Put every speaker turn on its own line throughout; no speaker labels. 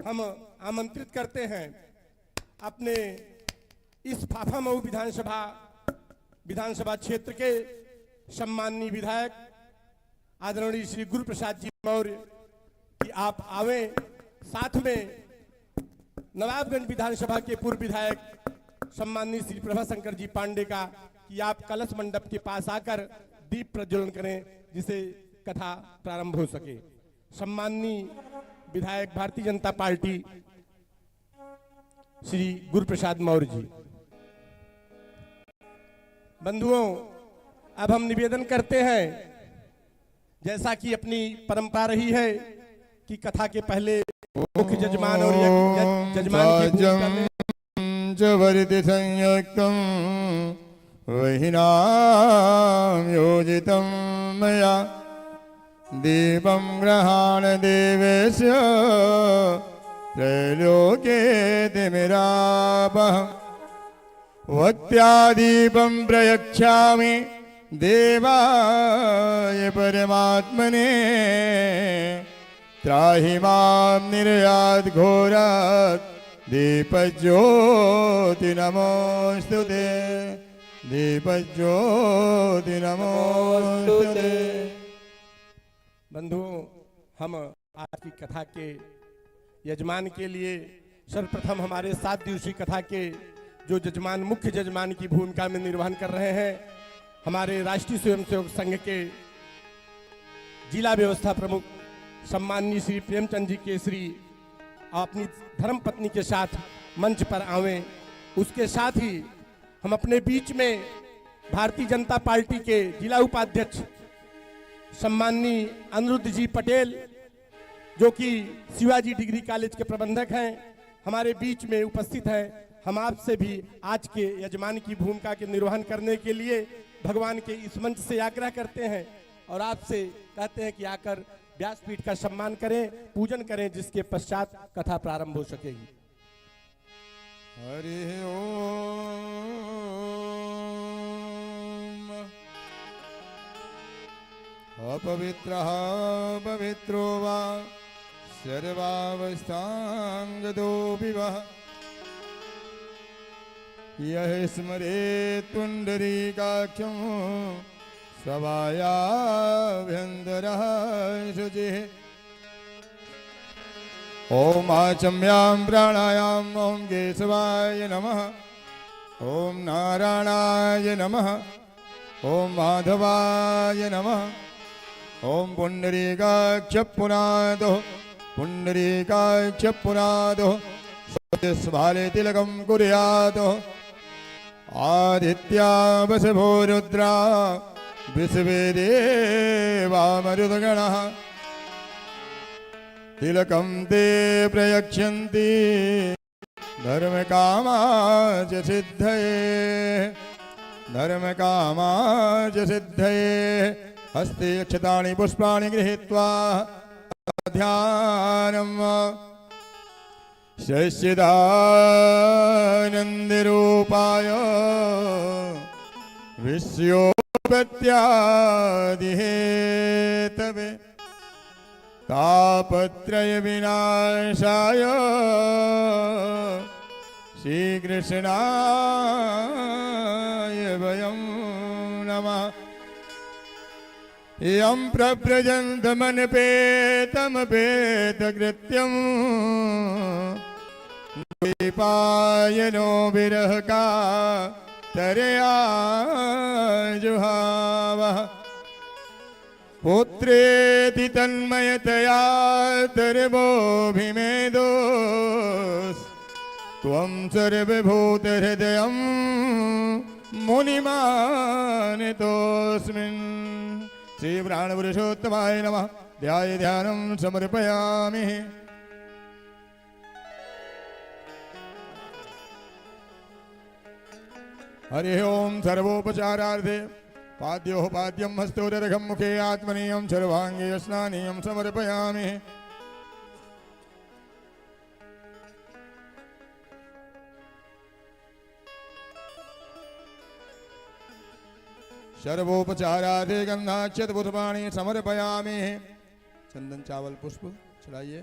हम आमंत्रित करते हैं अपने इस फाफामऊ विधानसभा क्षेत्र के सम्माननीय विधायक आदरणीय श्री गुरु प्रसाद जी मौर्य कि आप आवे। साथ में नवाबगंज विधानसभा के पूर्व विधायक सम्माननीय श्री प्रभाशंकर जी पांडे का कि आप कलश मंडप के पास आकर दीप प्रज्वलन करें जिसे कथा प्रारंभ हो सके। सम्माननीय विधायक भारतीय जनता पार्टी श्री गुरु प्रसाद मौर्य जी। बंधुओं, अब हम निवेदन करते हैं, जैसा कि अपनी परंपरा रही है कि कथा के पहले मुख्य जजमान और जजमान की भूमिका में
जवर्ति संयुक्तम वहिनाम योजितम मया दीपं गृहाण देवेस्य त्रैलोक्ये तिमिरापः वक्त्यादीपं प्रयच्छामि देवाय परमात्मने त्राहि मां निर्यात् घोरात् दीपज्योति नमोस्तुते दीपज्योति नमोस्तुते।
बंधुओं, हम आज की कथा के यजमान के लिए सर्वप्रथम हमारे 7 दिवसीय कथा के जो जजमान मुख्य जजमान की भूमिका में निर्वहन कर रहे हैं हमारे राष्ट्रीय स्वयंसेवक संघ के जिला व्यवस्था प्रमुख सम्माननीय श्री प्रेमचंद जी केसरी अपनी धर्म पत्नी के साथ मंच पर आवें। उसके साथ ही हम अपने बीच में भारतीय जनता पार्टी के जिला उपाध्यक्ष सम्माननीय अनिरुद्ध जी पटेल जो कि शिवाजी डिग्री कॉलेज के प्रबंधक हैं, हमारे बीच में उपस्थित हैं। हम आपसे भी आज के यजमान की भूमिका के निर्वहन करने के लिए भगवान के इस मंच से आग्रह करते हैं और आपसे कहते हैं कि आकर व्यासपीठ का सम्मान करें, पूजन करें, जिसके पश्चात कथा प्रारंभ हो सकेगी।
हरि ओम। अपवित्रः पवित्रो वा सर्वावस्थां गतोऽपि वः यः स्मरेत् पुण्डरीकाक्षं सभायाभ्यन्तरः शुचिः। ॐ आचम्यां प्राणायाम ॐ केशवाय नमः ॐ नारायणाय नमः ॐ माधवाय नमः ॐ पुण्डरीकाक्षपुनादो पुण्डरीकाक्षपुनादो स्वस्भाले तिलकं कुर्यात् आदित्या वसवो रुद्रा विश्वे देवा मरुद्गणः तिलकं ते प्रयच्छन्ति धर्मकामाच सिद्धये हस्ते अक्षतानि पुष्पाणि गृहीत्वा ध्यानम् शस्यदानन्दरूपाय विश्वोपत्यादिहेतवे तापत्रय विनाशाय श्रीकृष्णाय वयं नमः। यं प्रव्रजन्तमनपेतमपेतकृत्यं द्वैपायनो विरहका तरया जुहावः पुत्रेति तन्मयतया तर्वोऽभिमेदोस् त्वं सर्वभूतहृदयं मुनिमानितोऽस्मिन्। श्रीप्राणपुरुषोत्तमाय नमः। ध्यानं समर्पयामि। हरि ओम। सर्वोपचारार्थे पाद्यो पाद्यम हस्तोदरघं मुखे आत्मनीयं सर्वांगे स्नानीयं समर्पयामि। सर्वोपचारार्थे गंधाक्षत पुष्पाणि समर्पयामि। चंदन चावल पुष्प चढ़ाइए।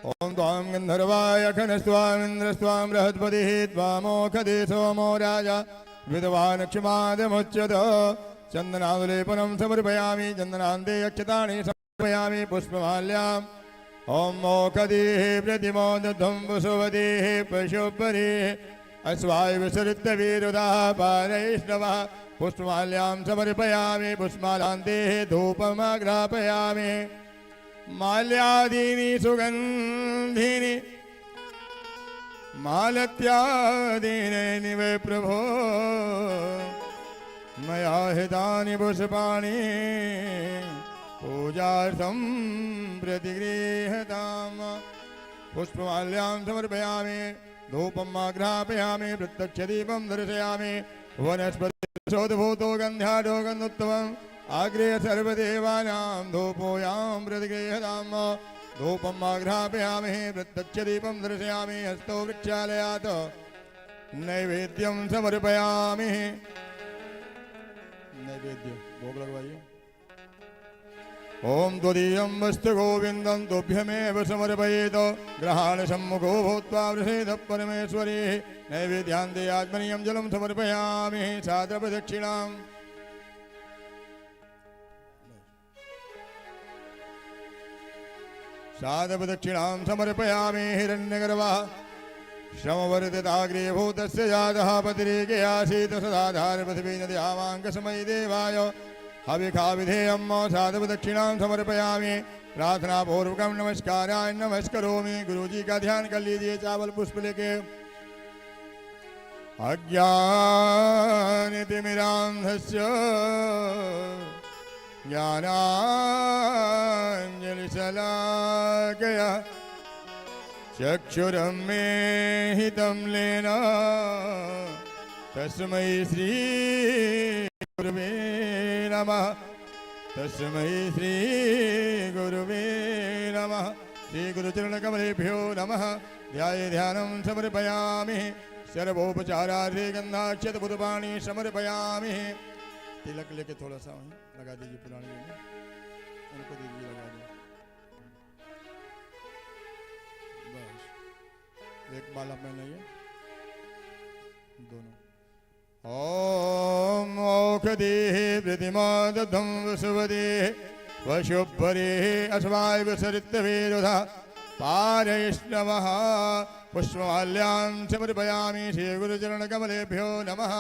ओम त्वां गंधर्वाय खनस्त्वामिन्द्रस्त्वां बृहस्पतिः त्वामोखदे सोमो राजा विद्वान् क्षमादमुच्यत चन्दनानुलेपनं समर्पयामि चन्दनान्ते अक्षतानि समर्पयामि पुष्पमाल्याम् ओम मोखदेः प्रतिमोदध्वं वसुवदेः पशुपरेः अश्वाय विसृतवीरुदाः पारैष्णवः पुष्पमाल्यां समर्पयामि पुष्पमालान्ते धूपमाग्रापयामि माल्यादीनि सुगन्धीनि मालत्यादीनि वै प्रभो मया हितानि पुष्पाणि पूजार्थं प्रतिगृह्यताम् पुष्पमाल्यां समर्पयामि धूपम् आघ्रापयामि प्रत्यक्षदीपं दर्शयामि वनस्पतिशोधभूतो गन्ध्याढो गन्धोत्तमम् आग्रे सर्वदेवानां धूपोयां प्रतिगृह्यताम् धूपम् आघ्रापयामि प्रत्यक्षदीपं दर्शयामि हस्तो वृक्षालयात् नैवेद्यं समर्पयामि नैवेद्य भोग लगवाइए ओम त्वदीयं वस्तु गोविन्दं तुभ्यमेव समर्पयेत् ग्रहाण सम्मुखो भूत्वा वृषेद परमेश्वरी नैवेद्यान्ते आत्मनीयं जलं समर्पयामि साद्रप्रदक्षिणाम् साद्रप्रदक्षिणां समर्पयामि हिरण्यगर्भः श्रमवर्धिताग्रे भूतस्य जातः पतिरेके आसीत् सदाधार पृथिवी नद्यामाङ्कसमयि देवाय हविखाविधेयं साधुप्रदक्षिणां समर्पयामि प्रार्थनापूर्वकं नमस्काराय नमस्करोमि गुरुजी का ध्यान कर लीजिए चावल पुष्प लेके अज्ञानतिमिरान्धस्य ज्ञानाञ्जलिशलाकया चक्षुरुन्मीलितं येन तस्मै श्री गुरुवे नमः तस्मै श्री गुरुवे नमः श्री गुरुचरणकमलेभ्यो नमः ध्याये ध्यानं समर्पयामि सर्वोपचारार्थे गन्धाक्षतपुष्पाणि समर्पयामि तिलक लेके थोड़ा सा वहीं लगा दीजिए पुरानी में उनको दीजिए लगा दीजिए बस एक माला पहनाइए दोनों ओम औषधेः प्रतिमादधं वसुवदेः वशुभरेः अश्वाय विसृतवीरुधा पारैष्णवः पुष्पमाल्यां समर्पयामि श्रीगुरुचरणकमलेभ्यो नमः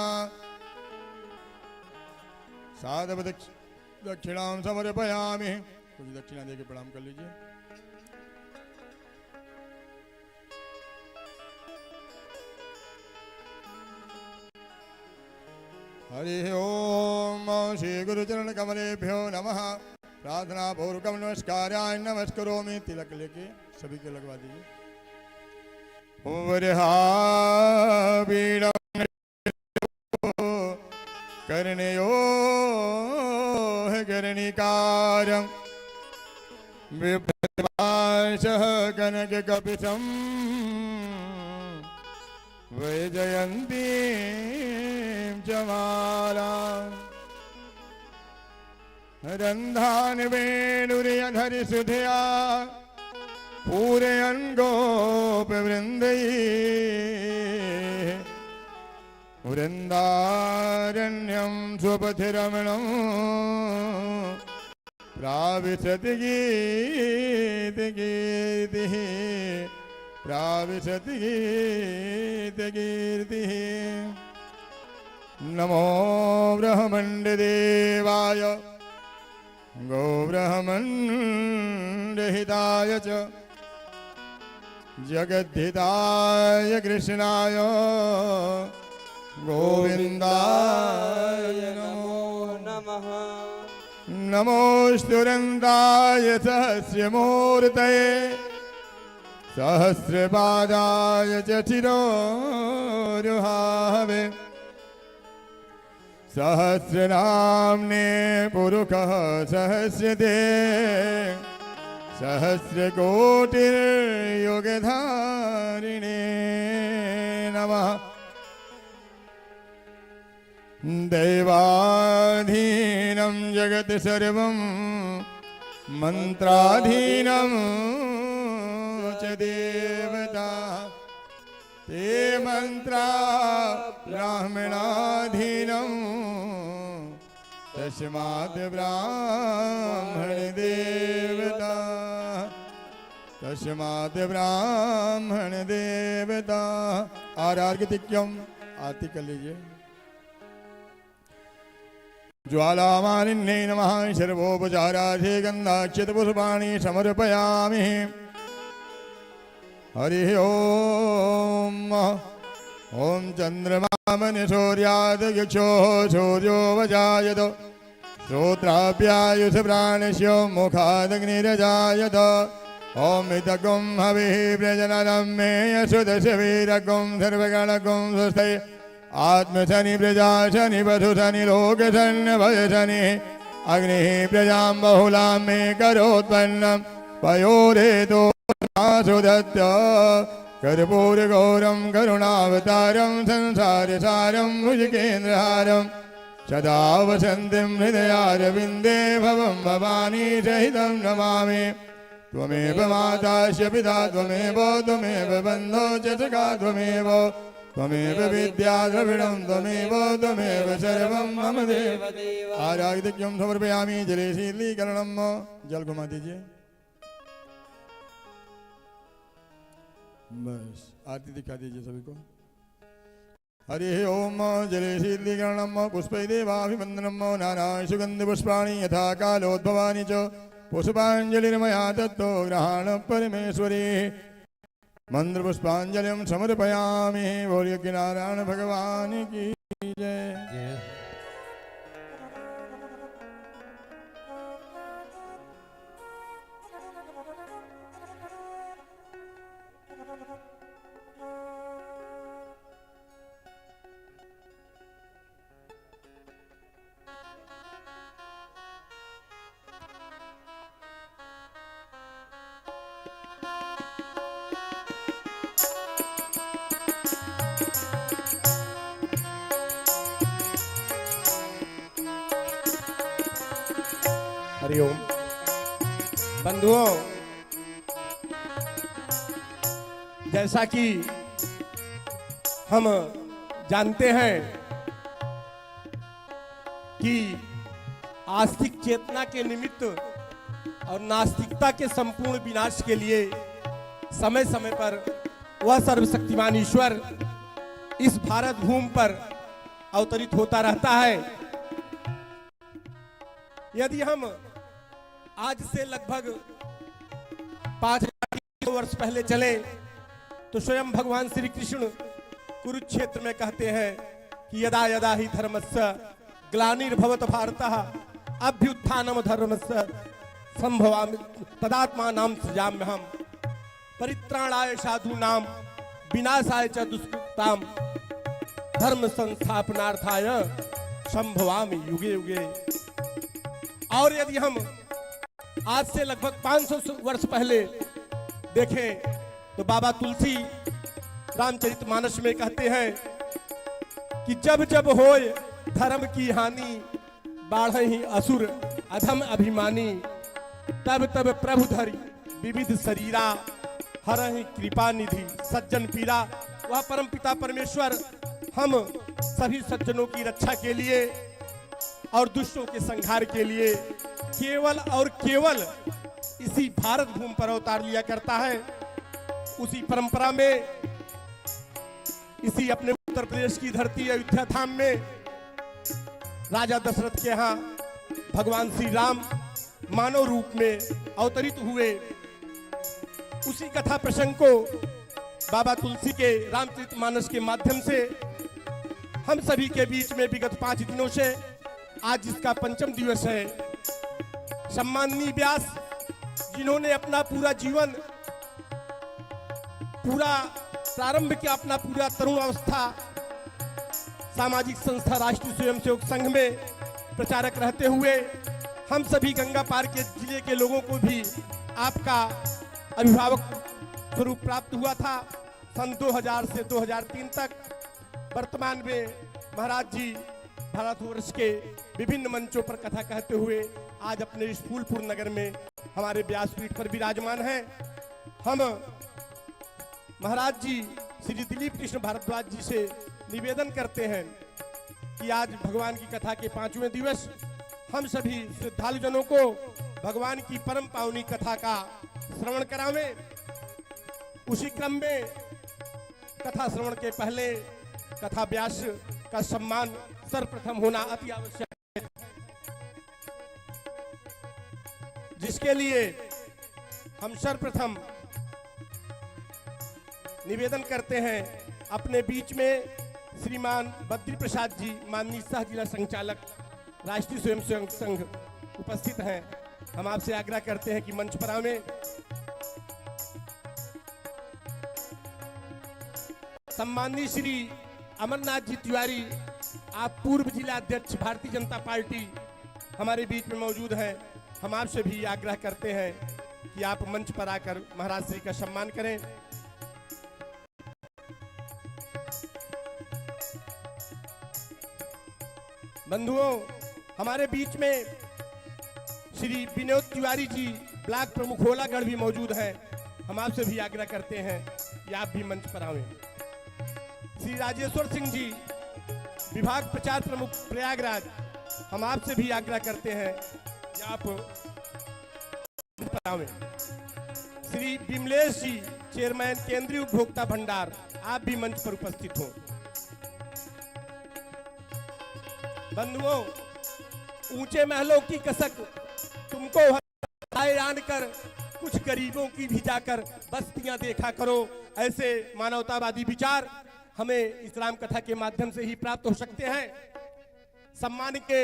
साधुदक्षिणां समर्पयामि कुछ दक्षिणा देके प्रणाम कर लीजिए हरि ओम श्री गुरुचरण कमलेभ्यो नमः प्रार्थना पूर्वकम नमस्काराय नमस्करोमि तिलक लेके सभी के लगवा दीजिए कर्णयो कर्णिकारं विभ्रवासः कनककपिशं वैजयन्तीं च मालाम् रन्धान् वेणुर्यधरिसुधया पूरयन् गोपवृन्दैः वृन्दारण्यं स्वपथिरमणं प्राविशति गीतकीर्तिः प्राविशति गीतकीर्तिः नमो ब्रह्मण्डदेवाय गोब्रह्मण्डहिताय च जगद्धिताय कृष्णाय गोविन्दाय नमो नमः नमोस्तुरन्ताय सहस्रमूर्तये सहस्रपादाय च शिरोरुहावे सहस्रनाम्ने पुरुषः सहस्रते सहस्रकोटिर्युगधारिणे नमः दैवाधीनं जगत् सर्वं मन्त्राधीनं च देवता ते मंत्रा ब्राह्मणाधीनम् तस्मात् ब्राह्मण देवता तस्मात् ब्राह्मण देवता। आरार्गतिक्यम आरती कर लीजिए। ज्वालामालिन्ये नमः सर्वोपचारार्थे गन्धाक्षतपुष्पाणि समर्पयामि। हरि ओम। ओम चंद्रमामनि सूर्यादयक्षो सूर्यो वजायत श्रोत्राभ्यायुष प्राणस्य मुखादग्निरजायत। ओम इदगुं हविः प्रजननं मे यशुदशवीरगुं सर्वगणगुं स्वस्ते आत्मशनि प्रजाशनि वधुशनि लोकशनि भयशनि अग्निः प्रजां बहुलां मे करोत्पन्नं पयोरेतो सुदत्त कर्पूरगौरं करुणावतारं संसारसारं भुजगेन्द्रहारं सदा वसन्तीं हृदयारविन्दे भवं भवानी सहितं नमामि। त्वमेव माता च पिता त्वमेव बन्धो च सखा त्वमेव विद्या द्रविणं त्वमेव सर्वं मम देव। आराधिक्यं समर्पयामि। जले शीलीकरणं जल घुमा दीजिए। बस आरती दिखा दीजिए सभी को। हरि ओम। जले शीलीकरणं पुष्पै देवाभिवन्दनं नाना सुगन्ध पुष्पाणि यथा कालोद्भवानि च पुष्पाञ्जलिर्मया दत्तो ग्रहाण परमेश्वरी। मंत्र पुष्पांजलिं समर्पयामि। बोलिए नारायण भगवान की जय।
हरिओम। बंधुओं, जैसा कि हम जानते हैं कि आस्तिक चेतना के निमित्त और नास्तिकता के संपूर्ण विनाश के लिए समय समय पर वह सर्वशक्तिमान ईश्वर इस भारत भूमि पर अवतरित होता रहता है। यदि हम आज से लगभग 5000 वर्ष पहले चले तो स्वयं भगवान श्री कृष्ण कुरुक्षेत्र में कहते हैं कि यदा यदा ही धर्मस्य ग्लानिर्भवत भारतः अभ्युत्थानम धर्मस्य संभवामि तदात्मानं सृजाम्यहम् परित्राणाय साधूनां विनाशाय च दुष्कृतां धर्म संस्थापनार्थाय संभवामि युगे युगे। और यदि हम आज से लगभग 500 वर्ष पहले देखें तो बाबा तुलसी रामचरितमानस में कहते हैं कि जब जब होय धर्म की हानि बाढ़हि असुर अधम अभिमानी तब तब प्रभु धरि विविध शरीरा हरहि कृपा निधि सज्जन पीरा। वह परम पिता परमेश्वर हम सभी सज्जनों की रक्षा के लिए और दुष्टों के संहार के लिए केवल और केवल इसी भारत भूमि पर अवतार लिया करता है। उसी परंपरा में इसी अपने उत्तर प्रदेश की धरती अयोध्या धाम में राजा दशरथ के यहाँ भगवान श्री राम मानव रूप में अवतरित हुए। उसी कथा प्रसंग को बाबा तुलसी के रामचरितमानस के माध्यम से हम सभी के बीच में विगत 5 दिनों से आज इसका 5म दिवस है। सम्माननीय व्यास जिन्होंने अपना पूरा जीवन पूरा प्रारंभ किया, अपना पूरा तरुण अवस्था सामाजिक संस्था राष्ट्रीय स्वयंसेवक संघ में प्रचारक रहते हुए हम सभी गंगा पार के जिले के लोगों को भी आपका अभिभावक स्वरूप प्राप्त हुआ था सन 2000 से 2003 तक। वर्तमान में महाराज जी भारतवर्ष के विभिन्न मंचों पर कथा कहते हुए आज अपने इस फूलपुर नगर में हमारे व्यासपीठ पर विराजमान हैं। हम महाराज जी श्री दिलीप कृष्ण भारद्वाज जी से निवेदन करते हैं कि आज भगवान की कथा के 5वें दिवस हम सभी श्रद्धालुजनों को भगवान की परम पावनी कथा का श्रवण करावें। उसी क्रम में कथा श्रवण के पहले कथा व्यास का सम्मान सर्वप्रथम होना अति आवश्यक है, जिसके लिए हम सर्वप्रथम निवेदन करते हैं अपने बीच में श्रीमान बद्री प्रसाद जी, माननीय सह जिला संचालक राष्ट्रीय स्वयंसेवक संघ उपस्थित हैं। हम आपसे आग्रह करते हैं कि मंच पर आवें। सम्माननीय श्री अमरनाथ जी तिवारी, आप पूर्व जिला अध्यक्ष भारतीय जनता पार्टी हमारे बीच में मौजूद हैं। हम आपसे भी आग्रह करते हैं कि आप मंच पर आकर महाराज श्री का सम्मान करें। बंधुओं, हमारे बीच में श्री विनोद तिवारी जी, ब्लॉक प्रमुख होलागढ़ भी मौजूद हैं। हम आपसे भी आग्रह करते हैं कि आप भी मंच पर आवें। श्री राजेश्वर सिंह जी, विभाग प्रचार प्रमुख प्रयागराज, हम आपसे भी आग्रह करते हैं कि आप मंच पर आवें। श्री विमलेश जी, चेयरमैन केंद्रीय उपभोक्ता भंडार, आप भी मंच पर उपस्थित हों। बंधुओं, ऊंचे महलों की कसक तुमको आन कर, कुछ गरीबों की भी जाकर बस्तियां देखा करो। ऐसे मानवतावादी विचार हमें इस राम कथा के माध्यम से ही प्राप्त हो सकते हैं। सम्मान के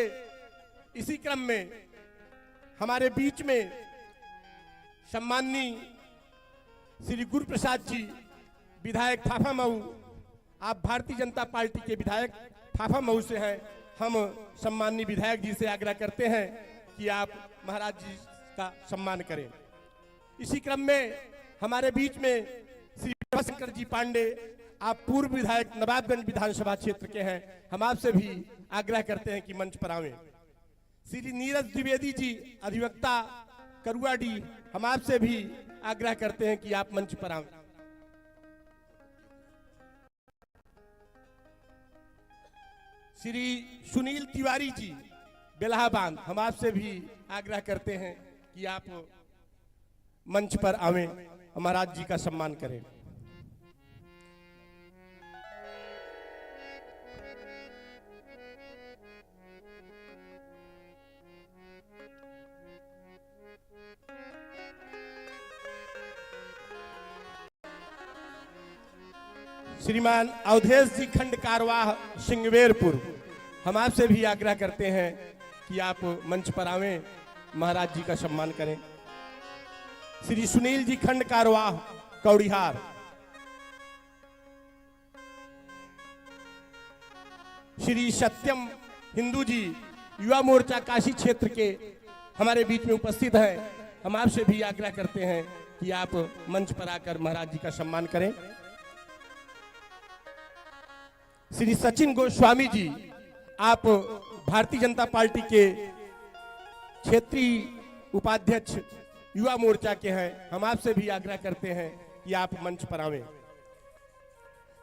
इसी क्रम में हमारे बीच में सम्माननीय श्री गुरु प्रसाद जी, विधायक फाफा मऊ, आप भारतीय जनता पार्टी के विधायक फाफा मऊ से हैं। हम सम्माननीय विधायक जी से आग्रह करते हैं कि आप महाराज जी का सम्मान करें। इसी क्रम में हमारे बीच में श्री शंकर जी पांडे, आप पूर्व विधायक नवाबगंज विधानसभा क्षेत्र के हैं। हम आपसे भी आग्रह करते हैं कि मंच पर आवें। श्री नीरज द्विवेदी जी, अधिवक्ता करुआडी, हम आपसे भी आग्रह करते हैं कि आप मंच पर आवें। श्री सुनील तिवारी जी, बेलाहाबाद, हम आपसे भी आग्रह करते हैं कि आप मंच पर आवें, महाराज जी का सम्मान करें। श्रीमान अवधेश जी, खंड कारवाह, सिंगवेरपुर, हम आपसे भी आग्रह करते हैं कि आप मंच पर आवें, महाराज जी का सम्मान करें। श्री सुनील जी, खंड कारवाह, कौड़िहार, श्री सत्यम हिंदू जी, युवा मोर्चा काशी क्षेत्र के हमारे बीच में उपस्थित हैं। हम आपसे भी आग्रह करते हैं कि आप मंच पर आकर महाराज जी का सम्मान करें। श्री सचिन गोस्वामी जी, आप भारतीय जनता पार्टी के क्षेत्रीय उपाध्यक्ष युवा मोर्चा के हैं। हम आपसे भी आग्रह करते हैं कि आप मंच पर आवें।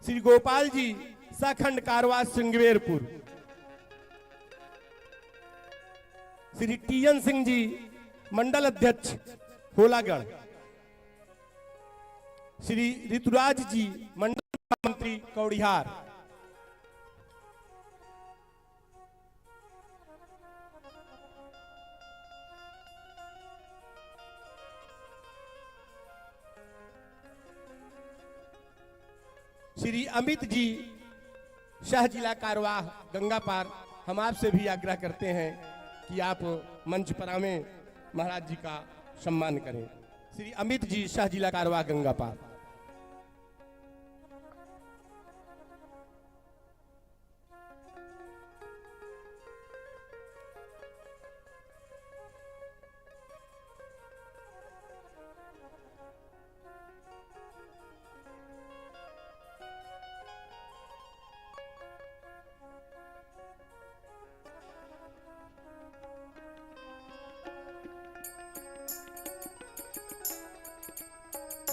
श्री गोपाल जी, सखंड कारवा, सिंगवेरपुर, श्री टीएन सिंह जी, मंडल अध्यक्ष होलागढ़, श्री ऋतुराज जी, मंडल मंत्री कौड़िहार, श्री अमित जी, शाह जिला कारवाह, गंगा पार, हम आपसे भी आग्रह करते हैं कि आप मंच पर आवें, महाराज जी का सम्मान करें। श्री अमित जी, शाह जिला कारवाह, गंगा पार।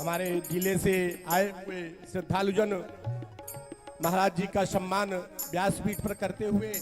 हमारे जिले से आए हुए श्रद्धालुजन महाराज जी का सम्मान व्यासपीठ पर करते हुए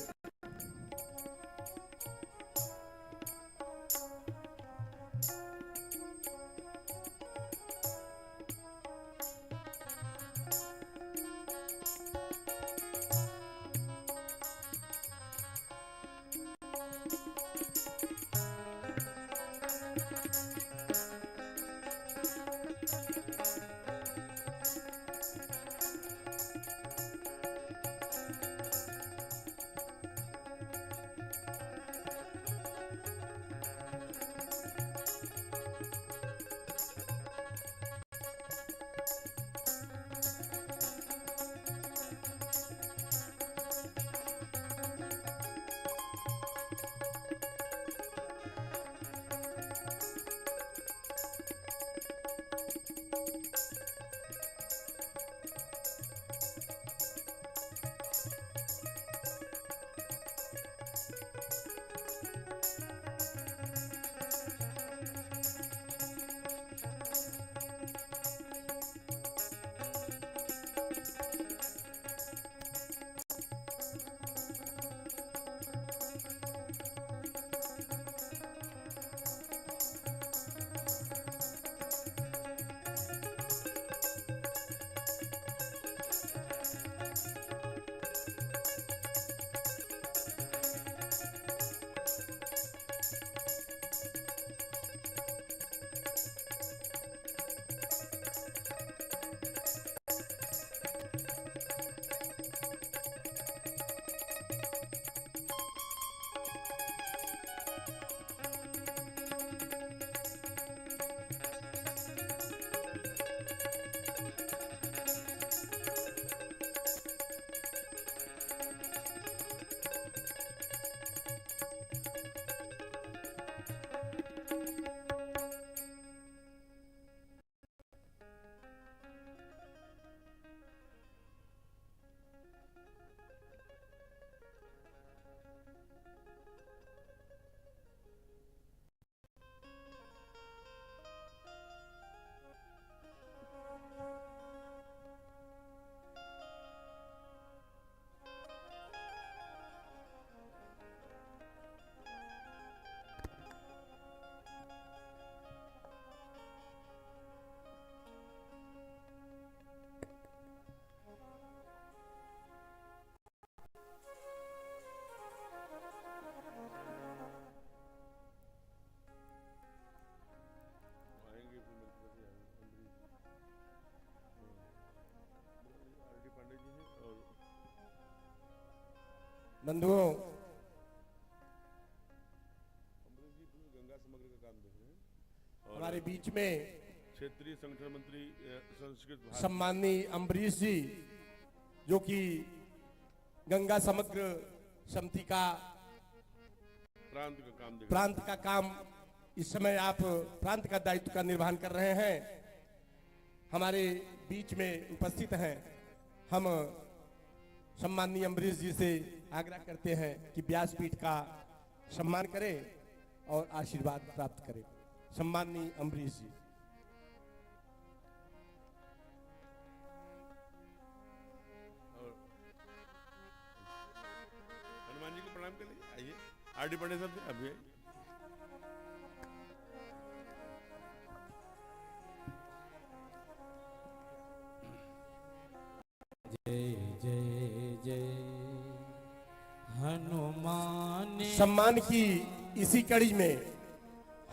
बंधुओं,
गंगा समग्र का काम देख रहे हैं।
हमारे बीच में
क्षेत्रीय संगठन मंत्री संस्कृत भारती
सम्माननीय अम्बरीश जी, जो कि गंगा समग्र समिति का प्रांत का काम इस समय आप प्रांत का दायित्व का निर्वहन कर रहे हैं, हमारे बीच में उपस्थित हैं। हम सम्माननीय अम्बरीश जी से आग्रह करते हैं कि व्यासपीठ का सम्मान करें और आशीर्वाद प्राप्त करें। सम्माननीय अम्बरीश जी।
और हनुमान जी को प्रणाम कर लीजिए। आइए आरडी पांडे साहब अभी आइए।
जय जय जय हनुमान।
सम्मान की इसी कड़ी में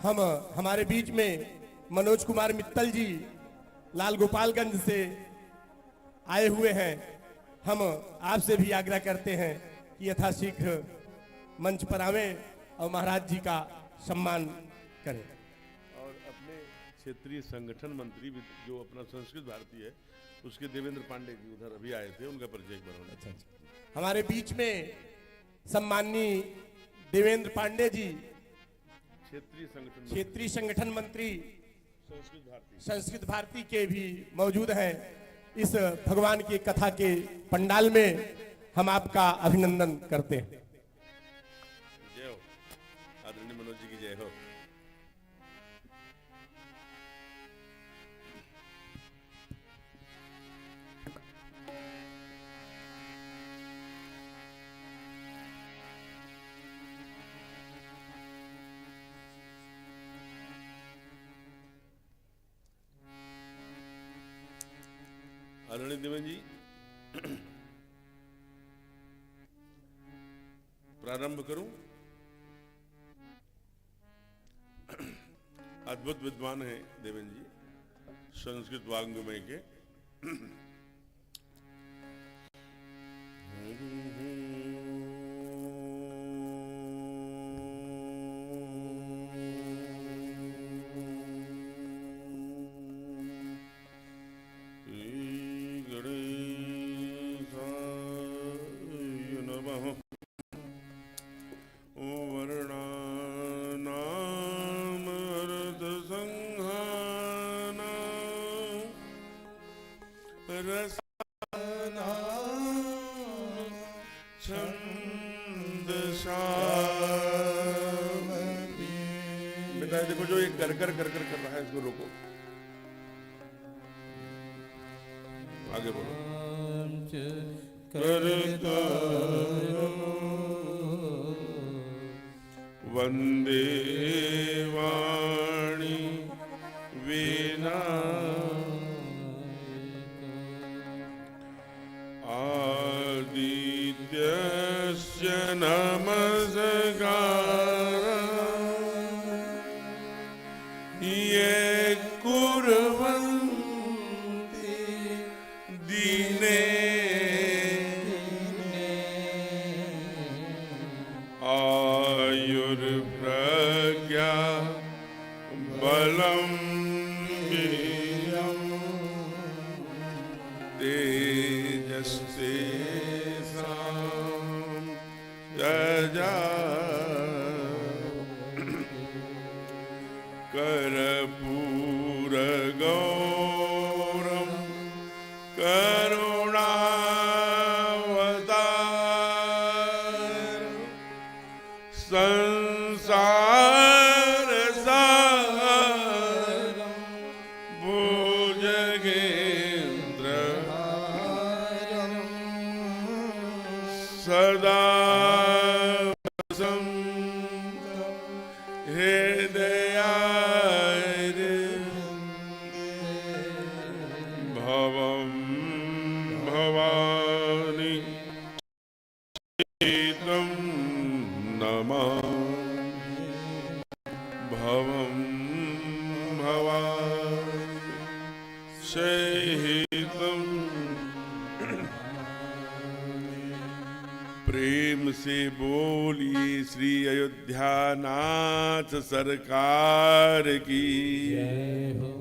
हम हमारे बीच में मनोज कुमार मित्तल जी लाल गोपालगंज से आए हुए हैं। हम आपसे भी आग्रह करते हैं कि यथाशीघ्र मंच पर आवें और महाराज जी का सम्मान करें।
और अपने क्षेत्रीय संगठन मंत्री भी जो अपना संस्कृत भारती है, उसके देवेंद्र पांडे जी उधर अभी आए थे, उनका परिचय एक बार होना।
हमारे बीच में सम्माननीय देवेंद्र पांडे जी, क्षेत्रीय संगठन मंत्री संस्कृत भारती के भी मौजूद हैं। इस भगवान की कथा के पंडाल में हम आपका अभिनंदन करते हैं।
जय हो आदरणीय मनोज जी की जय हो। आदरणीय देवेंद्र जी, प्रारंभ करूं। अद्भुत विद्वान हैं देवेंद्र जी, संस्कृत वाग्मय के। बेटा देखो, जो ये कर रहा है, इसको रोको, आगे बोलो। करता वंदे वाणी वीणा आदित्यस्य नमस्कार ये कुर्वन्ति दिने आयुर्प्रज्ञा बलं वीर्यं तेजस्तेषां यजा कर्पूरगौरं करुणावतार संसारसारं भुजगेन्द्रहारं सदा भवं भवानी शीतं नमामि, भवं भवानी शीतं। प्रेम से बोलिए श्री अयोध्यानाथ सरकार की
जय हो।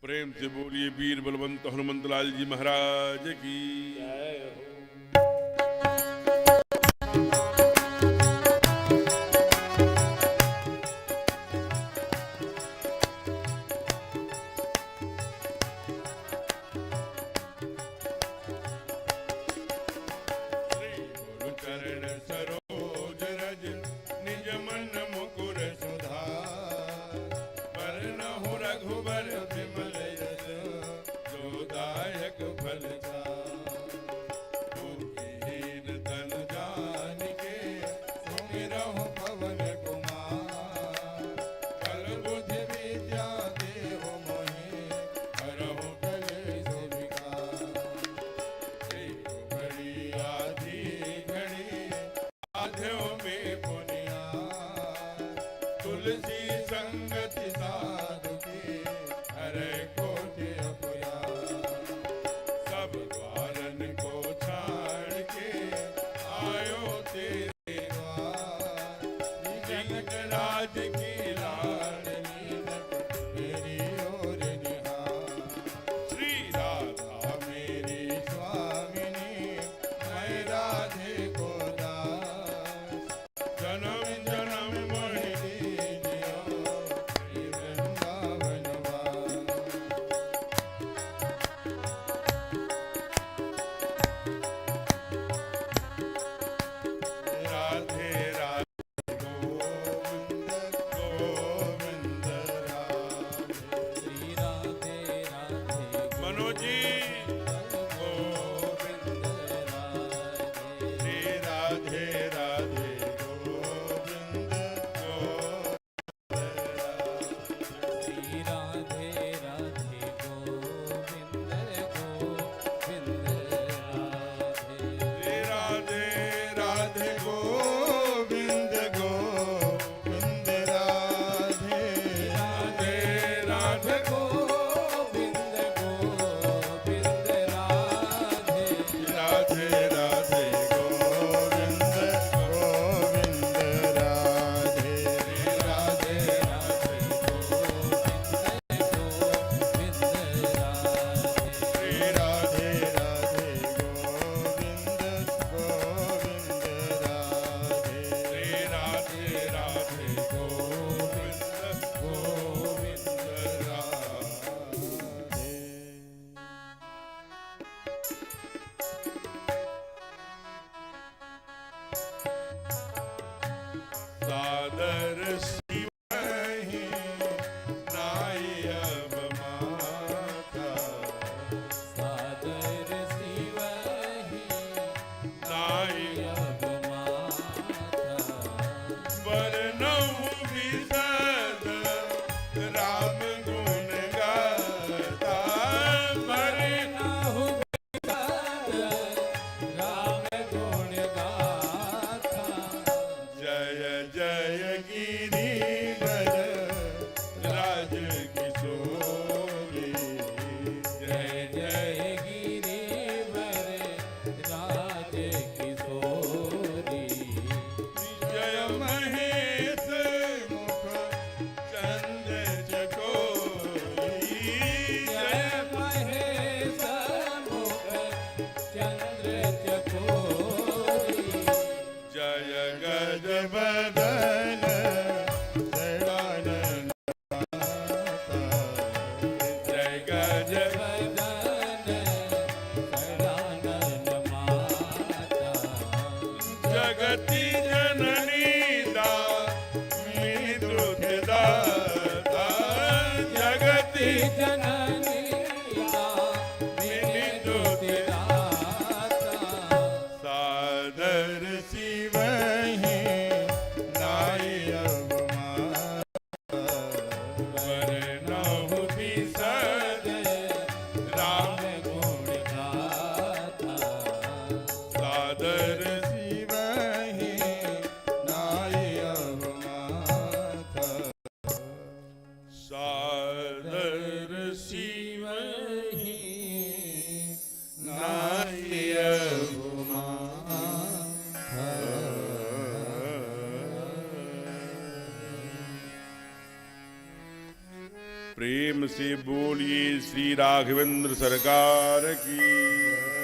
प्रेम से बोलिए वीर बलवंत हनुमंत लाल जी महाराज की जय हो।
विमल यश जोदायक फल भूमिहीन तन जान के सुमिरहु पवन कुमार कल बुद्धि विद्या देहु मोहि करहु कलेश विकार घड़ी आधी घड़ी आध्यो में पुनिया तुलसी संगति साधु की हरे कोटि अपुया सब द्वारन को छाड़ के आयो तेरे द्वार जनक राज की लाडली मेरी ओर निहार श्री राधा मेरी स्वामिनी मैं राधे को दास जन्म जन्म मोहि दीजियो श्री वृंदावन वास राधे राधे गोविंद गोविंद राधे
श्री राधे राधे
मनोज जी
गोविंद राधे
श्री राधे राधे गोविंद गोविंद
श्री राधे राधे गोविंद गोविंद राधे
श्री राधे राधे गोविंद गोविंद राधे राधे राधे
गोविंद गोविंद राधे
राधे राधे गोविंद गोविंद राधे राधे राधे श्री राधे राधे गोविंद गोविंद राधे श्री राधे राधे गोविंद गोविंद सादर शिवहि नाई अब माता
सादर शिवहि
नाई
अब माता
वरनहु विशद राम गुण गाता
नाहु राम गुण गाथा
जय जय गिरिवर राज किशोरी
जय जय गिरिवर राज किशोरी
जय महेश मुख चंद्र चकोरी
जय महेश मुख चंद्र चकोरी
जय गज बदन शरणानन जय गज
बदन शरणानन माता
जगति जननी दामिनी दुखदाता जगति
जननी दामिनी दुखदाता
सादर शिवहि नाई अब माता वरनहु विशद राम
गुण गाथा
सादर शिवहि नाई अब माता सादर शिवहि नाई अब प्रेम से बोलिए श्री राघवेंद्र सरकार की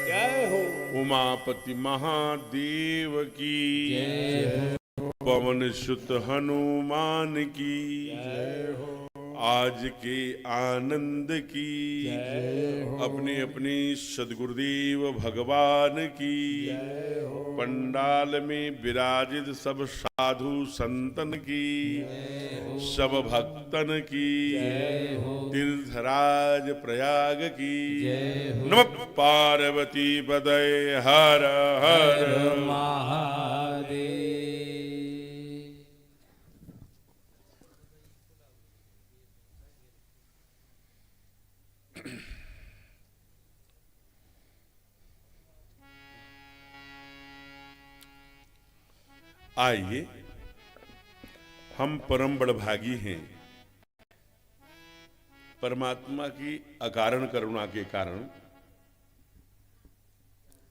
जय हो।
उमापति महादेव की
जय
पवन सुत हनुमान की जय हो।
आज के आनंद की अपने अपने सदगुरुदेव भगवान की पंडाल में विराजित सब साधु संतन की सब भक्तन की तीर्थराज प्रयाग की नमः पार्वती पदय हर हर
महादेव।
आइए, हम परम बड़भागी हैं। परमात्मा की अकारण करुणा के कारण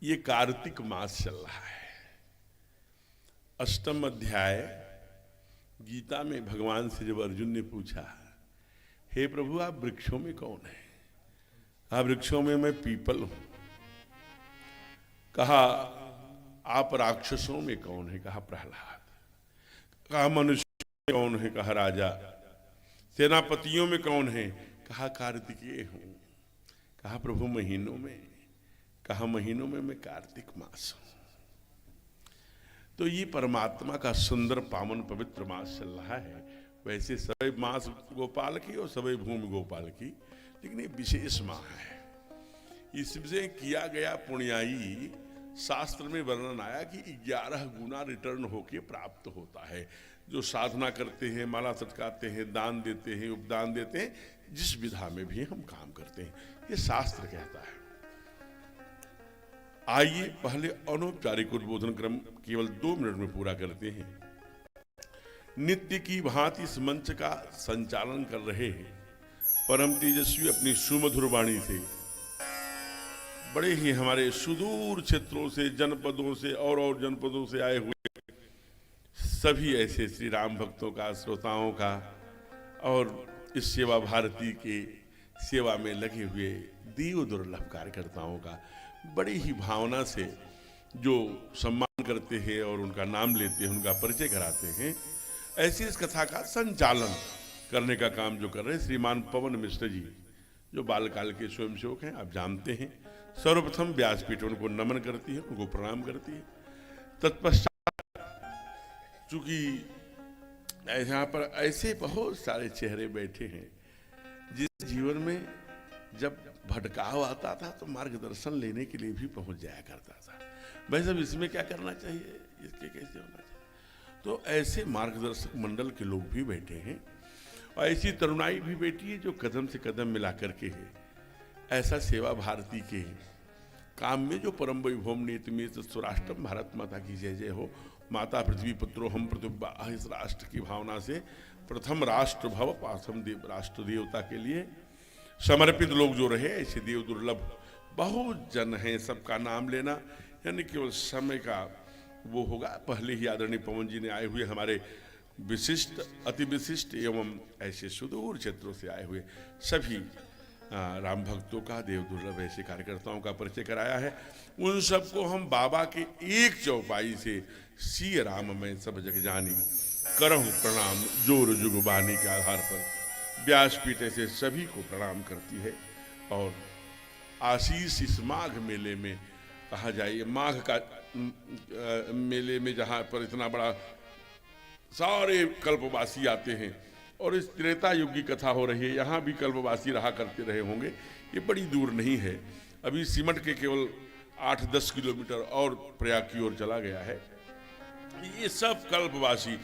ये कार्तिक मास चल रहा है। अष्टम अध्याय गीता में भगवान से जब अर्जुन ने पूछा, हे प्रभु आप वृक्षों में कौन है? कहा वृक्षों में मैं पीपल हूं। कहा आप राक्षसों में कौन है? कहा प्रहलाद। कहा मनुष्य में कौन है? कहा राजा। सेनापतियों में कौन है? कहा कार्तिकेय हूं। कहा प्रभु महीनों में? कहा महीनों में मैं कार्तिक मास हूं। तो ये परमात्मा का सुंदर पावन पवित्र मास चल रहा है। वैसे सभी मास गोपाल की और सभी भूमि गोपाल की, लेकिन ये विशेष माह है। इससे किया गया पुण्याई शास्त्र में वर्णन आया कि 11 गुना रिटर्न होके प्राप्त होता है। जो साधना करते हैं, माला सटकाते हैं, दान देते हैं, उपदान देते हैं, जिस विधा में भी हम काम करते हैं, ये शास्त्र कहता है। आइए पहले अनौपचारिक उद्बोधन क्रम केवल 2 मिनट में पूरा करते हैं। नित्य की भांति इस मंच का संचालन कर रहे हैं परम तेजस्वी अपनी सुमधुर वाणी से बड़े ही हमारे सुदूर क्षेत्रों से, जनपदों से और जनपदों से आए हुए सभी ऐसे श्री राम भक्तों का, श्रोताओं का और इस सेवा भारती के सेवा में लगे हुए देव दुर्लभ कार्यकर्ताओं का बड़ी ही भावना से जो सम्मान करते हैं और उनका नाम लेते हैं, उनका परिचय कराते हैं। ऐसी इस कथा का संचालन करने का काम जो कर रहे हैं श्रीमान पवन मिश्र जी, जो बालकाल के स्वयंसेवक हैं, आप जानते हैं। सर्वप्रथम व्यासपीठ उनको नमन करती है, उनको प्रणाम करती है। तत्पश्चात चूंकि यहाँ पर ऐसे बहुत सारे चेहरे बैठे हैं जिस जीवन में जब भटकाव आता था तो मार्गदर्शन लेने के लिए भी पहुंच जाया करता था। भाई साहब इसमें क्या करना चाहिए, इसके कैसे होना चाहिए। तो ऐसे मार्गदर्शक मंडल के लोग भी बैठे हैं और ऐसी तरुणाई भी बैठी है जो कदम से कदम मिला करके है। ऐसा सेवा भारती के काम में जो परम वैभव नीति में स्वराष्ट्रम भारत माता की जय जय हो, माता पृथ्वी पुत्रो हम प्रतिभा, इस राष्ट्र की भावना से प्रथम राष्ट्र भव पाथम देव, राष्ट्र देवता के लिए समर्पित लोग जो रहे, ऐसे देव दुर्लभ बहुत जन हैं। सबका नाम लेना यानी केवल समय का वो होगा। पहले ही आदरणीय पवन जी ने आए हुए हमारे विशिष्ट, अति विशिष्ट एवं ऐसे सुदूर क्षेत्रों से आए हुए सभी राम भक्तों का, देव दुर्लभ ऐसे कार्यकर्ताओं का परिचय कराया है। उन सबको हम बाबा के एक चौपाई से सी राम में सब जग जानी करहूं प्रणाम जोर जुगबानी के आधार पर व्यासपीठ ऐसे सभी को प्रणाम करती है। और आशीष इस माघ मेले में कहा जाए, माघ का मेले में जहाँ पर इतना बड़ा सारे कल्पवासी आते हैं और इस त्रेता युग की कथा हो रही है, यहाँ भी कल्पवासी रहा करते रहे होंगे। ये बड़ी दूर नहीं है, अभी सिमट के केवल 8-10 किलोमीटर और प्रयाग की ओर चला गया है। ये सब कल्पवासी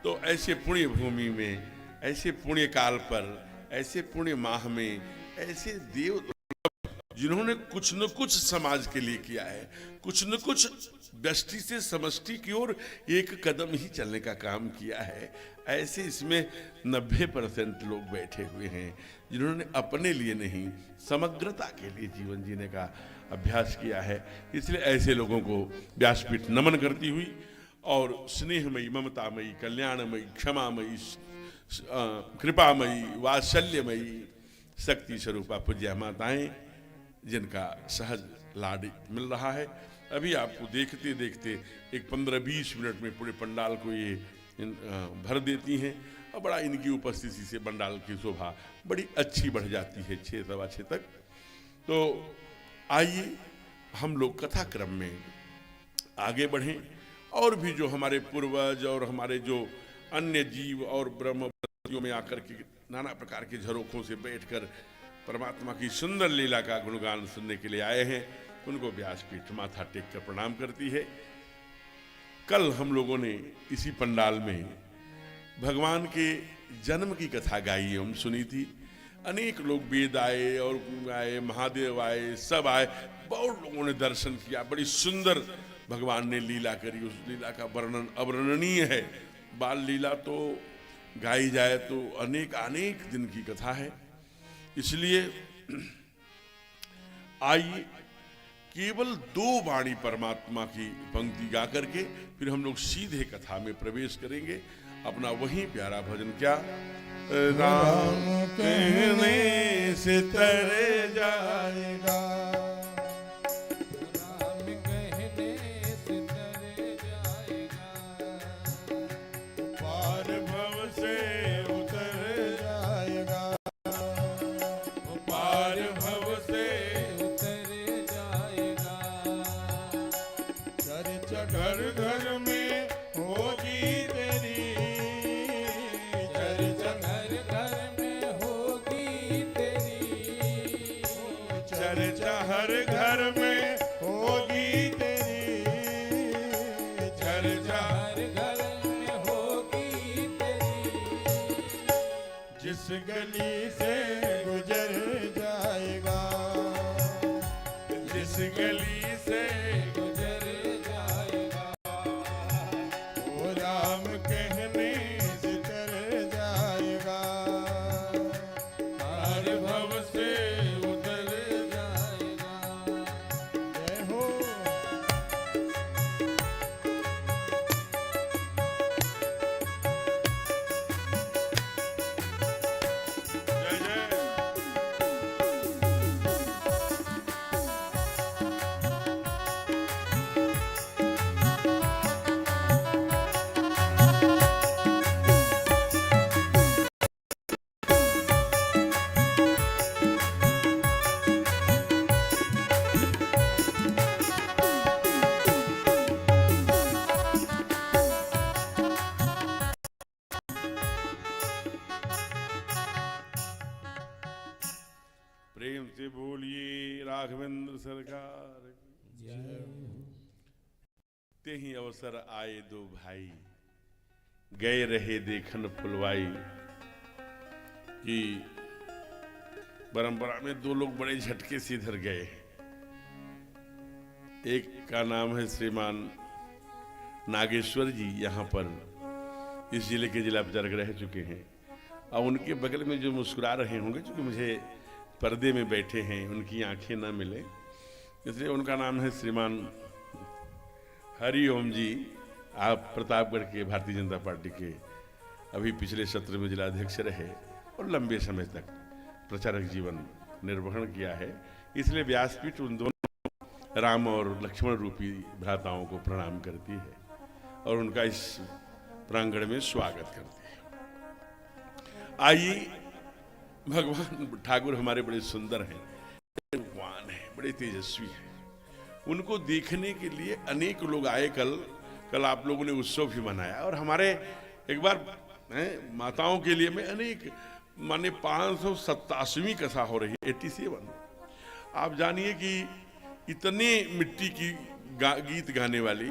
तो ऐसे पुण्य भूमि में, ऐसे पुण्य काल पर, ऐसे पुण्य माह में ऐसे देव जिन्होंने कुछ न कुछ समाज के लिए किया है, कुछ न कुछ व्यष्टि से समष्टि की ओर एक कदम ही चलने का काम किया है, ऐसे इसमें 90% लोग बैठे हुए हैं जिन्होंने अपने लिए नहीं समग्रता के लिए जीवन जीने का अभ्यास किया है। इसलिए ऐसे लोगों को व्यासपीठ नमन करती हुई और स्नेहमयी, ममतामयी, कल्याणमयी, क्षमामयी, कृपामयी, वात्सल्यमयी शक्ति स्वरूपा पूज्य माताएं जिनका सहज लाड मिल रहा है, अभी आपको देखते देखते एक 15-20 मिनट में पूरे पंडाल को ये भर देती हैं। और बड़ा इनकी उपस्थिति से पंडाल की शोभा बड़ी अच्छी बढ़ जाती है 6 सवा 6 तक। तो आइए हम लोग कथा क्रम में आगे बढ़ें और भी जो हमारे पूर्वज और हमारे जो अन्य जीव और ब्रह्मविद्यों में आकर के नाना प्रकार के झरोखों से बैठकर परमात्मा की सुंदर लीला का गुणगान सुनने के लिए आए हैं, उनको व्यासपीठ माथा टेक कर प्रणाम करती है। कल हम लोगों ने इसी पंडाल में भगवान के जन्म की कथा गाई एवं सुनी थी। अनेक लोग वेद आए और आए, महादेव आए, सब आए, बहुत लोगों ने दर्शन किया। बड़ी सुंदर भगवान ने लीला करी, उस लीला का वर्णन अवर्णनीय है। बाल लीला तो गाई जाए तो अनेक अनेक दिन की कथा है। इसलिए आइए केवल 2 वाणी परमात्मा की पंक्ति गा करके फिर हम लोग सीधे कथा में प्रवेश करेंगे। अपना वही प्यारा भजन क्या, राम कहने से तर जाएगा,
राम कहने से तर जाएगा,
पार भव से उतर जाएगा,
पार भव से
उतर जाएगा,
चर्चा घर घर में होगी तेरी, चर्चा
घर घर में होगी तेरी,
चर्चा हर घर में होगी तेरी, चर्चा
हर घर में होगी तेरी,
जिस गली से गुजर जाएगा, जिस गली से
गुजर जाएगा,
वो राम कहने से तर जाएगा,
पार भव से
उतर जाएगा।
जय हो।
जय जय। प्रेम से बोलिए राघवेंद्र सरकार की। ते ही अवसर आए 2 भाई, गए रहे देखन फुलवाई। कि परंपरा में 2 लोग बड़े झटके से इधर गए। एक का नाम है श्रीमान नागेश्वर जी, यहाँ पर इस जिले के जिला प्रचारक रह चुके हैं। और उनके बगल में जो मुस्कुरा रहे होंगे, क्योंकि मुझे पर्दे में बैठे हैं, उनकी आंखें ना मिले, इसलिए उनका नाम है श्रीमान हरिओम जी। आप प्रतापगढ़ के भारतीय जनता पार्टी के अभी पिछले सत्र में जिलाध्यक्ष रहे और लंबे समय तक प्रचारक जीवन निर्वहन किया है। इसलिए व्यासपीठ उन दोनों राम और लक्ष्मण रूपी भ्राताओं को प्रणाम करती है और उनका इस प्रांगण में स्वागत करती है। आइए, भगवान ठाकुर हमारे बड़े सुंदर हैं, भगवान हैं, बड़े तेजस्वी हैं। उनको देखने के लिए अनेक लोग आए। कल आप लोगों ने उत्सव भी मनाया और हमारे एक बार माताओं के लिए में अनेक माने 587वीं कथा हो रही है, 87। आप जानिए कि इतने मिट्टी की गीत गाने वाली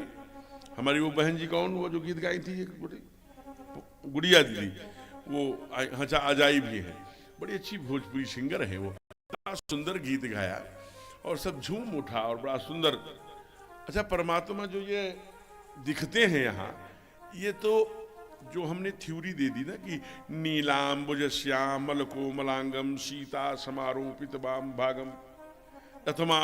हमारी वो बहन जी, कौन वो जो गीत गाई थी, गुड़िया दीदी, वो हंसा अजाई भी है, बड़ी अच्छी भोजपुरी सिंगर है वो। बड़ा सुंदर गीत गाया और सब झूम उठा और बड़ा सुंदर। अच्छा, परमात्मा जो ये दिखते हैं यहाँ, ये तो जो हमने थ्योरी दे दी ना कि नीलांबुज श्यामल कोमलांगम सीता समारोपित वाम भागम अथमा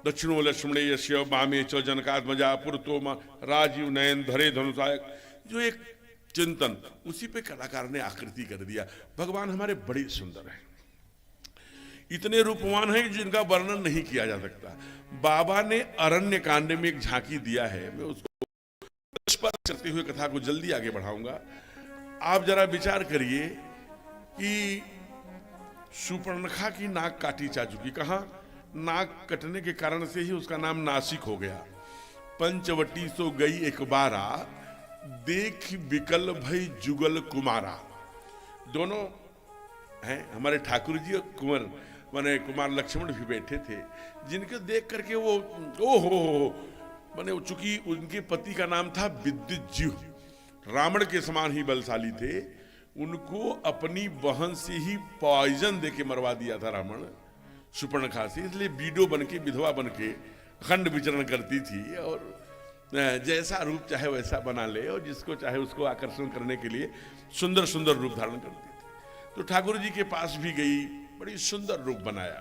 दक्षिणो लक्ष्मणे यस्य वामे च जनकात्मजा पुरतो राजीव नयन धरे धनुषायक, जो एक चिंतन, उसी पे कलाकार ने आकृति कर दिया। भगवान हमारे बड़े सुंदर हैं, इतने रूपवान हैं जिनका वर्णन नहीं किया जा सकता। बाबा ने अरण्य कांड में एक झांकी दिया है, मैं उसको स्पर्श करते हुए कथा को जल्दी आगे बढ़ाऊंगा। आप जरा विचार करिए कि शूर्पणखा की नाक काटी जा चुकी, कहां नाक कटने के कारण से ही उसका नाम नासिक हो गया। पंचवटी सो गई एक बारा, देख विकल भई जुगल कुमारा। दोनों हैं हमारे ठाकुर जी और कुंवर माने कुमार लक्ष्मण भी बैठे थे, जिनको देख करके वो ओहो माने चूंकि उनके पति का नाम था विद्युत जीव, रावण के समान ही बलशाली थे, उनको अपनी बहन से ही पॉइजन देके मरवा दिया था रावण शूर्पणखा से। इसलिए बीडो बनके विधवा बनके खंड विचरण करती थी और जैसा रूप चाहे वैसा बना ले और जिसको चाहे उसको आकर्षण करने के लिए सुंदर सुंदर रूप धारण करती थी। तो ठाकुर जी के पास भी गई, बड़ी सुंदर रूप बनाया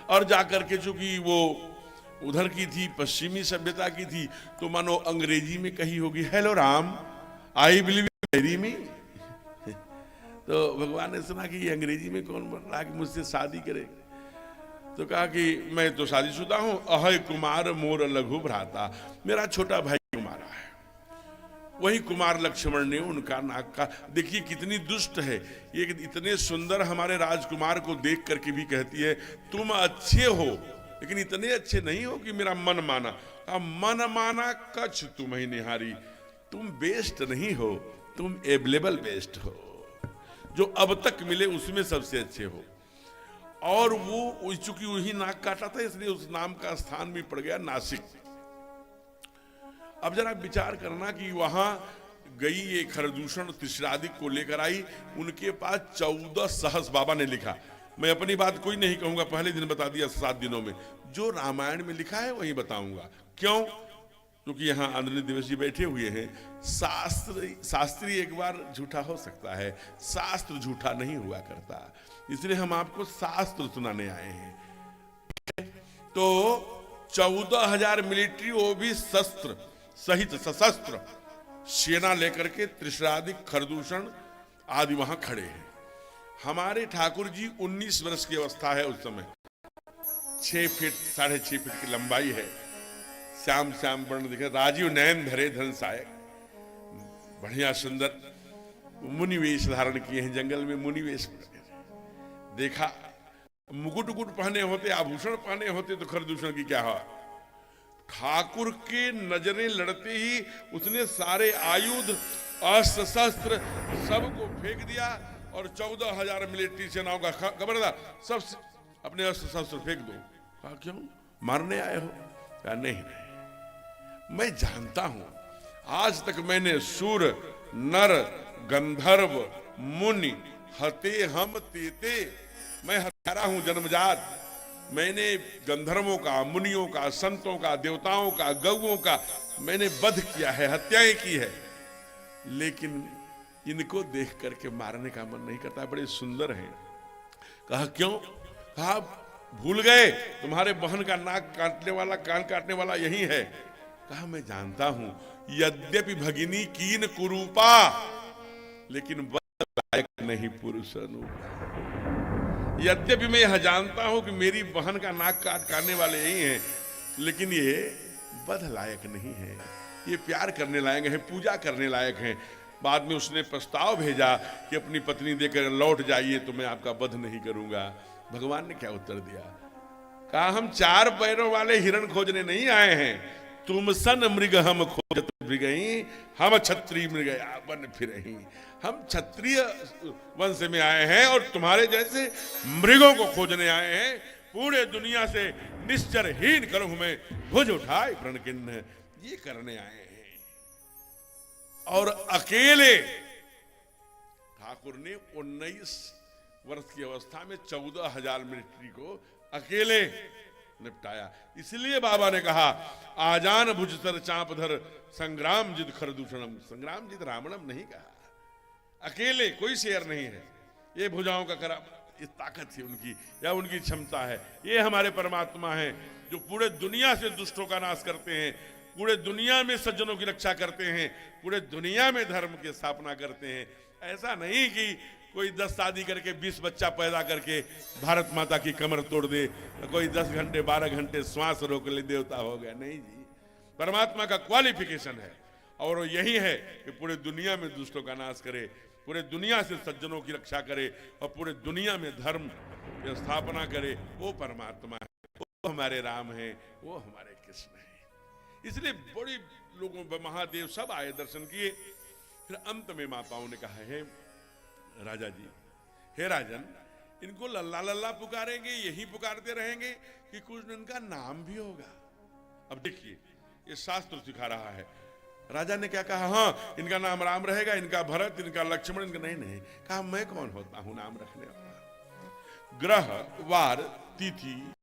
और जाकर के चूंकि वो उधर की थी, पश्चिमी सभ्यता की थी, तो मानो अंग्रेजी में कही होगी hello Ram I believe marry me. तो भगवान ने सुना कि ये अंग्रेजी में कौन बोल रहा कि मुझसे शादी करे, तो कहा कि मैं तो शादीशुदा हूं, अहय कुमार मोर लघु भ्राता, मेरा छोटा भाई कुमारा है। वही कुमार लक्ष्मण ने उनका नाक का, देखिए कितनी दुष्ट है ये, इतने सुंदर हमारे राजकुमार को देख करके भी कहती है तुम अच्छे हो लेकिन इतने अच्छे नहीं हो कि मेरा मन माना। मन माना कछ तुम ही निहारी, तुम बेस्ट नहीं हो, तुम अवेलेबल बेस्ट हो, जो अब तक मिले उसमें सबसे अच्छे हो। और वो चूंकि वही नाक काटा था इसलिए उस नाम का स्थान भी पड़ गया नासिक। अब जरा विचार करना कि वहां गई ये खरदूषण त्रिशरादिक को लेकर आई, उनके पास 14 सहस बाबा ने लिखा। मैं अपनी बात कोई नहीं कहूंगा, पहले दिन बता दिया 7 दिनों में, जो रामायण में लिखा है वही बताऊंगा। क्यों? क्योंकि यहाँ आदरणीय दिवस जी बैठे हुए हैं। शास्त्री एक बार झूठा हो सकता है, शास्त्र झूठा नहीं हुआ करता, इसलिए हम आपको शास्त्र सुनाने आए हैं। तो 14,000 मिलिट्री, वो भी शस्त्र सहित सशस्त्र सेना लेकर के त्रिशरादिक खरदूषण आदि वहां खड़े हैं। हमारे ठाकुर जी 19 वर्ष की अवस्था है उस समय, 6 फीट 6.5 फीट की लंबाई है, श्याम श्याम वर्ण दिखे, राजीव नयन धरे धन सायक, बढ़िया सुंदर मुनिवेश धारण किए हैं, जंगल में मुनिवेश देखा। मुकुट उकुट पहने होते, आभूषण पहने होते तो खरदूषण की क्या हुआ। ठाकुर के नजरें लड़ते ही उसने सारे आयुध अस्त्र शस्त्र सबको फेंक दिया और 14,000 मिलिट्री सेनाओं का खबरदार सब अपने अस्त्र शस्त्र फेंक दो। कहा क्यों, मारने आए हो? कहा नहीं, मैं जानता हूं आज तक मैंने सुर नर गंधर्व मुनि हते हम तेते, मैं हत्यारा हूं जन्मजात। मैंने गंधर्वों का, मुनियों का, संतों का, देवताओं का, गौओं का मैंने वध किया है, हत्याएं की है, लेकिन इनको देख करके मारने का मन नहीं करता, बड़े सुंदर हैं। कहा क्यों? कहा भूल गए तुम्हारे बहन का नाक काटने वाला, कान काटने वाला यही है। कहा मैं जानता हूं, यद्यपि भगिनी कीन कुरूपा, लेकिन लायक नहीं पुरुष अनुपा। यद्यपि मैं यह जानता हूं कि मेरी बहन का नाक काटने वाले यही हैं, लेकिन ये वध लायक नहीं है, ये प्यार करने लायक है, पूजा करने लायक हैं। बाद में उसने प्रस्ताव भेजा कि अपनी पत्नी देकर लौट जाइए तो मैं आपका वध नहीं करूंगा। भगवान ने क्या उत्तर दिया? कहा हम 4 पैरों वाले हिरण खोजने नहीं आए हैं, तुम सन मृग हम खोजत मृगही, हम क्षत्रिय मृग बन फिरही। हम क्षत्रिय वंश में आए हैं और तुम्हारे जैसे मृगों को खोजने आए हैं। पूरे दुनिया से निश्चरहीन करूं मैं, भुज उठाए प्रणकिन्न, ये करने आए हैं। और अकेले ठाकुर ने 19 वर्ष की अवस्था में 14,000 मिलिट्री को अकेले निपटाया। इसलिए बाबा ने कहा आजान भुज सर चापधर संग्राम जित खरदूषणम, संग्राम जित रावणम नहीं कहा, अकेले कोई शेर नहीं है। ये भुजाओं का करा, ये ताकत है उनकी या उनकी क्षमता है। ये हमारे परमात्मा हैं जो पूरे दुनिया से दुष्टों का नाश करते हैं, पूरे दुनिया में सज्जनों की रक्षा करते हैं, पूरे दुनिया में धर्म की स्थापना करते हैं। ऐसा नहीं कि कोई 10 शादी करके 20 बच्चा पैदा करके भारत माता की कमर तोड़ दे, कोई 10 घंटे 12 घंटे श्वास रोक ले देवता हो गया। नहीं जी, परमात्मा का क्वालिफिकेशन है और यही है कि पूरे दुनिया में दुष्टों का नाश करे, पूरे दुनिया से सज्जनों की रक्षा करे और पूरे दुनिया में धर्म की स्थापना करे। वो परमात्मा है, वो हमारे राम हैं, वो हमारे कृष्ण हैं। इसलिए बड़ी लोगों महादेव सब आए, दर्शन किए। फिर अंत में माताओं ने कहा है राजा जी, हे राजन, इनको लल्ला लल्ला पुकारेंगे, यही पुकारते रहेंगे कि कुछ दिन इनका नाम भी होगा। अब देखिए ये शास्त्र सिखा रहा है। राजा ने क्या कहा, हाँ इनका नाम राम रहेगा, इनका भरत, इनका लक्ष्मण, इनका नहीं। कहा मैं कौन होता हूं नाम रखने वाला? ग्रह, वार, तिथि,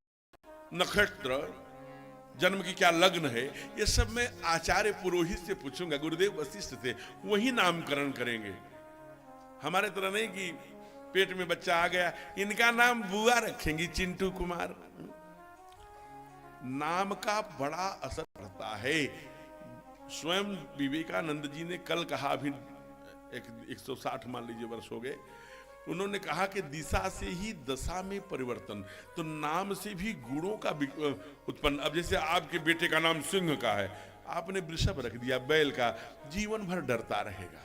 नक्षत्र, जन्म की क्या लग्न है, ये सब मैं आचार्य पुरोहित से पूछूंगा, गुरुदेव वशिष्ठ से, वही नामकरण करेंगे। हमारे तरह नहीं कि पेट में बच्चा आ गया, इनका नाम बुआ रखेंगी, चिंटू कुमार। नाम का बड़ा असर पड़ता है। स्वयं विवेकानंद जी ने कल कहा, अभी 160 मान लीजिए वर्ष हो गए, उन्होंने कहा कि दिशा से ही दशा में परिवर्तन, तो नाम से भी गुणों का उत्पन्न। अब जैसे आपके बेटे का नाम सिंह का है, आपने वृषभ रख दिया, बैल का, जीवन भर डरता रहेगा।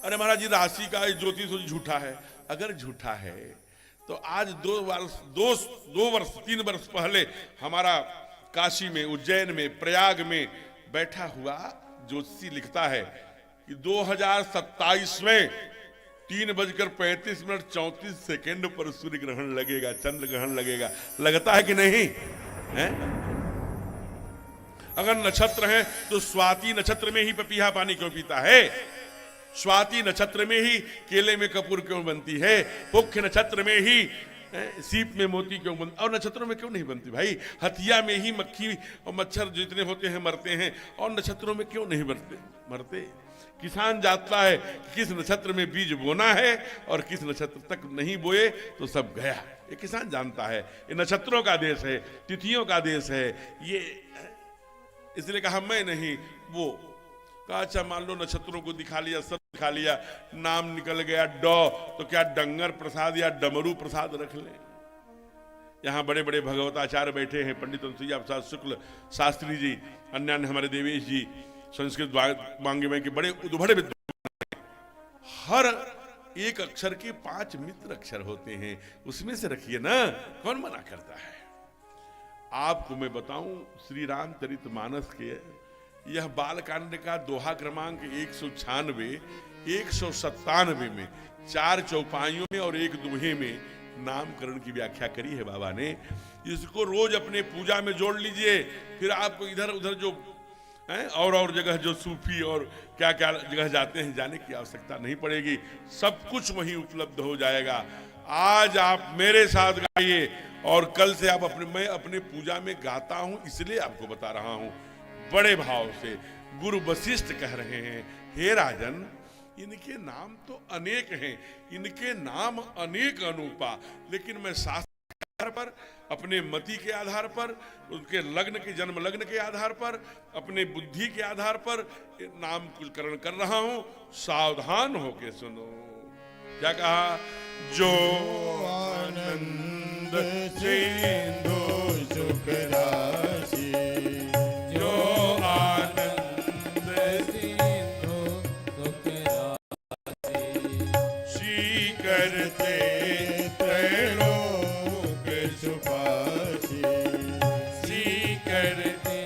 अरे महाराज जी राशि का ज्योतिष झूठा है। अगर झूठा है तो आज 3 वर्ष पहले हमारा काशी में, उज्जैन में, प्रयाग में बैठा हुआ ज्योतिषी लिखता है कि 2027 में 3:35:34 पर सूर्य ग्रहण लगेगा, चंद्र ग्रहण लगेगा। लगता है कि नहीं है? अगर नक्षत्र है तो स्वाति नक्षत्र में ही पपीहा पानी क्यों पीता है? स्वाति नक्षत्र में ही केले में कपूर क्यों बनती है? पुख्य नक्षत्र में ही सीप में मोती क्यों बनती, और नक्षत्रों में क्यों नहीं बनती? भाई हथिया में ही मक्खी और मच्छर जितने होते हैं मरते हैं, और नक्षत्रों में क्यों नहीं मरते? किसान जानता है कि किस नक्षत्र में बीज बोना है और किस नक्षत्र तक नहीं बोए तो सब गया। ये किसान जानता है। ये नक्षत्रों का देश है, तिथियों का देश है ये। इसलिए कहा मैं नहीं, वो कहा अच्छा मान लो नक्षत्रों को दिखा लिया, सब दिखा लिया, नाम निकल गया तो क्या डंगर प्रसाद या डमरू प्रसाद रख ले? यहाँ बड़े बड़े भगवताचार्य बैठे हैं, पंडित अनुसुईया प्रसाद शुक्ल शास्त्री जी, अन्य हमारे देवेश जी, संस्कृत वांग्मय के बड़े विद्वान। हर एक अक्षर के 5 मित्र अक्षर होते हैं, उसमें से रखिए ना, कौन मना करता है? आपको मैं बताऊं, श्री रामचरितमानस के यह बालकांड का दोहा क्रमांक 196, 197 में 4 चौपाइयों में और 1 दोहे में नामकरण की व्याख्या करी है बाबा ने। इसको रोज अपने पूजा में जोड़ लीजिए, फिर आपको इधर उधर जो और जगह जो सूफी और क्या क्या जगह जाते हैं जाने की आवश्यकता नहीं पड़ेगी, सब कुछ वहीं उपलब्ध हो जाएगा। आज आप मेरे साथ गाइए और कल से आप मैं अपने पूजा में गाता हूं, इसलिए आपको बता रहा हूं। बड़े भाव से गुरु वशिष्ठ कह रहे हैं, हे राजन, इनके नाम तो अनेक हैं, इनके नाम अनेक अनूपा, लेकिन मैं शास्त्र के आधार पर, अपने मति के आधार पर, उनके लग्न के जन्म लग्न के आधार पर, अपने बुद्धि के आधार पर नामकरण कर रहा हूं। सावधान होके सुनो। क्या कहा? जो आनंद सिंधु सुख राशि, जो आनंद
सिंधु सुख राशि,
श्री करते त्रैलोक सुपासी,
श्री करते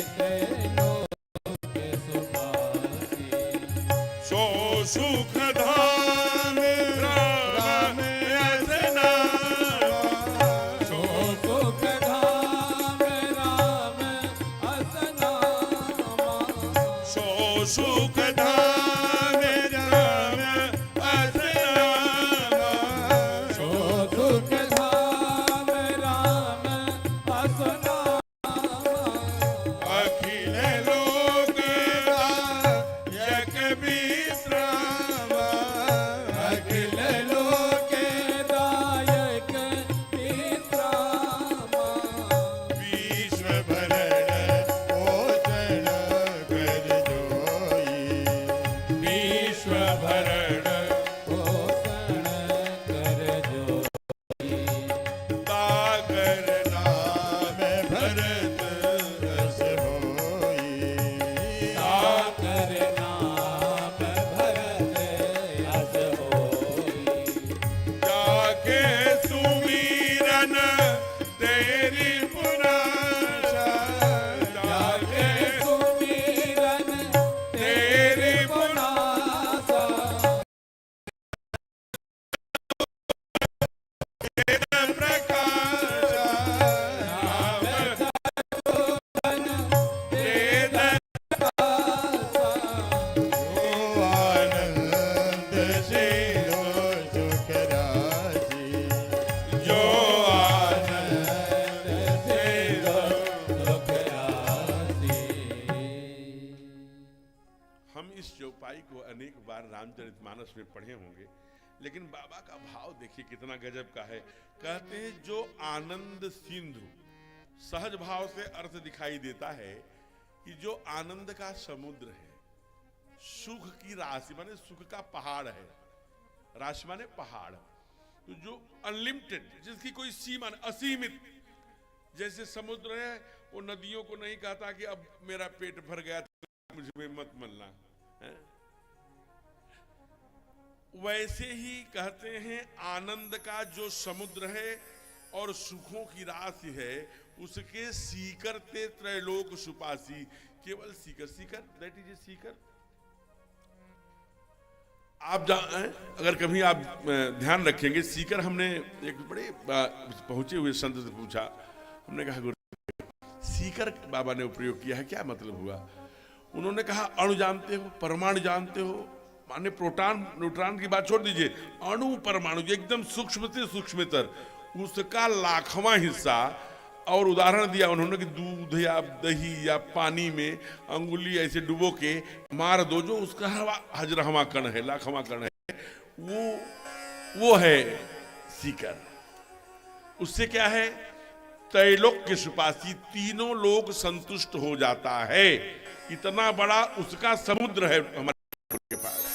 त्रैलोक सुपासी,
सो सुख धाम राम असना,
सो सुख धाम राम असनामा,
सो सुख धाम राम असना,
सो सुख धाम राम असनामा,
अखिल लोक यक विश्राम,
अखिल लोके दायक विश्रामा,
विश्व भरण पोषण कर जोई,
के सुमीरन तेरी पुनासा,
जाके सुमिरन तेरी पुनासा,
प्रकाशा आनंद से लो सुख राशि,
जो आनंद
से दो सुख राशि।
हम इस चौपाई को अनेक बार रामचरितमानस में पढ़े होंगे, लेकिन बाबा का भाव देखिए कितना गजब का है। कहते हैं जो आनंद सिंधु, सहज भाव से अर्थ दिखाई देता है कि जो आनंद का समुद्र है, सुख की राशि माने सुख का पहाड़ है, राशि माने पहाड़, तो जो अनलिमिटेड, जिसकी कोई सीमा नहीं, असीमित, जैसे समुद्र है वो नदियों को नहीं कहता कि अब मेरा पेट भर गया मुझे मत मलना है? वैसे ही कहते हैं आनंद का जो समुद्र है और सुखों की राशि है, उसके सीकर ते त्रैलोक सुपासी, केवल Sikar, Sikar that is a Sikar. आप अगर कभी आप ध्यान रखेंगे, सीकर, हमने एक बड़े पहुंचे हुए संत से पूछा, हमने कहा गुरु सीकर बाबा ने प्रयोग किया है, क्या मतलब हुआ? उन्होंने कहा अणु जानते हो, परमाणु जानते हो, माने प्रोटॉन न्यूट्रॉन की बात छोड़ दीजिए, अणु परमाणु जो एकदम सूक्ष्म से सूक्ष्मतर, उसका लाखवां हिस्सा, और उदाहरण दिया उन्होंने कि दूध या दही या पानी में अंगुली ऐसे डुबो के मार दो, जो उसका हजरहवा कण है, लाखवां कण है, वो है सीकर। उससे क्या है? त्रैलोक के सुपासी, तीनों लोग संतुष्ट हो जाता है, इतना बड़ा उसका समुद्र है हमारे के पास,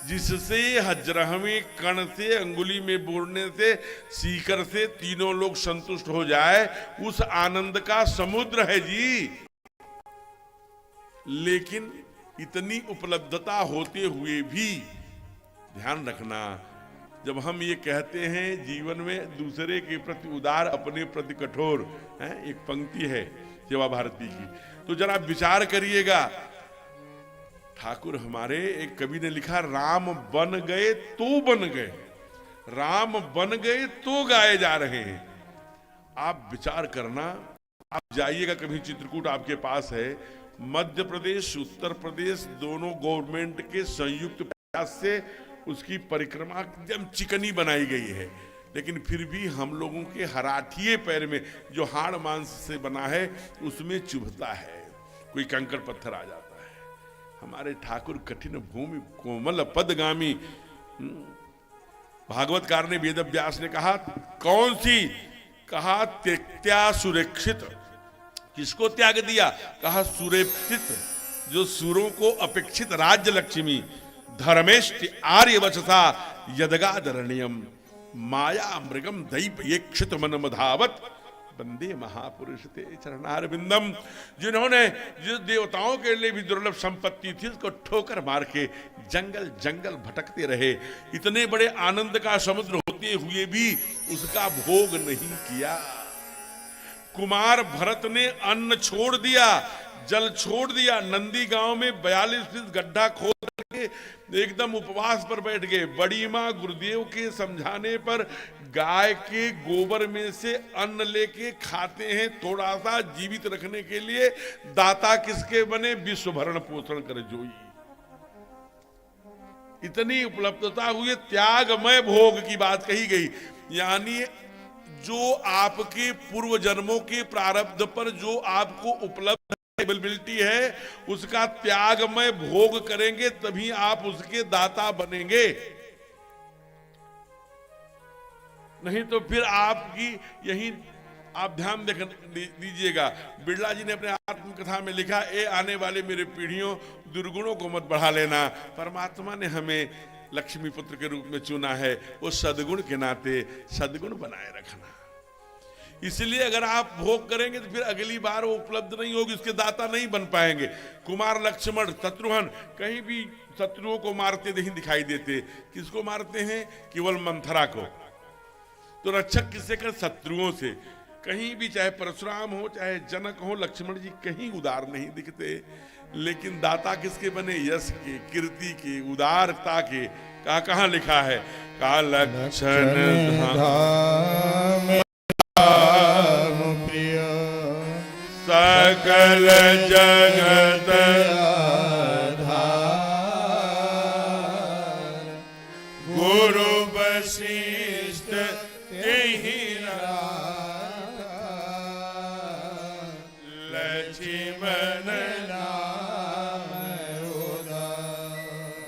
जिससे हजरहवें कण से, अंगुली में बोलने से, सीकर से तीनों लोग संतुष्ट हो जाए, उस आनंद का समुद्र है जी। लेकिन इतनी उपलब्धता होते हुए भी ध्यान रखना, जब हम ये कहते हैं जीवन में दूसरे के प्रति उदार, अपने प्रति कठोर, एक पंक्ति है सेवा भारती की, तो जरा विचार करिएगा। ठाकुर हमारे, एक कवि ने लिखा, राम बन गए तो बन गए, राम बन गए तो गाए जा रहे हैं। आप विचार करना, आप जाइएगा कभी, चित्रकूट आपके पास है, मध्य प्रदेश उत्तर प्रदेश दोनों गवर्नमेंट के संयुक्त प्रयास से उसकी परिक्रमा एकदम चिकनी बनाई गई है, लेकिन फिर भी हम लोगों के हराठिए पैर में जो हाड़ मांस से बना है उसमें चुभता है, कोई कंकड़ पत्थर आ जाता है। हमारे ठाकुर कठिन भूमि कोमल पदगामी। भागवतकार ने, वेद व्यास ने कहा, कौन सी? कहा त्यक्त्या सुरक्षित। किसको त्याग दिया? कहा सुरेक्षित, जो सुरों को अपेक्षित राज्य लक्ष्मी, धर्मेष्टि आर्यवचसा यदगादरणीयम, माया मृगम दैप येक्षित मनमधावत, वंदे महापुरुष ते चरणारविंदम। जिन्होंने, जिस देवताओं के लिए भी दुर्लभ संपत्ति थी, उसको ठोकर मार के जंगल जंगल भटकते रहे, इतने बड़े आनंद का समुद्र होते हुए भी उसका भोग नहीं किया। कुमार भरत ने अन्न छोड़ दिया, जल छोड़ दिया, नंदी गांव में 42 फीट गड्ढा खोद करके एकदम उपवास पर बैठ गए। बड़ी माँ गुरुदेव के समझाने पर गाय के गोबर में से अन्न लेके खाते हैं, थोड़ा सा जीवित रखने के लिए। दाता किसके बने? विश्व भरण पोषण कर जोई। इतनी उपलब्धता हुई, त्यागमय भोग की बात कही गई, यानी जो आपके पूर्व जन्मों के प्रारब्ध पर जो आपको उपलब्ध एबिलिटी है, उसका त्यागमय भोग करेंगे, तभी आप उसके दाता बनेंगे। नहीं तो फिर आपकी यही, आप ध्यान दीजिएगा, बिरला जी ने अपने आत्मकथा में लिखा, ए आने वाले मेरे पीढ़ियों, दुर्गुणों को मत बढ़ा लेना। परमात्मा ने हमें लक्ष्मी पुत्र के रूप में चुना है, वो सद्गुण के नाते सद्गुण बनाए रखना। इसलिए अगर आप भोग करेंगे तो फिर अगली बार वो उपलब्ध नहीं होगी, उसके दाता नहीं बन पाएंगे। कुमार लक्ष्मण शत्रुघ्न कहीं भी शत्रुओं को मारते नहीं दिखाई देते। किसको मारते हैं? केवल मंथरा को। तो रक्षक किससे कर? शत्रुओं से। कहीं भी चाहे परशुराम हो चाहे जनक हो, लक्ष्मण जी कहीं उदार नहीं दिखते, लेकिन दाता किसके बने? यश के, कीर्ति के, उदारता के। कहाँ लिखा है? का लक्षण
धाम प्रिय
सकल जगत गुरु वशिष्ठ तेहि लक्ष्मण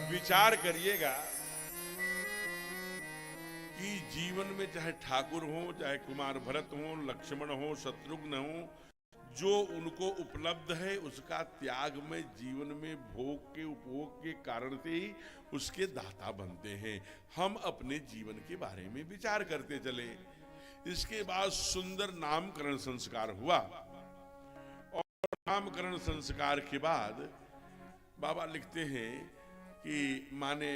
विचार करिएगा कि जीवन में चाहे ठाकुर हो, चाहे कुमार भरत हो, लक्ष्मण हो, शत्रुघ्न हो, जो उनको उपलब्ध है उसका त्याग में जीवन में भोग के उपभोग के कारण से ही उसके दाता बनते हैं। हम अपने जीवन के बारे में विचार करते चले। इसके बाद सुंदर नामकरण संस्कार हुआ और नामकरण संस्कार के बाद बाबा लिखते हैं कि माँ ने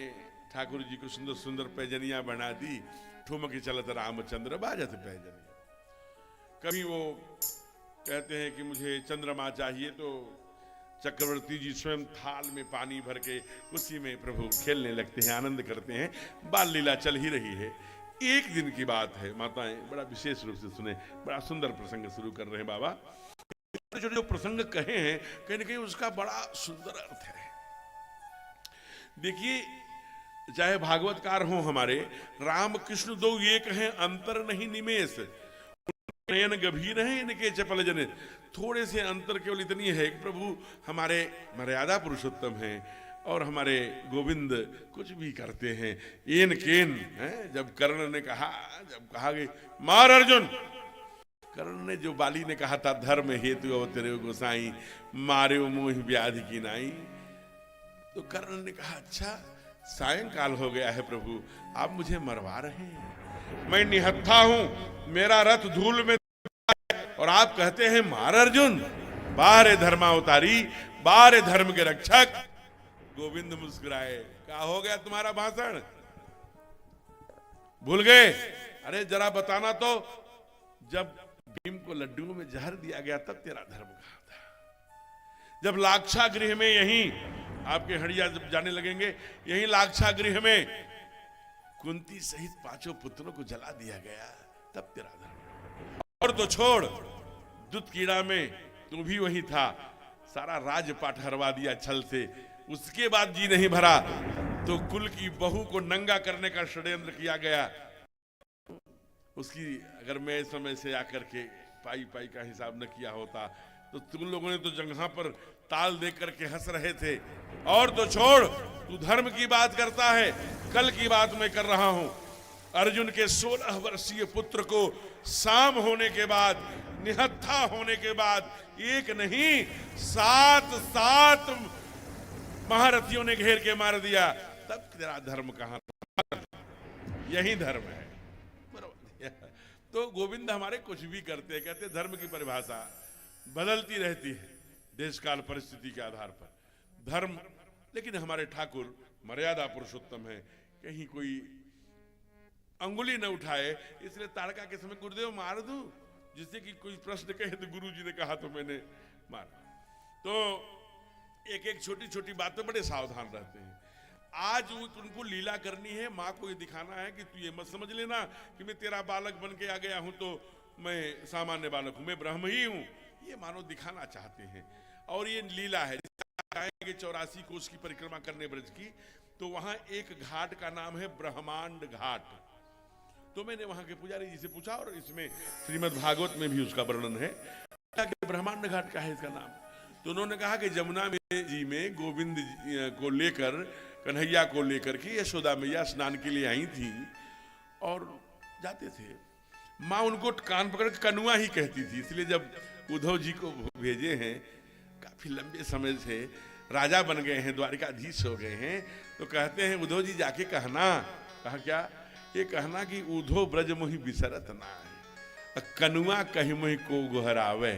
ठाकुर जी को सुंदर सुंदर पैजनियां बना दी। ठुमक चलत रामचंद्र बाजत पैजनिया। कभी वो कहते हैं कि मुझे चंद्रमा चाहिए, तो चक्रवर्ती जी स्वयं थाल में पानी भर के उसी में प्रभु खेलने लगते हैं, आनंद करते हैं। बाल लीला चल ही रही है। एक दिन की बात है, माताएं बड़ा विशेष रूप से सुने, बड़ा सुंदर प्रसंग शुरू कर रहे हैं बाबा। छोटे जो प्रसंग कहे हैं कहीं ना कहीं उसका बड़ा सुंदर अर्थ है। देखिए, चाहे भागवतकार हो हमारे, राम कृष्ण दो एक हैं, अंतर नहीं निमेष, नयन गंभीर है इनके चपल जने। थोड़े से अंतर केवल इतनी है कि प्रभु हमारे मर्यादा पुरुषोत्तम हैं और हमारे गोविंद कुछ भी करते हैं एन केन है। जब कर्ण ने कहा, जब कहा कि मार अर्जुन, कर्ण ने जो बाली ने कहा था धर्म हेतु अवतरे गोसाई मारे मोह व्याधि की नाई, तो कर्ण ने कहा अच्छा सायंकाल हो गया है प्रभु, आप मुझे मरवा रहे हैं, मैं निहत्था हूं, मेरा रथ धूल में और आप कहते हैं मार अर्जुन। बारे धर्मावतारी, बारे धर्म के रक्षक। गोविंद मुस्कुराए, क्या हो गया तुम्हारा भाषण, भूल गए? अरे जरा बताना तो, जब भीम को लड्डुओं में जहर दिया गया तब तेरा धर्म कहां था? जब लाक्षा गृह में, यहीं आपके हड़िया जब जाने लगेंगे, यहीं लाक्षा गृह में कुंती सहित 5 पुत्रों को जला दिया गया तब तेरा धर्म। और तो छोड़, दूध कीड़ा में तू भी वही था, सारा राजपाट हरवा दिया छल से, उसके बाद जी नहीं भरा तो कुल की बहू को नंगा करने का षड्यंत्र किया गया। उसकी अगर मैं समय से आकर के पाई पाई का हिसाब न किया होता तो तुम लोगों ने तो जगह पर ताल देख करके हंस रहे थे। और तो छोड़, तू धर्म की बात करता है, कल की बात मैं कर रहा हूं। अर्जुन के 16 वर्षीय पुत्र को शाम होने के बाद, निहत्था होने के बाद, एक नहीं 7 महारथियों ने घेर के मार दिया, तब तेरा धर्म कहां था? यही धर्म है। तो गोविंद हमारे कुछ भी करते हैं, कहते धर्म की परिभाषा बदलती रहती है देश काल परिस्थिति के आधार पर। धर्म, लेकिन हमारे ठाकुर मर्यादा पुरुषोत्तम है, कहीं कोई अंगुली न उठाए। इसलिए ताड़का के समय गुरुदेव मार दूं, जिससे कि कोई प्रश्न कहे तो गुरु जी ने कहा तो मैंने मारा। तो एक एक छोटी छोटी बात पे बड़े सावधान रहते हैं। आज उनको लीला करनी है, माँ को ये दिखाना है कि तू ये मत समझ लेना कि मैं तेरा बालक बन के आ गया हूं तो मैं सामान्य बालक हूं, मैं ब्रह्म ही हूं। ये मानो दिखाना चाहते हैं। और ये लीला है। आएंगे 84 कोस की परिक्रमा करने ब्रज की, तो वहां एक घाट का नाम है ब्रह्मांड घाट। तो मैंने वहां के पुजारी जी से पूछा, और इसमें श्रीमद् भागवत में भी उसका वर्णन है कि ब्रह्मांड घाट का है इसका नाम। तो उन्होंने कहा कि जमुना जी में गोविंद को लेकर, कन्हैया को लेकर के यशोदा मैया स्नान के लिए आई थी और जाते थे। माँ उनको कान पकड़ के कनुआ ही कहती थी। इसलिए जब उद्धव जी को भेजे हैं, काफी लंबे समय से राजा बन गए हैं, द्वारिकाधीश हो गए हैं, तो कहते हैं उद्धव जी जाके कहना, कहा क्या? ये कहना कि उद्धव ब्रज मोहि बिसरत ना है। कनुआ कहीं मुझ को गोहरावे।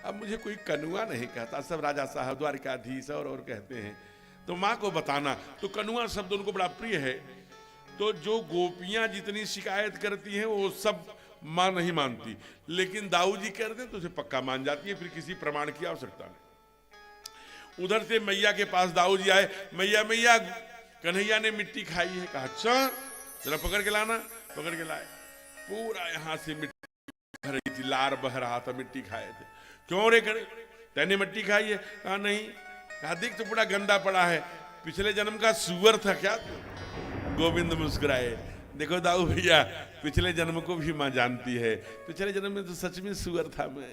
अब मुझे कोई कनुआ नहीं कहता, सब राजा साहब द्वारिकाधीश और कहते हैं। तो माँ को बताना, तो कनुआ शब्द उनको बड़ा प्रिय है। तो जो गोपियां जितनी शिकायत करती हैं वो सब माँ नहीं मानती, लेकिन दाऊ जी कहते हैं तो उसे पक्का मान जाती है, फिर किसी प्रमाण की आवश्यकता नहीं। उधर से मैया के पास दाऊ जी आए, मैया मैया कन्हैया ने मिट्टी खाई है। कहा अच्छा जरा पकड़ के लाना। पकड़ के लाए, पूरा यहाँ से मिट्टी भर रही थी, लार बह रहा था, मिट्टी खाए थे। क्यों रे करे, तैने मिट्टी खाई है? कहा नहीं। कहा देख तो बड़ा गंदा पड़ा है, पिछले जन्म का सुअर था क्या? गोविंद मुस्कुराए, देखो दाऊ भैया पिछले जन्म को भी माँ जानती है, पिछले जन्म में तो सच में सुअर था मैं,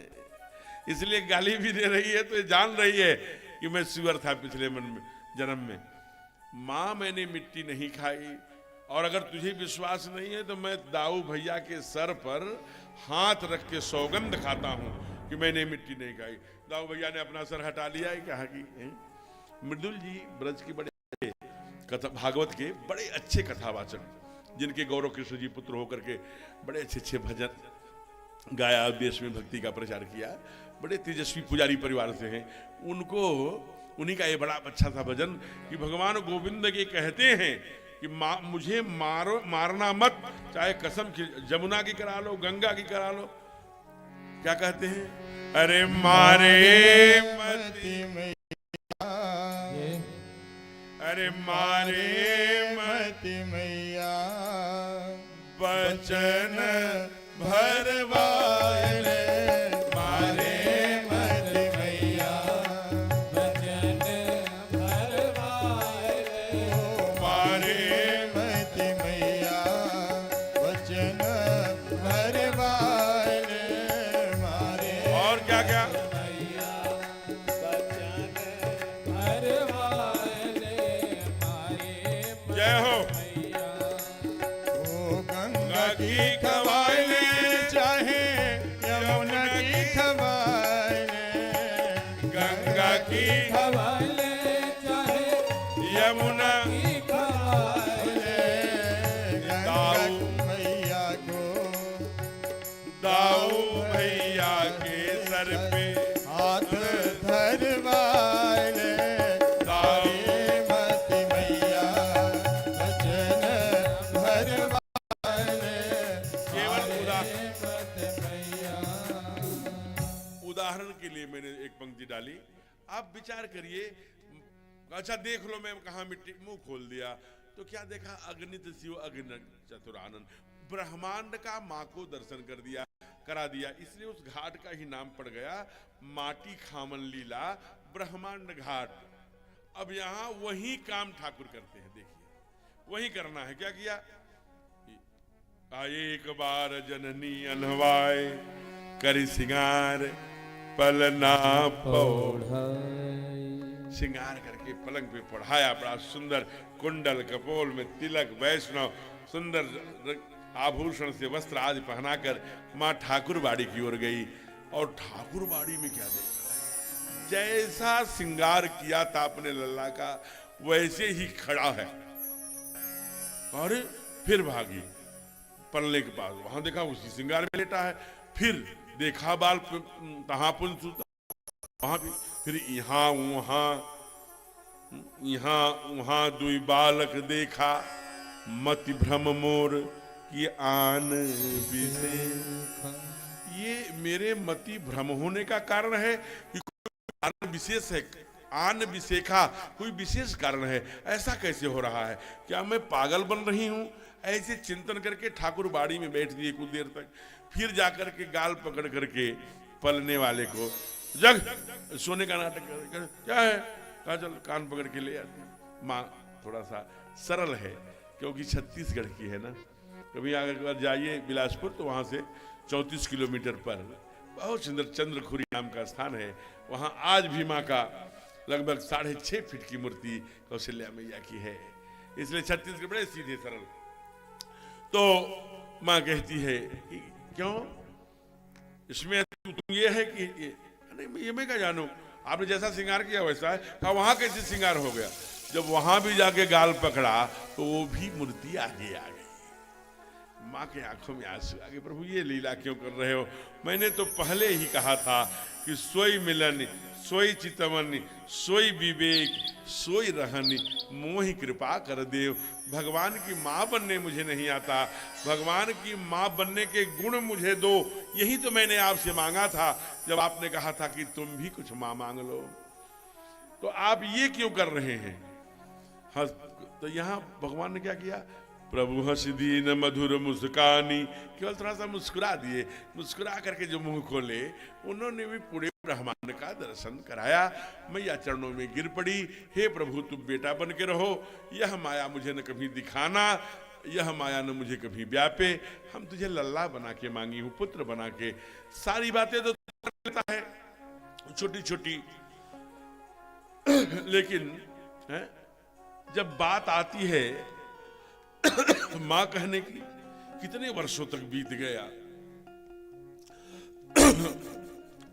इसलिए गाली भी दे रही है तो ये जान रही है कि मैं सुअर था पिछले जन्म में। माँ मैंने मिट्टी नहीं खाई, और अगर तुझे विश्वास नहीं है तो मैं दाऊ भैया के सर पर हाथ रख के सौगंध खाता हूं कि मैंने मिट्टी नहीं खाई। दाऊ भैया ने अपना सर हटा लिया है, कहा कि मृदुल जी ब्रज की बड़े कथा, भागवत के बड़े अच्छे कथावाचक, जिनके गौरव कृष्ण जी पुत्र होकर के बड़े अच्छे अच्छे भजन गाया, देश में भक्ति का प्रचार किया, बड़े तेजस्वी पुजारी परिवार से हैं। उनको उन्हीं का ये बड़ा अच्छा था भजन कि भगवान गोविंद के कहते हैं कि मुझे मारना मत, चाहे कसम जमुना की करा लो, गंगा की करा लो। क्या कहते हैं? अरे मारे मती मैया, अरे मारे
मती मैया,
बचन भरवाले,
मारे मति मैया बचन भरवाए।
मारे मती मैया, वचन भरवाले, मारे।
और क्या क्या?
मैया बचन भरवाए। मारे
जय हो।
मैया
ओ गंगा की खवाले, चाहे यमुना की खवाले,
गंगा की
खवाले चाहे
यमुना
की खवाले।
गंगा मैया को
दाऊ भैया के सर पे
हाथ धरवाले,
दाऊ
मती मैया वचन भरवाले।
केवल
मत मैया
उदाहरण के लिए मैंने एक पंक्ति डाली, आप विचार करिए। अच्छा देख लो, मैं कहा मिट्टी मुंह खोल दिया तो क्या देखा? अग्नित शिव अग्नि चतुरानन, ब्रह्मांड का माँ को दर्शन करा दिया, इसलिए उस घाट का ही नाम पड़ गया माटी खामन लीला ब्रह्मांड घाट। अब यहाँ वही काम ठाकुर करते हैं, देखिए वही करना है। क्या किया? एक बार जननी अनवाय करी सिंगार पलना पौड़, श्रृंगार करके पलंग पे पढ़ाया, बड़ा सुंदर कुंडल कपोल में तिलक वैष्णव सुंदर आभूषण से वस्त्र आदि पहनाकर माँ ठाकुर बाड़ी की ओर गई। और ठाकुर बाड़ी में क्या देखा? जैसा श्रृंगार किया था अपने लल्ला का वैसे ही खड़ा है। अरे फिर भागी पलने के पास, वहां देखा उसी श्रृंगार में लेटा है। फिर देखा बाल तहां पुन सूता, वहां भी, फिर यहाँ वहां दुई बालक देखा, मति भ्रम मोर की आन विशेखा। ये मेरे मति भ्रम होने का कारण है कि कोई कारण विशेष है, आन विशेखा कोई विशेष कारण है। ऐसा कैसे हो रहा है? क्या मैं पागल बन रही हूं? ऐसे चिंतन करके ठाकुर बाड़ी में बैठ दिए कुछ देर तक। फिर जाकर के गाल पकड़ करके पलने वाले को जग सोने का नाटक कर, क्या है? कहा चल कान पकड़ के ले आते। माँ थोड़ा सा सरल है क्योंकि छत्तीसगढ़ की है ना। कभी अगर जाइए बिलासपुर तो वहाँ से 34 किलोमीटर पर बहुत सुंदर चंद्रखुरी नाम का स्थान है। वहाँ आज भी माँ का लगभग 6.5 फीट की मूर्ति कौशल्या मैया की है। इसलिए छत्तीसगढ़ बड़े सीधे सरल। तो माँ कहती है कि क्यों इसमें तुम ये है कि ये मैं क्या जानू, आपने जैसा श्रृंगार किया वैसा है। कहा वहां कैसे श्रृंगार हो गया? जब वहां भी जाके गाल पकड़ा तो वो भी मूर्ति आगे आ गई। माँ के आंखों में आंसू आ गए, प्रभु ये लीला क्यों कर रहे हो? मैंने तो पहले ही कहा था कि सोई मिलन सोई चितवन सोई विवेक सोई रहन मोहि कृपा कर देव। भगवान की माँ बनने मुझे नहीं आता, भगवान की माँ बनने के गुण मुझे दो, यही तो मैंने आपसे मांगा था जब आपने कहा था कि तुम भी कुछ माँ मांग लो। तो आप ये क्यों कर रहे हैं? हंस, तो यहाँ भगवान ने क्या किया? प्रभु हंस दीन मधुर मुस्कानी, केवल थोड़ा सा मुस्कुरा दिए, मुस्कुरा करके जो मुंह खोले उन्होंने भी पूरे ब्रह्मांड का दर्शन कराया। मैया चरणों में गिर पड़ी, हे प्रभु तुम बेटा बन के रहो, यह माया मुझे न कभी दिखाना, यह माया न मुझे कभी व्यापे, हम तुझे लल्ला बना के मांगी हूं, पुत्र बना के। सारी बातें तो लेता है छोटी छोटी, लेकिन है? जब बात आती है मां कहने की, कितने वर्षों तक बीत गया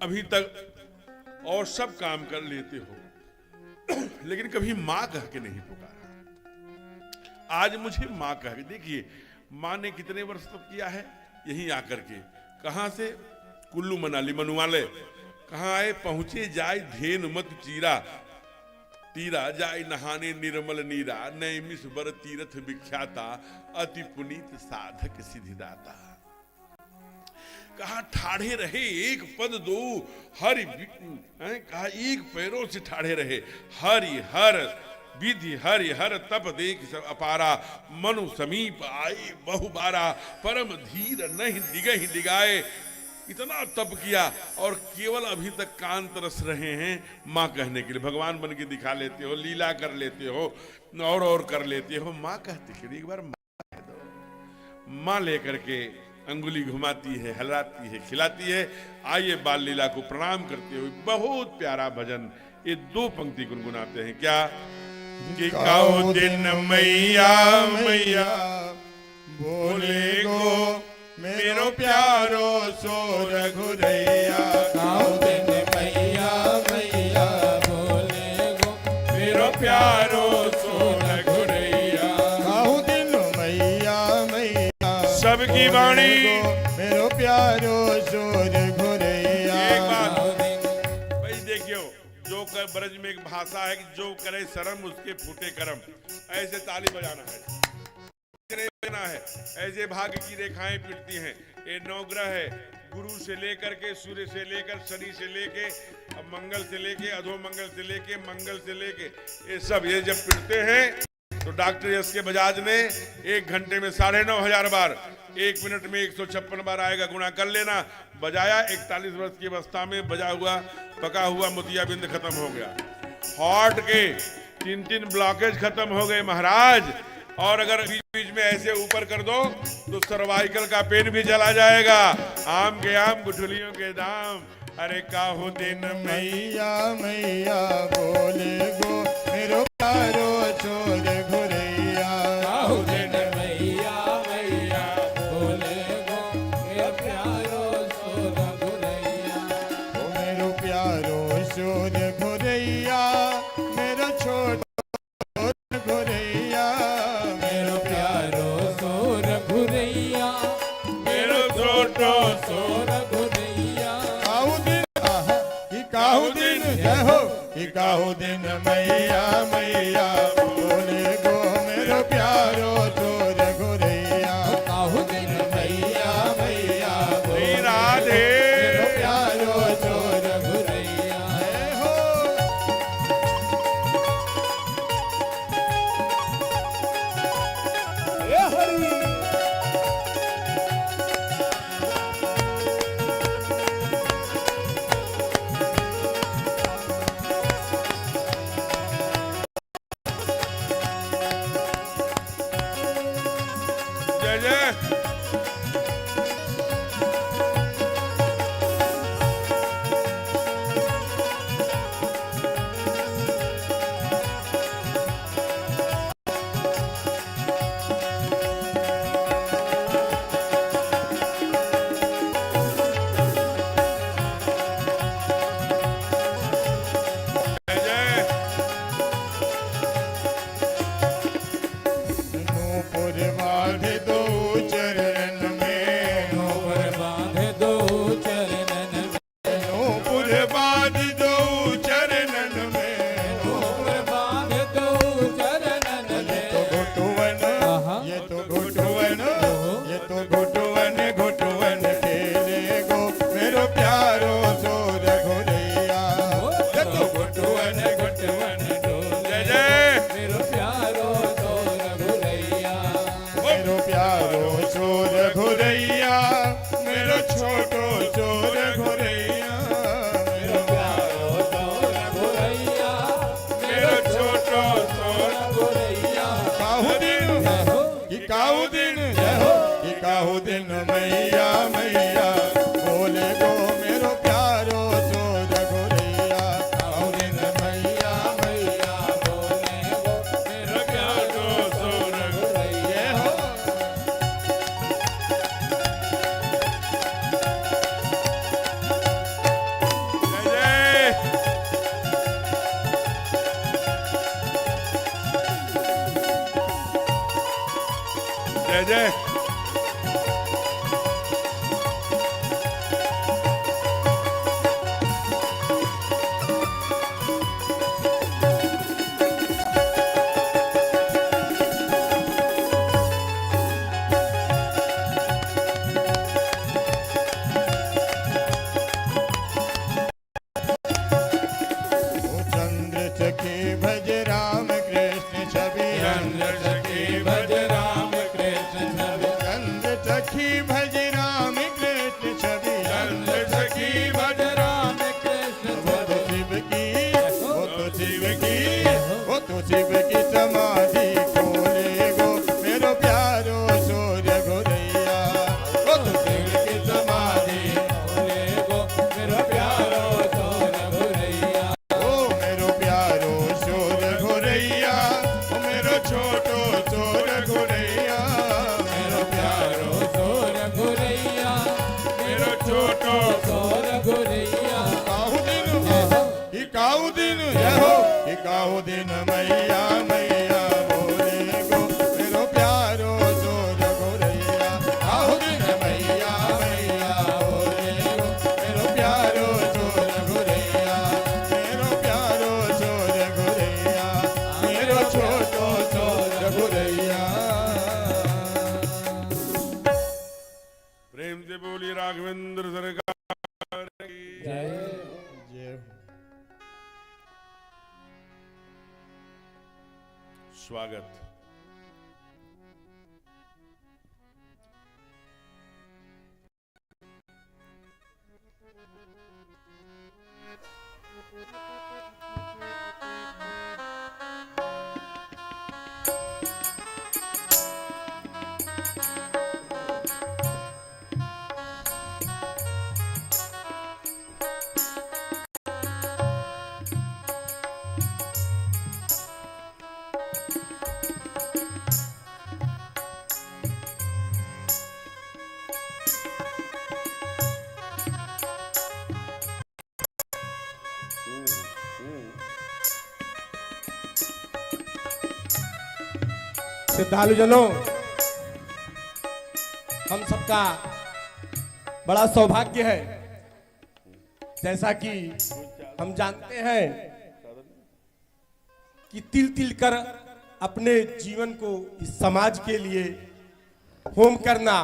अभी तक और सब काम कर लेते हो लेकिन कभी मां कह के नहीं पुकारा। आज मुझे मां कह के देखिए, मां ने कितने वर्ष तक किया है यहीं आकर के। कहां से? कुल्लू मनाली मनुवाले। कहां आए? पहुंचे जाए धेनु मत चीरा, तीरा जाय नहाने निर्मल नीरा, नैमिष बर तीर्थ विख्याता, अति पुनीत साधक सिद्धिदाता। कहा ठाढ़े रहे एक पद दो हरि, कहा एक पैरों से ठाढ़े रहे, हरि हर विधि हरि हर तप देख सब अपारा, मनु समीप आए बहुबारा, परम धीर नहीं दिगहि दिगाए। इतना तप किया और केवल अभी तक कान तरस रहे हैं माँ कहने के लिए। भगवान बन के दिखा लेते हो, लीला कर लेते हो और कर लेते हो, माँ कहते कि एक बार माँ कह दो। माँ लेकर के अंगुली घुमाती है, हलाती है, खिलाती है। आइए बाल लीला को प्रणाम करते हुए बहुत प्यारा भजन, ये दो पंक्ति गुनगुनाते हैं। क्या? कि काओ दिन मैया मैया बोले गो मेरो प्यारो सो रघुरैया।
काऊ दिन मैया मैया बोले गो मेरो
प्यारो सो रघुरैया।
काऊ दिन मैया मैया
सबकी वाणी
मेरो प्यारो सो रघुरैया।
एक बात भाई देखियो, जो कर ब्रज में एक भाषा है कि जो करे शर्म उसके फूटे कर्म, ऐसे ताली बजाना है, है ऐसे भाग्य की रेखाएं पिटती हैं। ये नवग्रह है, गुरु से लेकर के सूर्य से लेकर शनि से लेके मंगल से लेके अधोमंगल से लेके मंगल से लेके ये सब ये जब पिटते हैं तो डॉक्टर एस के बजाज ने 1 घंटे में 9,500 बार, 1 मिनट में 156 बार आएगा, गुणा कर लेना। बजाया 41 वर्ष की अवस्था में बजा हुआ पका हुआ मोतियाबिंद खत्म हो गया। हार्ट के 3 ब्लॉकेज खत्म हो गए महाराज। और अगर बीच बीच में ऐसे ऊपर कर दो तो सर्वाइकल का पेन भी चला जाएगा। आम के आम गुठलियों के दाम, अरे काहो दिन
मैया मैया बोले गो मेरो प्यारो छोर घुरैया।
काऊ दिन मैया मैया बोले गो मेरो प्यारो सो रघुरैया।
ओ मेरो प्यारो छोर घुरैया, मेरो छोट घुरैया,
मेरो प्यारो सो रघुरैया,
मेरो छोटो
सो रघुरैया।
काऊ दिन कि काऊ दिन जय हो, कि काऊ दिन मैया मैया बोले गो मेरो प्यारो छोर घुरैया।
काऊ दिन मैया मैया बोले
राधे
मेरो प्यारो सो रघुरैया।
जय हो। गाओ दिन मैया मैया बोले गो मेरो प्यारो जोर गोरैया गाओ दिन मैया मैया बोले गो मेरो प्यारो जोर गोरैया मेरो प्यारो जोर गोरैया मेरो छोटो जोर गोरैया।
प्रेम से बोलिए राघवेंद्र सरकार की
जय।
स्वागत।
श्रद्धालुजनों, हम सबका बड़ा सौभाग्य है, जैसा कि हम जानते हैं कि तिल तिल कर अपने जीवन को इस समाज के लिए होम करना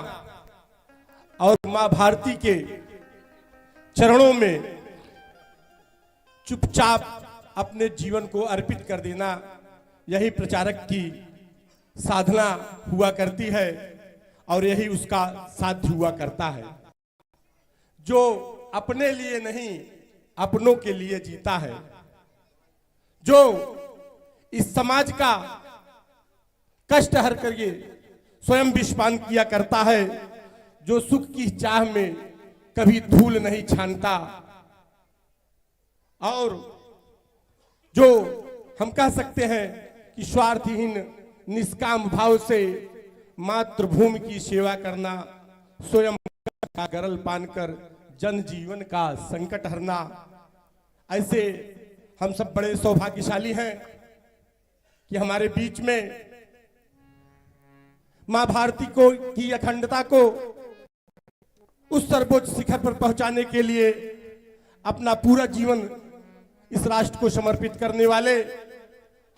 और मां भारती के चरणों में चुपचाप अपने जीवन को अर्पित कर देना, यही प्रचारक की साधना हुआ करती है और यही उसका साध्य हुआ करता है। जो अपने लिए नहीं अपनों के लिए जीता है, जो इस समाज का कष्ट हर करके स्वयं विषपान किया करता है, जो सुख की चाह में कभी धूल नहीं छानता और जो हम कह सकते हैं कि स्वार्थहीन निष्काम भाव से मातृभूमि की सेवा करना, स्वयं का गरल पान कर जन जीवन का संकट हरना, ऐसे हम सब बड़े सौभाग्यशाली हैं कि हमारे बीच में मां भारती को की अखंडता को उस सर्वोच्च शिखर पर पहुंचाने के लिए अपना पूरा जीवन इस राष्ट्र को समर्पित करने वाले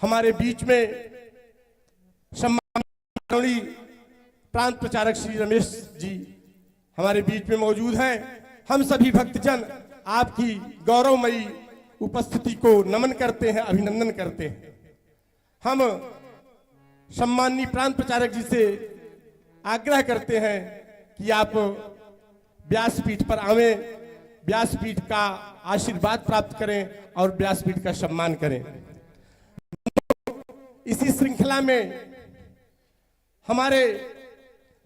हमारे बीच में सम्माननीय प्रांत प्रचारक श्री रमेश जी हमारे बीच में मौजूद हैं। हम सभी भक्तजन आपकी गौरवमयी उपस्थिति को नमन करते हैं, अभिनंदन करते हैं। हम सम्माननीय प्रांत प्रचारक जी से आग्रह करते हैं कि आप व्यासपीठ पर आवें, व्यासपीठ का आशीर्वाद प्राप्त करें और व्यासपीठ का सम्मान करें। इसी श्रृंखला में हमारे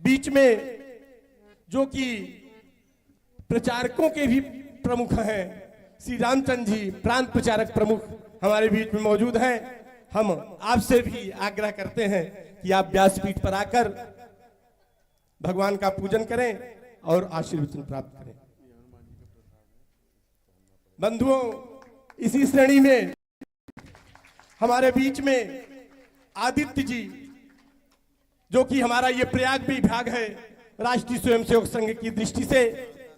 बीच में जो कि प्रचारकों के भी प्रमुख हैं, श्री रामचंद्र जी प्रांत प्रचारक प्रमुख हमारे बीच में मौजूद हैं। हम आपसे भी आग्रह करते हैं कि आप व्यासपीठ पर आकर भगवान का पूजन करें और आशीर्वचन प्राप्त करें। बंधुओं, इसी श्रेणी में हमारे बीच में आदित्य जी, जो कि हमारा ये प्रयाग विभाग है, राष्ट्रीय स्वयंसेवक संघ की दृष्टि से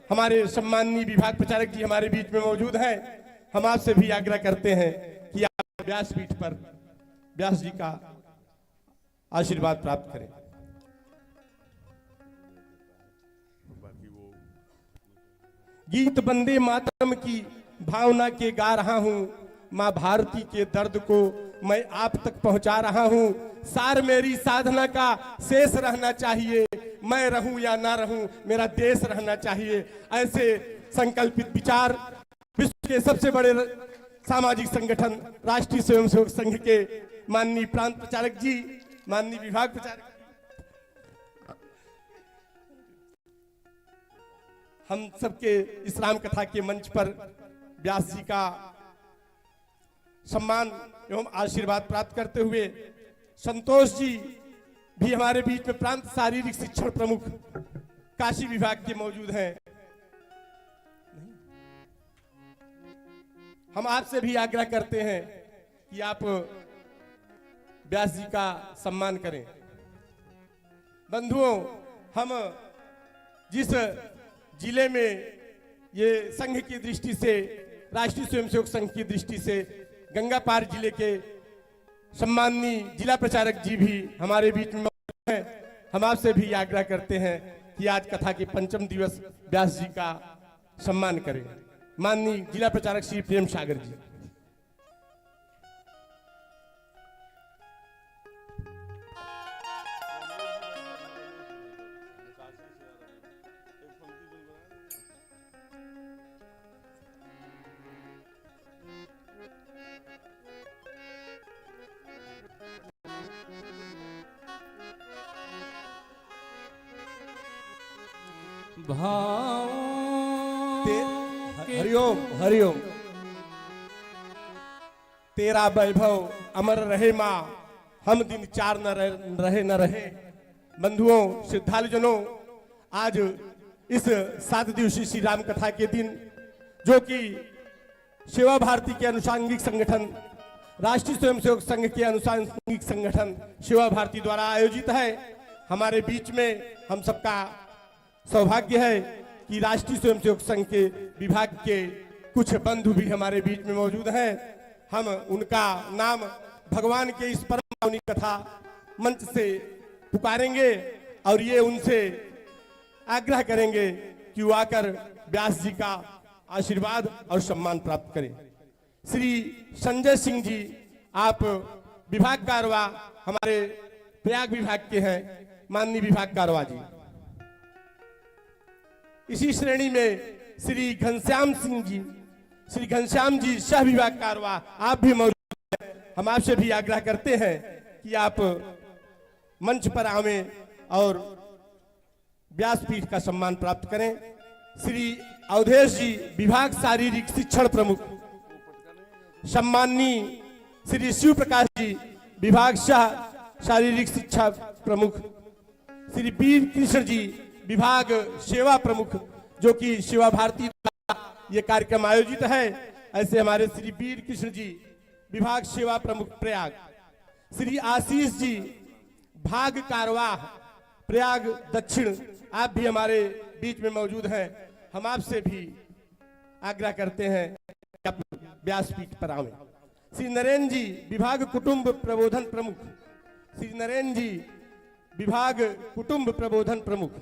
हमारे सम्माननीय विभाग प्रचारक जी हमारे बीच में मौजूद हैं। हम आपसे भी आग्रह करते हैं कि आप व्यासपीठ पर व्यास जी का आशीर्वाद प्राप्त करें। गीत वंदे मातरम की भावना के गा रहा हूं, मां भारती के दर्द को मैं आप तक पहुंचा रहा हूं। सार मेरी साधना का शेष रहना चाहिए, मैं रहूं या ना रहूं मेरा देश रहना चाहिए। ऐसे संकल्पित विचार विश्व के सबसे बड़े सामाजिक संगठन राष्ट्रीय स्वयंसेवक संघ के माननीय प्रांत प्रचारक जी, माननीय विभाग प्रचारक, हम सबके इस राम कथा के मंच पर व्यास जी का सम्मान एवं आशीर्वाद प्राप्त करते हुए संतोष जी भी हमारे बीच में प्रांत शारीरिक शिक्षण प्रमुख काशी विभाग के मौजूद हैं। हम आपसे भी आग्रह करते हैं कि आप व्यास जी का सम्मान करें। बंधुओं, हम जिस जिले में ये संघ की दृष्टि से, राष्ट्रीय स्वयंसेवक संघ की दृष्टि से गंगा पार जिले के सम्माननीय जिला प्रचारक जी भी हमारे बीच में मौजूद हैं, हम आपसे भी आग्रह करते हैं कि आज कथा के पंचम दिवस व्यास जी का सम्मान करें। माननीय जिला प्रचारक श्री प्रेम सागर जी। हरिओम हरिओम। तेरा वैभव अमर रहे माँ, हम दिन चार न रहे। बंधुओं, श्रद्धालुजनों, आज इस 7 दिवसीय श्री राम कथा के दिन, जो कि सेवा भारती के अनुषांगिक संगठन, राष्ट्रीय स्वयंसेवक संघ के अनुषांगिक संगठन सेवा भारती द्वारा आयोजित है, हमारे बीच में हम सबका सौभाग्य है कि राष्ट्रीय स्वयंसेवक संघ के विभाग के कुछ बंधु भी हमारे बीच में मौजूद हैं। हम उनका नाम भगवान के इस परम पावनी कथा मंच से पुकारेंगे और ये उनसे आग्रह करेंगे कि वो आकर व्यास जी का आशीर्वाद और सम्मान प्राप्त करें। श्री संजय सिंह जी, आप विभाग कारवा, हमारे प्रयाग विभाग के हैं, माननीय विभाग कारवा जी। इसी श्रेणी में श्री घनश्याम सिंह जी, श्री घनश्याम जी सह विभाग कारवा, आप भी मौजूद हैं। हम आपसे भी आग्रह करते हैं कि आप मंच पर आवें और व्यासपीठ का सम्मान प्राप्त करें। श्री अवधेश जी, विभाग शारीरिक शिक्षण प्रमुख, सम्माननीय श्री शिव प्रकाश जी, विभाग शारीरिक शिक्षा प्रमुख, श्री वीर कृष्ण जी, विभाग सेवा प्रमुख, जो कि सेवा भारती द्वारा ये कार्यक्रम आयोजित है। ऐसे हमारे श्री वीर कृष्ण जी, विभाग सेवा प्रमुख प्रयाग, श्री आशीष जी, भाग कारवाह, प्रयाग दक्षिण, आप भी हमारे बीच में मौजूद हैं। हम आपसे भी आग्रह करते हैं कि आप व्यासपीठ पर आवें। श्री नरेंद्र जी, विभाग कुटुंब प्रबोधन प्रमुख, श्री नरेंद्र जी, विभाग कुटुंब प्रबोधन प्रमुख,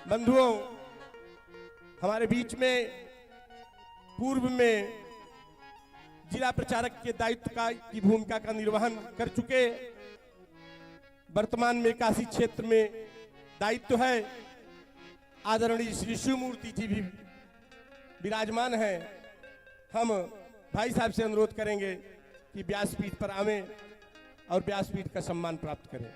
बंधुओं, हमारे बीच में पूर्व में जिला प्रचारक के दायित्व की भूमिका का निर्वहन कर चुके, वर्तमान में काशी क्षेत्र में दायित्व है, आदरणीय श्री शिवमूर्ति जी भी विराजमान हैं। हम भाई साहब से अनुरोध करेंगे कि व्यासपीठ पर आवें और व्यासपीठ का सम्मान प्राप्त करें।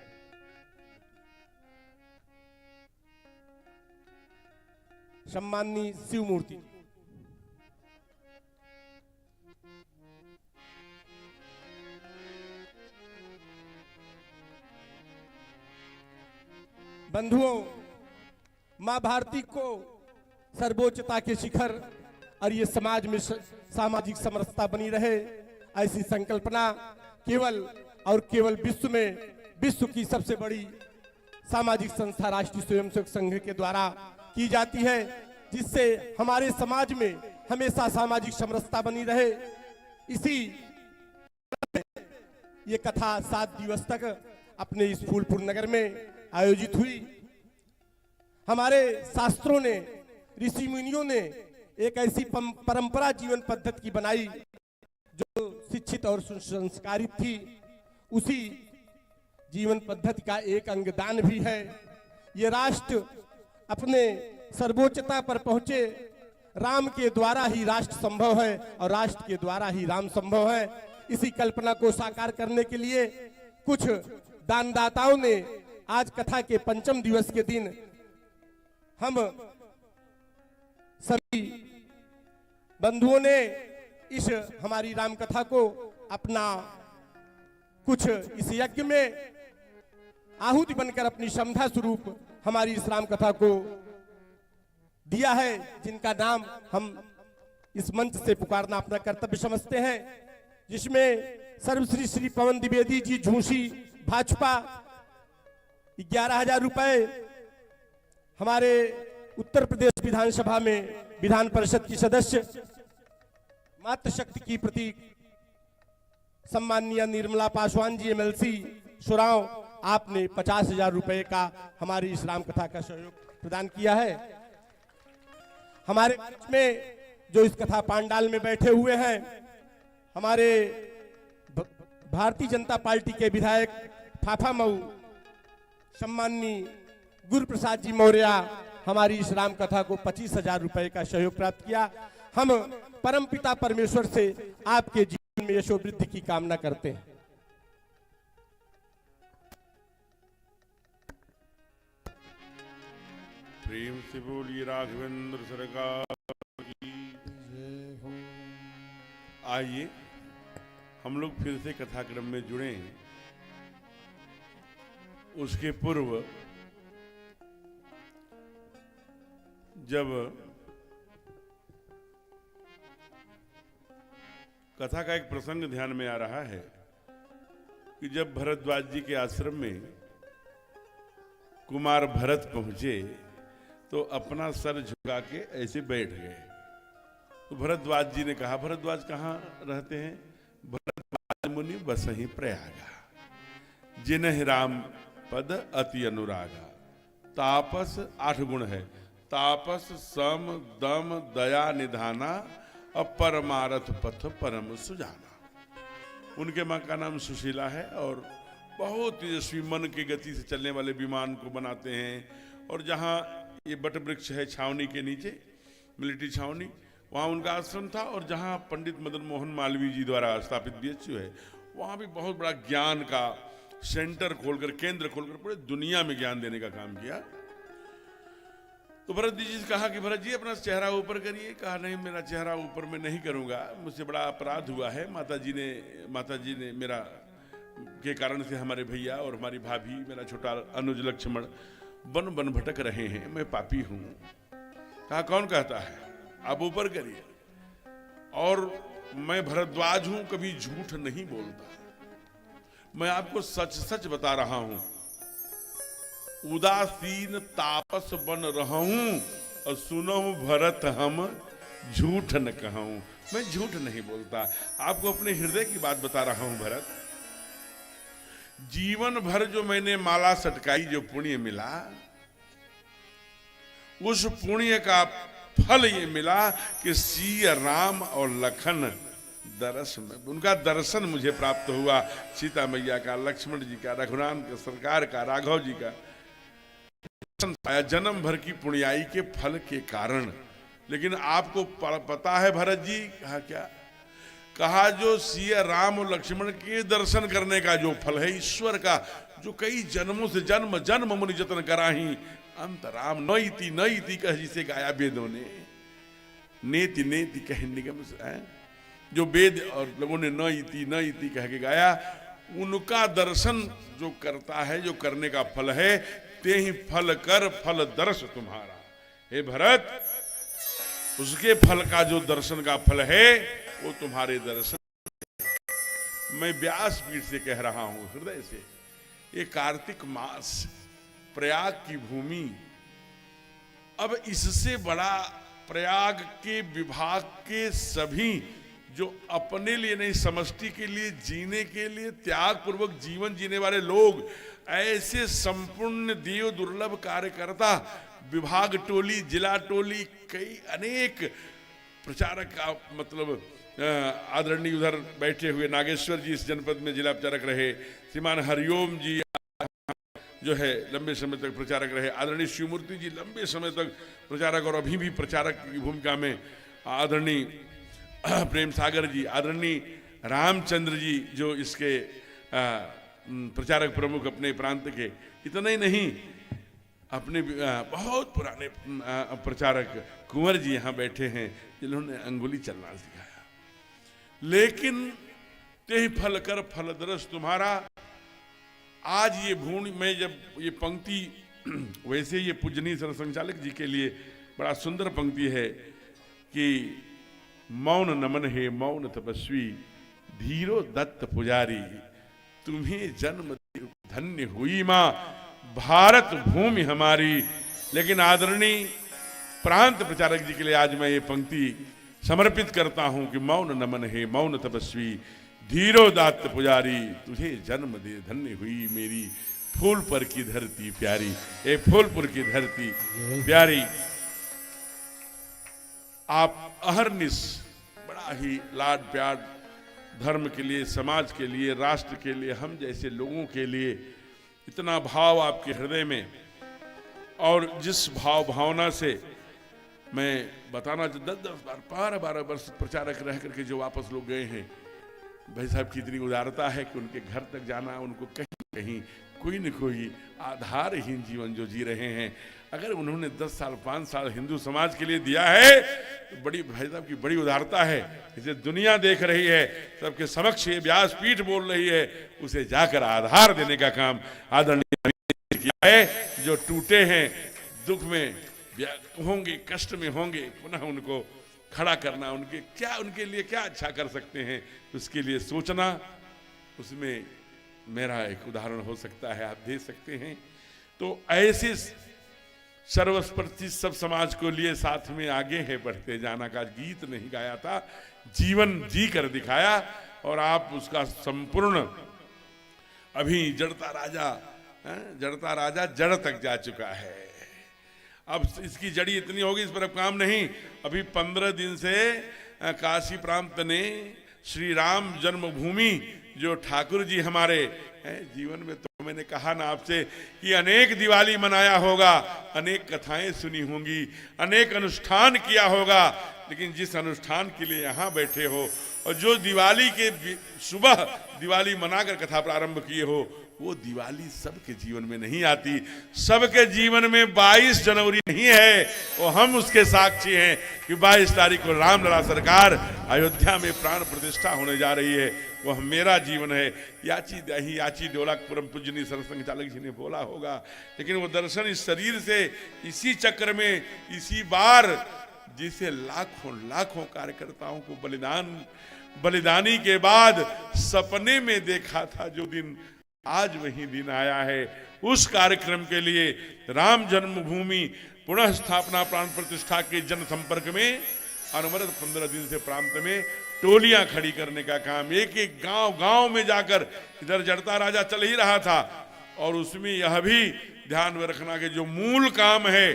सम्माननीय शिवमूर्ति, बंधुओं, मां भारती को सर्वोच्चता के शिखर और ये समाज में सामाजिक समरसता बनी रहे, ऐसी संकल्पना केवल और केवल विश्व की सबसे बड़ी सामाजिक संस्था राष्ट्रीय स्वयंसेवक संघ के द्वारा की जाती है, जिससे हमारे समाज में हमेशा सामाजिक समरसता बनी रहे। इसी ये कथा 7 दिवस तक अपने इस फूलपुर नगर में आयोजित हुई। हमारे शास्त्रों ने, ऋषि मुनियों ने एक ऐसी परंपरा जीवन पद्धति की बनाई जो शिक्षित और सुसंस्कारित थी। उसी जीवन पद्धति का एक अंगदान भी है। ये राष्ट्र अपने सर्वोच्चता पर पहुंचे, राम के द्वारा ही राष्ट्र संभव है और राष्ट्र के द्वारा ही राम संभव है। इसी कल्पना को साकार करने के लिए कुछ दानदाताओं ने आज कथा के पंचम दिवस के दिन हम सभी बंधुओं ने इस हमारी राम कथा को अपना कुछ इस यज्ञ में आहुति बनकर अपनी श्रद्धा स्वरूप हमारी इस राम कथा को दिया है, जिनका नाम हम इस मंच से पुकारना अपना कर्तव्य समझते हैं, जिसमें सर्वश्री श्री पवन द्विवेदी जी झूसी भाजपा 11,000 रुपए, हमारे उत्तर प्रदेश विधानसभा में विधान परिषद की सदस्य मातृशक्ति की प्रतीक सम्माननीय निर्मला पासवान जी एमएलसी सुराव, आपने 50,000 रुपए का हमारी इस राम कथा का सहयोग प्रदान किया है। हमारे बीच में जो इस कथा पांडाल में बैठे हुए हैं, हमारे भारतीय जनता पार्टी के विधायक फाफा मऊ सम्माननीय गुरु प्रसाद जी मौर्य, हमारी इस राम कथा को 25,000 रुपए का सहयोग प्राप्त किया। हम परम पिता परमेश्वर से आपके जीवन में यशो वृद्धि की कामना करते हैं।
प्रेम से बोलिए राघवेंद्र सरकार की। आइए हम लोग फिर से कथाक्रम में जुड़े। उसके पूर्व जब कथा का एक प्रसंग ध्यान में आ रहा है कि जब भरद्वाज जी के आश्रम में कुमार भरत पहुंचे तो अपना सर झुका के ऐसे बैठ गए। तो भरद्वाज जी ने कहा, भरद्वाज कहाँ रहते हैं? भरद्वाज मुनि बसहि प्रयागा, जिन्ह राम पद अति अनुरागा। तापस 8 गुण है, तापस सम दम दया निधाना और परमारथ पथ परम सुजाना। उनके माँ का नाम सुशीला है और बहुत तेजस्वी मन की गति से चलने वाले विमान को बनाते हैं। और जहाँ ये बट वृक्ष है छावनी के नीचे, मिलिट्री छावनी, वहाँ उनका आश्रम था। और जहाँ पंडित मदन मोहन मालवीय जी द्वारा स्थापित बीएचयू है, वहाँ भी बहुत बड़ा ज्ञान का सेंटर खोलकर, केंद्र खोलकर पूरे दुनिया में ज्ञान देने का काम किया। तो भरत जी से कहा कि भरत जी अपना चेहरा ऊपर करिए। कहा नहीं, मेरा चेहरा ऊपर में नहीं करूँगा, मुझसे बड़ा अपराध हुआ है। माता जी ने मेरा के कारण से हमारे भैया और हमारी भाभी, मेरा छोटा अनुज लक्ष्मण वन वन भटक रहे हैं, मैं पापी हूं। कहा कौन कहता है, आप ऊपर करिए। और मैं भरद्वाज हूं, कभी झूठ नहीं बोलता, मैं आपको सच सच बता रहा हूं। उदासीन तापस बन रहूं और सुनहु भरत हम झूठ न कहूं। मैं झूठ नहीं बोलता, आपको अपने हृदय की बात बता रहा हूं भरत। जीवन भर जो मैंने माला सटकाई, जो पुण्य मिला, उस पुण्य का फल ये मिला कि सिया राम और लखन दरस में, उनका दर्शन मुझे प्राप्त हुआ। सीता मैया का, लक्ष्मण जी का, रघुनाथ का, सरकार का, राघव जी का दर्शन पाया जन्म भर की पुण्याई के फल के कारण। लेकिन आपको पता है भरत जी? कहा क्या? कहा जो सिया राम और लक्ष्मण के दर्शन करने का जो फल है ईश्वर का, जो कई जन्मों से जन्म जन्म मुनि जतन कराही, अंत राम नईति नईति कह जिसे गाया वेदों ने, नेति नेति कह निगम से, जो वेद और लोगों ने नईति नईति कह के गाया, उनका दर्शन जो करता है, जो करने का फल है, ते ही फल कर फल दर्श तुम्हारा। हे भरत, उसके फल का जो दर्शन का फल है वो तुम्हारे दर्शन। मैं व्यासपीठ से कह रहा हूं हृदय से, ये कार्तिक मास, प्रयाग की भूमि, अब इससे बड़ा प्रयाग के विभाग के सभी जो अपने लिए नहीं, समष्टि के लिए जीने के लिए त्याग पूर्वक जीवन जीने वाले लोग, ऐसे संपूर्ण देव दुर्लभ कार्यकर्ता, विभाग टोली, जिला टोली, कई अनेक प्रचारक का मतलब आदरणीय उधर बैठे हुए नागेश्वर जी इस जनपद में जिला प्रचारक रहे, श्रीमान हरिओम जी जो है लंबे समय तक प्रचारक रहे, आदरणीय शिवमूर्ति जी लंबे समय तक प्रचारक और अभी भी प्रचारक की भूमिका में, आदरणीय प्रेम सागर जी, आदरणीय रामचंद्र जी जो इसके प्रचारक प्रमुख अपने प्रांत के। इतना ही नहीं, अपने बहुत पुराने प्रचारक कुंवर जी यहाँ बैठे हैं जिन्होंने अंगुली चलना सिखाया। लेकिन ते फल कर फल दरस तुम्हारा। आज ये भूमि में जब ये पंक्ति वैसे ये पूजनीय सरसंघचालक जी के लिए बड़ा सुंदर पंक्ति है कि मौन नमन है मौन तपस्वी धीरो दत्त पुजारी तुम्हें जन्म धन्य हुई माँ भारत भूमि हमारी। लेकिन आदरणीय प्रांत प्रचारक जी के लिए आज मैं ये पंक्ति समर्पित करता हूं कि मौन नमन है मौन तपस्वी धीरो दत्त पुजारी तुझे जन्म दे धन्य हुई मेरी फूलपुर की धरती प्यारी। ए फूलपुर की धरती प्यारी। आप अहरनिश बड़ा ही लाड प्यार धर्म के लिए समाज के लिए राष्ट्र के लिए हम जैसे लोगों के लिए इतना भाव आपके हृदय में और जिस भाव भावना से मैं बताना 10-10 बार 12-12 वर्ष प्रचारक रह करके जो वापस लोग गए हैं भाई साहब की इतनी उदारता है कि उनके घर तक जाना उनको कहीं कहीं कोई न कोई आधारहीन जीवन जो जी रहे हैं अगर उन्होंने 10 साल 5 साल हिंदू समाज के लिए दिया है तो बड़ी भाई साहब की बड़ी उदारता है। इसे दुनिया देख रही है सबके समक्ष ये व्यासपीठ बोल रही है उसे जाकर आधार देने का काम आदरणीय किया है। जो टूटे हैं दुख में होंगे कष्ट में होंगे पुनः उनको खड़ा करना उनके लिए क्या अच्छा कर सकते हैं उसके लिए सोचना उसमें मेरा एक उदाहरण हो सकता है आप दे सकते हैं। तो ऐसे सर्वस्पर्शी सब समाज को लिए साथ में आगे है बढ़ते जाना का गीत नहीं गाया था जीवन जी कर दिखाया और आप उसका संपूर्ण अभी जड़ता राजा जड़ तक जा चुका है। अब इसकी जड़ी इतनी होगी इस पर अब काम नहीं। अभी 15 दिन से काशी प्रांत ने श्री राम जन्मभूमि जो ठाकुर जी हमारे जीवन में तो मैंने कहा ना आपसे कि अनेक दिवाली मनाया होगा अनेक कथाएं सुनी होंगी अनेक अनुष्ठान किया होगा लेकिन जिस अनुष्ठान के लिए यहाँ बैठे हो और जो दिवाली के सुबह दिवाली मनाकर कथा प्रारंभ किए हो वो दिवाली सबके जीवन में नहीं आती। सबके जीवन में 22 जनवरी नहीं है वो हम उसके साक्षी हैं कि 22 तारीख को रामलला सरकार अयोध्या में प्राण प्रतिष्ठा होने जा रही है। वह मेरा जीवन है। याची दही याची डोला परम पूजनीय सरसंघचालक जी ने बोला होगा लेकिन वो दर्शन इस शरीर से इसी चक्र में इसी बार जिसे लाखों कार्यकर्ताओं को बलिदानी के बाद सपने में देखा था जो दिन आज वही दिन आया है। उस कार्यक्रम के लिए राम जन्मभूमि पुनः स्थापना प्राण प्रतिष्ठा के जन संपर्क में अनवरत 15 दिन से प्रांत में टोलियां खड़ी करने का काम एक एक गांव में जाकर इधर जड़ता राजा चल ही रहा था और उसमें यह भी ध्यान में रखना कि जो मूल काम है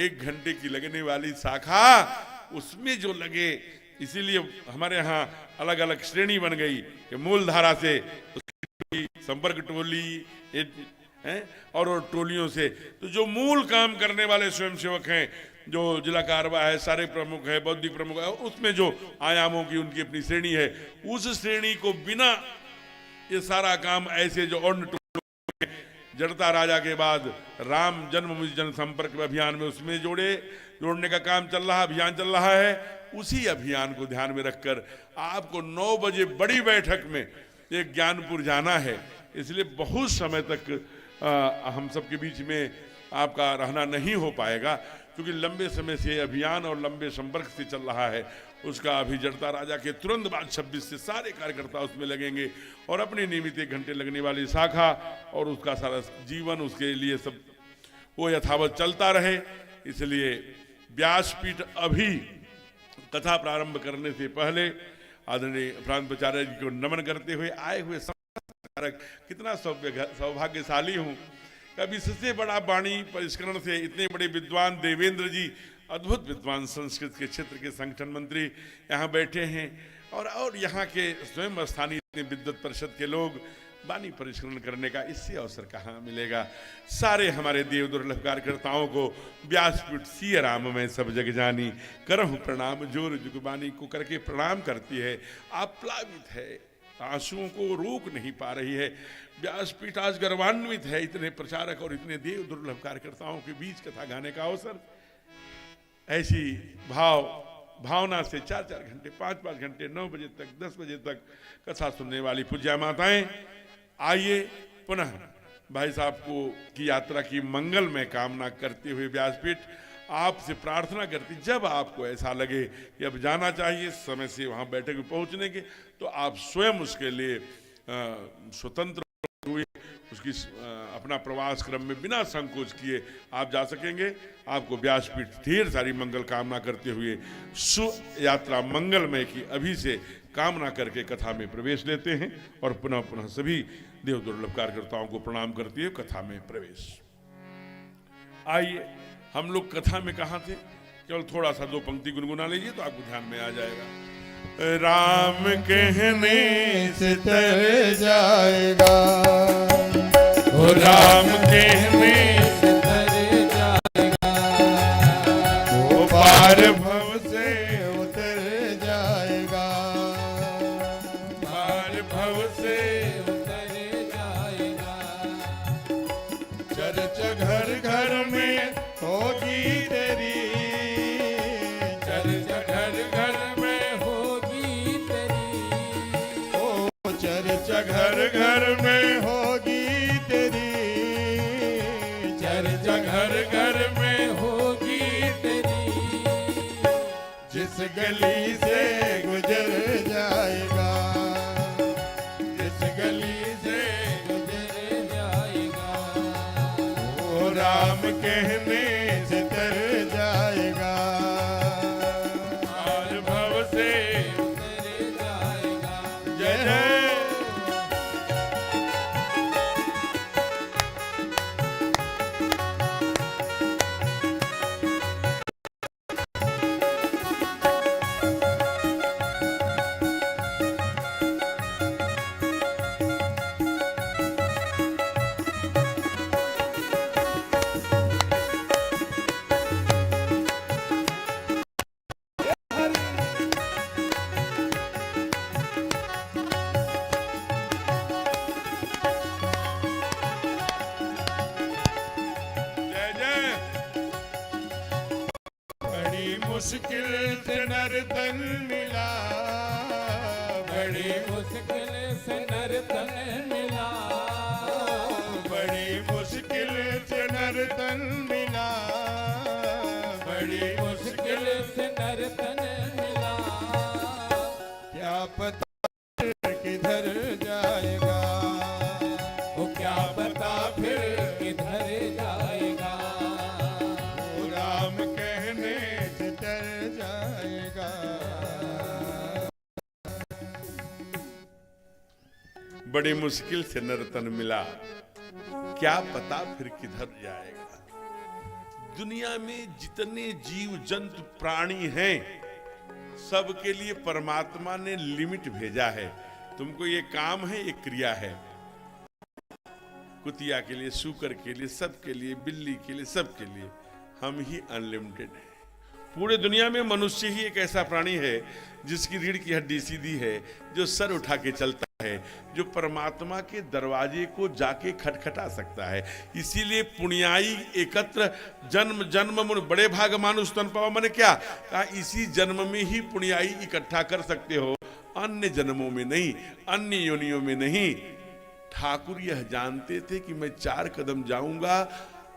1 घंटे की लगने वाली शाखा उसमें जो लगे इसीलिए हमारे यहाँ अलग अलग श्रेणी बन गई कि मूल धारा से संपर्क टोली और टोलियों से तो जो मूल काम करने वाले स्वयंसेवक हैं जो जिला कारवा है सारे प्रमुख है बौद्धिक प्रमुख है उसमें जो आयामों की उनकी अपनी श्रेणी है उस श्रेणी को बिना ये सारा काम ऐसे जो अन्य जड़ता राजा के बाद राम जन्मभूमि जनसंपर्क अभियान में उसमें जोड़ने का काम चल रहा अभियान चल रहा है। उसी अभियान को ध्यान में रखकर आपको 9 बजे बड़ी बैठक में एक ज्ञानपुर जाना है इसलिए बहुत समय तक हम सबके बीच में आपका रहना नहीं हो पाएगा क्योंकि लंबे समय से अभियान और लंबे संपर्क से चल रहा है। उसका अभी जड़ता राजा के तुरंत बाद 26 से सारे कार्यकर्ता उसमें लगेंगे और अपनी नियमित 1 घंटे लगने वाली शाखा और उसका सारा जीवन उसके लिए सब वो यथावत चलता रहे। इसलिए व्यासपीठ अभी कथा प्रारंभ करने से पहले आदरणीय प्रांत प्रचार्य जी को नमन करते हुए आए हुए कितना सौभाग्यशाली हूँ। कभी इससे बड़ा वाणी परिष्करण से इतने बड़े विद्वान देवेंद्र जी अद्भुत विद्वान संस्कृत के क्षेत्र के संगठन मंत्री यहाँ बैठे हैं और यहाँ के स्वयं स्थानीय विद्वत परिषद के लोग वाणी परिष्करण करने का इससे अवसर कहाँ मिलेगा। सारे हमारे देव दुर्लभ कार्यकर्ताओं को व्यासपीठ सिय राम में सब जग जानी करहु प्रणाम जोर जुगबानी को करके प्रणाम करती है। आप प्लावित है आंसुओं को रोक नहीं पा रही है। व्यासपीठ आज गर्वान्वित है इतने प्रचारक और इतने देव दुर्लभ कार्यकर्ताओं के बीच कथा गाने का अवसर। ऐसी भावना से 4-4 घंटे 5-5 घंटे 9 बजे तक 10 बजे तक कथा सुनने वाली पूज्या माताएं, आइए पुनः भाई साहब को की यात्रा की मंगलमय कामना करते हुए व्यासपीठ आपसे प्रार्थना करती, जब आपको ऐसा लगे कि अब जाना चाहिए समय से वहां बैठक में पहुंचने के, तो आप स्वयं उसके लिए स्वतंत्र हुए उसकी अपना प्रवास क्रम में बिना संकोच किए आप जा सकेंगे। आपको व्यासपीठ ढेर सारी मंगल कामना करते हुए यात्रा मंगलमय की अभी से कामना करके कथा में प्रवेश लेते हैं और पुनः पुनः सभी देव दुर्लभ कार्यकर्ताओं को प्रणाम करते हुए कथा में प्रवेश। आइए, हम लोग कथा में कहाँ थे? केवल थोड़ा सा 2 पंक्ति गुनगुना लीजिए तो आपको ध्यान में आ जाएगा। राम कहने
से तर जाएगा,
ओ राम कहने
से तर जाएगा,
ओ पार भव से
उतर जाएगा,
पार भव से
उतर जाएगा।
चर्चा घर घर में होगी तेरी,
चर्चा घर घर में होगी तेरी,
ओ चर्चा घर घर में होगी तेरी,
चर्चा घर घर में होगी तेरी।
जिस गली से गुजर जाएगा, जिस गली से
गुजर जाएगा,
ओ राम कहने से तर जाएगा,
पार भव से
उतर जाएगा।
जय जय। जय जय। बड़ी मुश्किल से नर्तन मिला,
बड़ी मुश्किल से नर्तन मिला,
बड़ी मुश्किल से नर्तन मिला,
बड़ी मुश्किल से नर्तन मिला।
क्या पता किधर जाएगा,
वो क्या पता फिर किधर जाएगा।
ओ राम कहने से तर जाएगा।
बड़ी मुश्किल से नर्तन मिला, क्या पता फिर किधर जाएगा। दुनिया में जितने जीव जंतु प्राणी हैं, सबके लिए परमात्मा ने लिमिट भेजा है। तुमको ये काम है, ये क्रिया है। कुतिया के लिए, सूकर के लिए, सबके लिए, बिल्ली के लिए, सबके लिए हम ही अनलिमिटेड हैं। पूरे दुनिया में मनुष्य ही एक ऐसा प्राणी है जिसकी रीढ़ की हड्डी सीधी है, जो सर उठा के चलता है, जो परमात्मा के दरवाजे को जाके खटखटा सकता है। इसीलिए पुण्याई एकत्र जन्म जन्म मुन बड़े भाग मानुष तन पावा। मैंने क्या कहा? इसी जन्म में ही पुण्याई इकट्ठा कर सकते हो, अन्य जन्मों में नहीं, अन्य योनियों में नहीं। ठाकुर यह जानते थे कि मैं 4 कदम जाऊंगा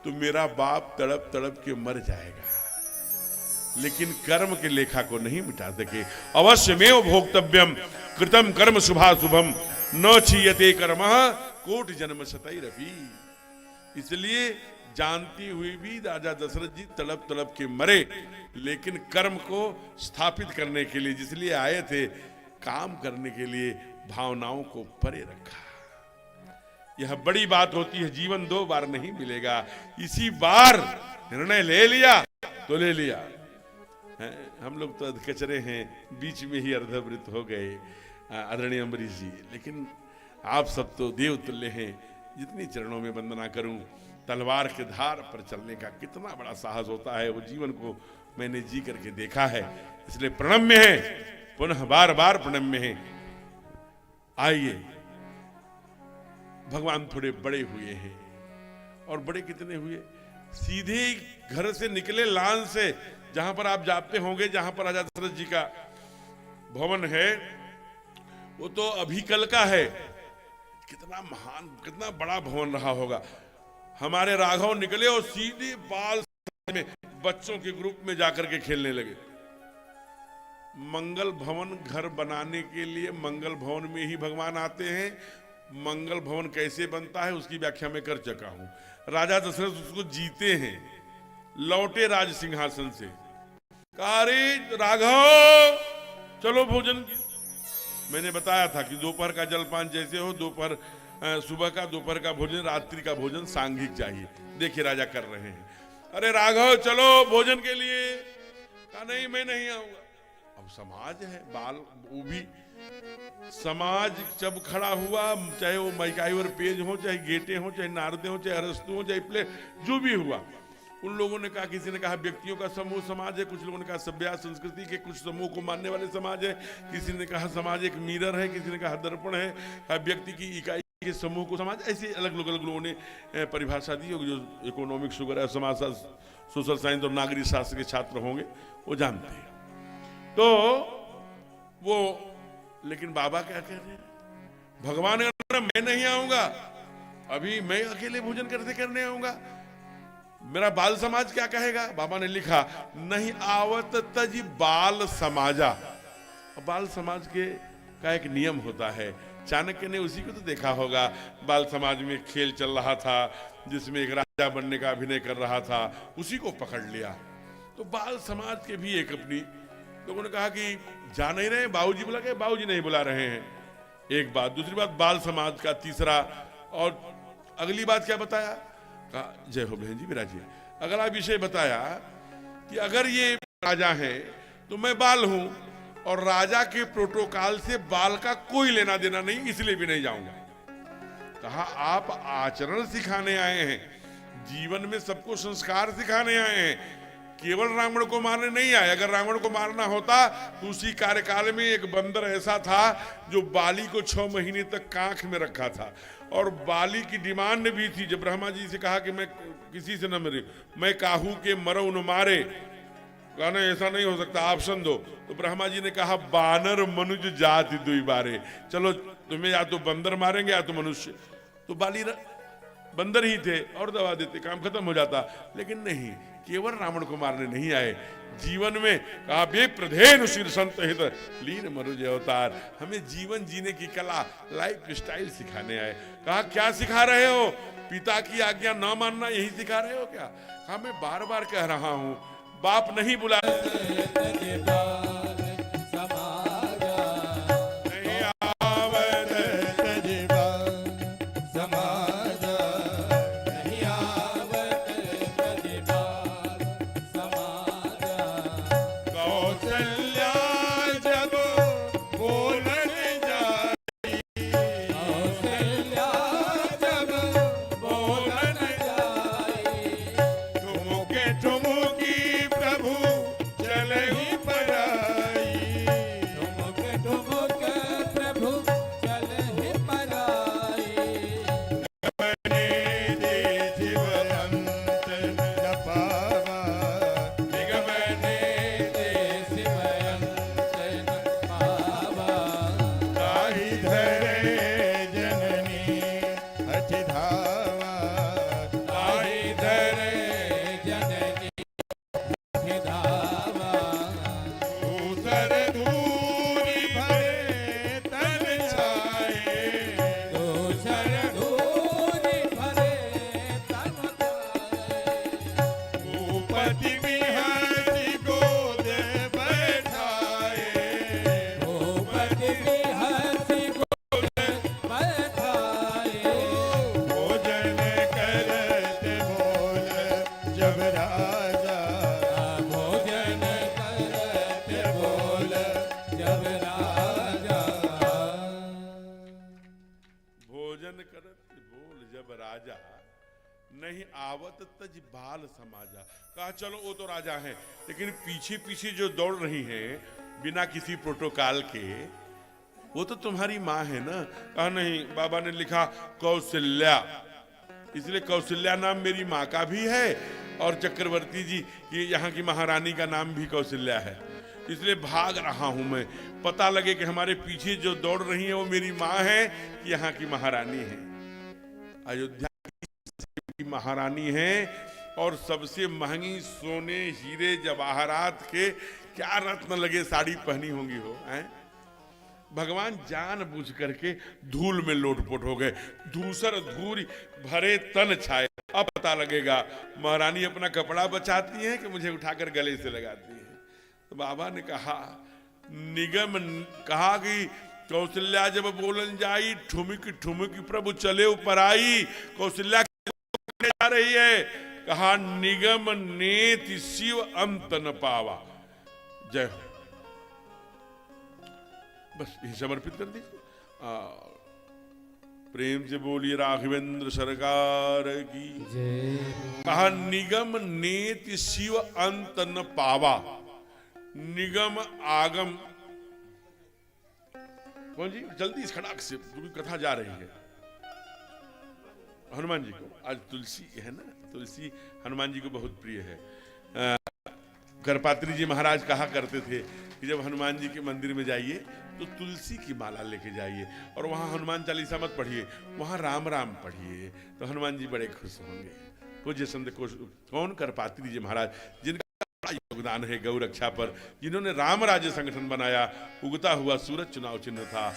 तो मेरा बाप तड़प तड़प के मर जाएगा, लेकिन कर्म के लेखा को नहीं मिटा सके। अवश्य में भोक्तव्यम कृतम कर्म शुभाशुभम न क्षीयते कर्मः कोटि जन्म शतैरपि। इसलिए जानती हुई भी राजा दशरथ जी तड़प तड़प के मरे, लेकिन कर्म को स्थापित करने के लिए जिसलिए आए थे, काम करने के लिए भावनाओं को परे रखा। यह बड़ी बात होती है। जीवन 2 बार नहीं मिलेगा, इसी बार निर्णय ले लिया तो ले लिया। हम लोग तो कचरे हैं, बीच में ही अर्धवृत हो गए आदरणीय अम्बरीश जी, लेकिन आप सब तो देव तुल्य हैं। जितनी चरणों में वंदना करूं, तलवार के धार पर चलने का कितना बड़ा साहस होता है, वो जीवन को मैंने जी करके देखा है। इसलिए प्रणम्य है, पुनः बार बार प्रणम्य है। आइए, भगवान थोड़े बड़े हुए हैं। और बड़े कितने हुए? सीधे घर से निकले लान से, जहां पर आप जाते होंगे, जहां पर राजा दशरथ जी का भवन है, वो तो अभी कल का है। कितना महान, कितना बड़ा भवन रहा होगा। हमारे राघव निकले और सीधे बाल में बच्चों के ग्रुप में जाकर के खेलने लगे। मंगल भवन घर बनाने के लिए मंगल भवन में ही भगवान आते हैं। मंगल भवन कैसे बनता है उसकी व्याख्या मैं कर चुका हूं। राजा दशरथ उसको जीते हैं, लौटे राज सिंहासन से, कहा अरे राघव चलो भोजन। मैंने बताया था कि दोपहर का जलपान जैसे हो, दोपहर सुबह का, दोपहर का भोजन, रात्रि का भोजन सांघिक चाहिए। देखिए राजा कर रहे हैं, अरे राघव चलो भोजन के लिए। कहा नहीं मैं नहीं आऊंगा। अब समाज है, बाल वो भी समाज जब खड़ा हुआ, चाहे वो मैकाइवर पेज हो, चाहे गेटे हो, चाहे नारदे हो, चाहे अरस्तु हो, चाहे प्ले, जो भी हुआ, उन लोगों ने कहा, किसी ने कहा व्यक्तियों का समूह समाज है, कुछ लोगों ने कहा सभ्यता संस्कृति के कुछ समूह को मानने वाले समाज है, किसी ने कहा समाज एक मिरर है, किसी ने कहा दर्पण है, कहा व्यक्ति की इकाई के समूह को समाज। ऐसे अलग अलग लोगों ने परिभाषा दी होगी। जो इकोनॉमिक्स वगैरह, समाज शास्त्र, सोशल साइंस और नागरिक शास्त्र के छात्र होंगे वो जानते हैं। तो वो, लेकिन बाबा क्या कह रहे हैं? भगवान मैं नहीं आऊंगा, अभी मैं अकेले भोजन करने आऊंगा, मेरा बाल समाज क्या कहेगा? बाबा ने लिखा, नहीं आवत तज बाल समाजा। बाल समाज के का एक नियम होता है, चाणक्य ने उसी को तो देखा होगा। बाल समाज में खेल चल रहा था जिसमें एक राजा बनने का अभिनय कर रहा था, उसी को पकड़ लिया। तो बाल समाज के भी एक अपनी, लोगों ने कहा कि जा नहीं रहे, बाबूजी बुला के, बाबूजी नहीं बुला रहे हैं, एक बात। दूसरी बात बाल समाज का तीसरा, और अगली बात क्या बताया? कहा जय हो बहन जी विराजिए। अगला विषय बताया कि अगर ये राजा है तो मैं बाल हूं, और राजा के प्रोटोकॉल से बाल का कोई लेना देना नहीं, इसलिए भी नहीं जाऊंगा। कहा आप आचरण सिखाने आए हैं, जीवन में सबको संस्कार सिखाने आए हैं, केवल रावण को मारने नहीं आए। अगर रावण को मारना होता तो उसी कार्यकाल में एक बंदर ऐसा था जो बाली को 6 महीने तक कांख में रखा था, और बाली की डिमांड भी थी। जब ब्रह्मा जी से कहा कि मैं किसी से न मरे, मैं काहू के मरो न मारे, कहना ऐसा नहीं हो सकता, ऑप्शन दो। तो ब्रह्मा जी ने कहा बानर मनुज जाति दुई बारे, चलो तुम्हें या तो बंदर मारेंगे या तो मनुष्य। तो बाली बंदर ही थे और दबा देते, काम खत्म हो जाता। लेकिन नहीं, केवल रावण को मारने नहीं आए, जीवन में कहा बे प्रधेनु शिर संत हित लीन मरुज अवतार। हमें जीवन जीने की कला, लाइफ स्टाइल सिखाने आए। कहा क्या सिखा रहे हो? पिता की आज्ञा न मानना, यही सिखा रहे हो क्या? कहा मैं बार बार कह रहा हूं, बाप नहीं बुला नहीं आवत तज बाल समाजा। कहा चलो वो तो राजा हैं, लेकिन पीछे पीछे जो दौड़ रही हैं बिना किसी प्रोटोकॉल के, वो तो तुम्हारी माँ है ना। कहा नहीं, बाबा ने लिखा कौशल्या, इसलिए कौशल्या नाम मेरी माँ का भी है और चक्रवर्ती जी की यहाँ की महारानी का नाम भी कौशल्या है। इसलिए भाग रहा हूं मैं, पता लगे कि हमारे पीछे जो दौड़ रही है वो मेरी माँ है कि यहाँ की महारानी है। अयोध्या की महारानी है और सबसे महंगी सोने हीरे जवाहरात के क्या रत्न लगे साड़ी पहनी होंगी हो हैं। भगवान जानबूझ करके धूल में लोटपोट हो गए, धूसर धूरी भरे तन छाए। अब पता लगेगा महारानी अपना कपड़ा बचाती हैं कि मुझे उठाकर गले से लगाती है। तो बाबा ने कहा निगम, कहा कि कौशल्या जब बोलन जाई ठुमकी ठुमकी प्रभु चले ऊपर आई। कौशल्या जा रही है, कहा निगम नेति शिव अंत न पावा। जय हो। बस ये समर्पित कर दीजिए। प्रेम से बोलिए राघवेंद्र सरकार की जय। कहा निगम नेति शिव अंत न पावा। निगम आगम, कौन जी जल्दी इस खड़ाक से, क्योंकि कथा जा रही है। हनुमान जी को आज तुलसी है ना, तुलसी हनुमान जी को बहुत प्रिय है। करपात्री जी महाराज कहा करते थे कि जब हनुमान जी के मंदिर में जाइए तो तुलसी की माला लेके जाइए और वहां हनुमान चालीसा मत पढ़िए, वहां राम राम पढ़िए, तो हनुमान जी बड़े खुश होंगे। पूज्य संत कौन? करपात्री जी महाराज, जिनका बड़ा योगदान है गौ रक्षा पर, जिन्होंने राम राज्य संगठन बनाया, उगता हुआ सूरज चुनाव चिन्ह था।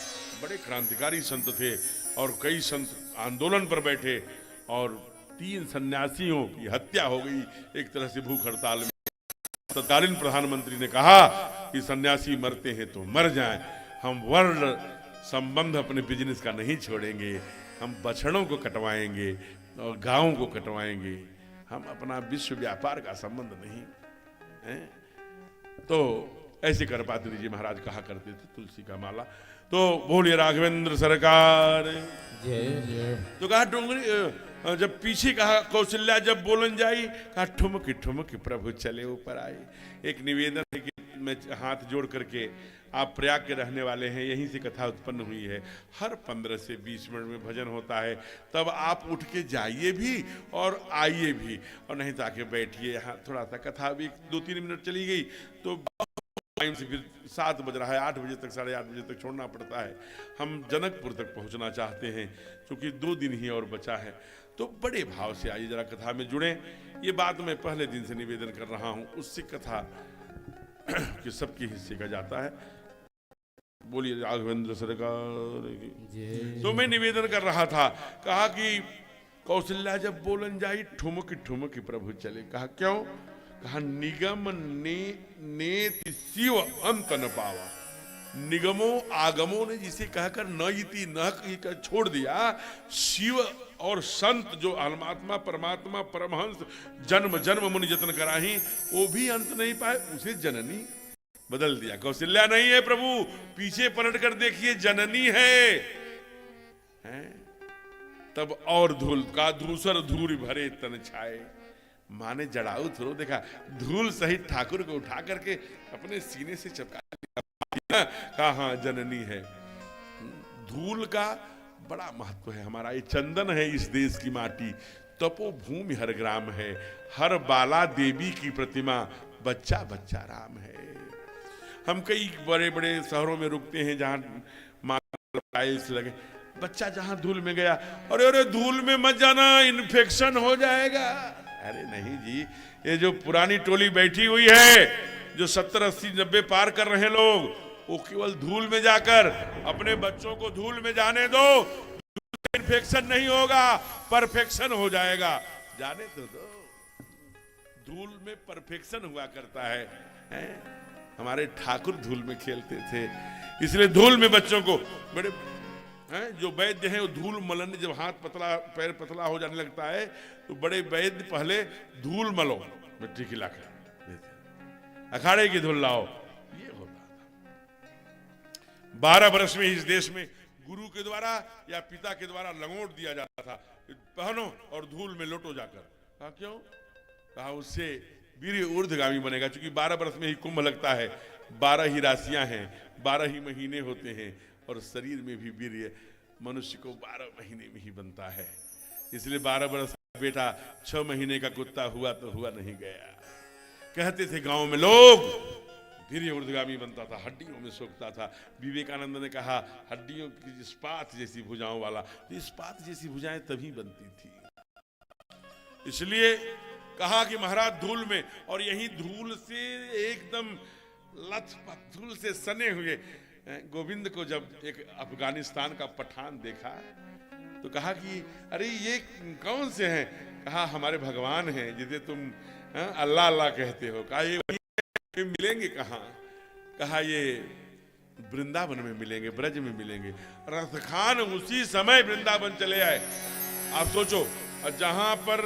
बड़े क्रांतिकारी संत थे और कई संत आंदोलन पर बैठे और 3 सन्यासियों की हत्या हो गई एक तरह से भूख हड़ताल में। तत्कालीन प्रधानमंत्री ने कहा कि सन्यासी मरते हैं तो मर जाएं, हम वर्ण संबंध अपने बिजनेस का नहीं छोड़ेंगे, हम बछड़ों को कटवाएंगे और गांवों को कटवाएंगे, हम अपना विश्व व्यापार का संबंध नहीं है। तो ऐसे करपात्री जी महाराज कहा करते थे तुलसी का माला। तो बोलिए राघवेंद्र सरकार जय। तो कहा डोंगरी, जब पीछे कहा कौशल्या जब बोलन जाई, कहा ठुमकी ठुमकी प्रभु चले ऊपर आए। एक निवेदन है कि मैं हाथ जोड़ करके, आप प्रयाग के रहने वाले हैं, यहीं से कथा उत्पन्न हुई है। हर 15 से 20 मिनट में भजन होता है, तब आप उठ के जाइए भी और आइए भी, और नहीं तो आके बैठिए यहाँ। थोड़ा सा कथा भी 2-3 मिनट चली गई तो टाइम से फिर 7 बज रहा है, 8 बजे तक 8:30 बजे तक छोड़ना पड़ता है। हम जनकपुर तक पहुंचना चाहते हैं क्योंकि 2 दिन ही और बचा है। तो बड़े भाव से आइए, जरा कथा में जुड़े। ये बात मैं पहले दिन से निवेदन कर रहा हूं, उससे कथा कि सबके हिस्से का जाता है। बोलिए राघवेंद्र सरकार की। तो मैं निवेदन कर रहा था, कहा कि कौशल्या जब बोलन जाई ठुमकी ठुमकी प्रभु चले। कहा क्यों? कहा निगम नेति शिव अंत न पावा। निगमों आगमों ने जिसे कहकर न इति न कहकर छोड़ दिया, शिव और संत जो अलमात्मा परमात्मा परमहंस जन्म जन्म मुनि जतन कराही, वो भी अंत नहीं पाए, उसे जननी बदल दिया। कौशल्या नहीं है प्रभु, पीछे पलट कर देखिए जननी है। तब और धूल का धूसर धूल भरे तन छाए। माने जड़ाऊ थोड़ो देखा, धूल सहित ठाकुर को उठा करके अपने सीने से चिपका दिया। कहा जननी है। धूल का बड़ा महत्व है हमारा। ये चंदन है इस देश की माटी, तपोभूमि हर ग्राम है, हर बाला देवी की प्रतिमा, बच्चा बच्चा राम है। हम कई बड़े बड़े शहरों में रुकते हैं जहां टाइल्स लगे, बच्चा जहां धूल में गया, अरे अरे धूल में मत जाना, इन्फेक्शन हो जाएगा। अरे नहीं जी, ये जो पुरानी टोली बैठी हुई है, जो 70, 80, 90 पार कर रहे हैं लोग, वो केवल धूल में जाकर अपने बच्चों को धूल में जाने दो, इन्फेक्शन नहीं होगा, परफेक्शन हो जाएगा। जाने तो दो, धूल में परफेक्शन हुआ करता है। हमारे ठाकुर धूल में खेलते थे, इसलिए धूल में बच्चों को बड़े जो वैद्य हैं वो धूल मलने, जब हाथ पतला पैर पतला हो जाने लगता है तो बड़े वैद्य पहले धूल मलो, मिट्टी की लाकर अखाड़े की धूल लाओ, ये होता था। 12 वर्ष में इस देश में गुरु के द्वारा या पिता के द्वारा लंगोट दिया जाता था, पहनो और धूल में लोटो जाकर। कहा क्यों? कहा उससे वीर ऊर्ध्वगामी बनेगा, क्योंकि 12 वर्ष में ही कुंभ लगता है, 12 ही राशियां हैं, 12 ही महीने होते हैं और शरीर में भी वीर्य मनुष्य को 12 महीने में ही बनता है। इसलिए 12 वर्ष का बेटा 6 महीने का कुत्ता हुआ तो हुआ नहीं गया। कहते थे गांव में लोग, वीर्य ऊर्ध्वगामी बनता था, हड्डियों में सोखता था। विवेकानंद ने कहा हड्डियों की इस्पात जैसी भुजाओं वाला, तो इस्पात जैसी भुजाएं तभी बनती थी। इसलिए कहा कि महाराज धूल में, और यही धूल से एकदम लथपथ धूल से सने हुए गोविंद को जब एक अफगानिस्तान का पठान देखा तो कहा कि अरे ये कौन से हैं? कहा हमारे भगवान हैं जिसे तुम अल्लाह अल्लाह कहते हो। कहा ये मिलेंगे कहाँ? कहा ये वृंदावन में मिलेंगे, ब्रज में मिलेंगे। रसखान उसी समय वृंदावन चले आए। आप सोचो, जहां पर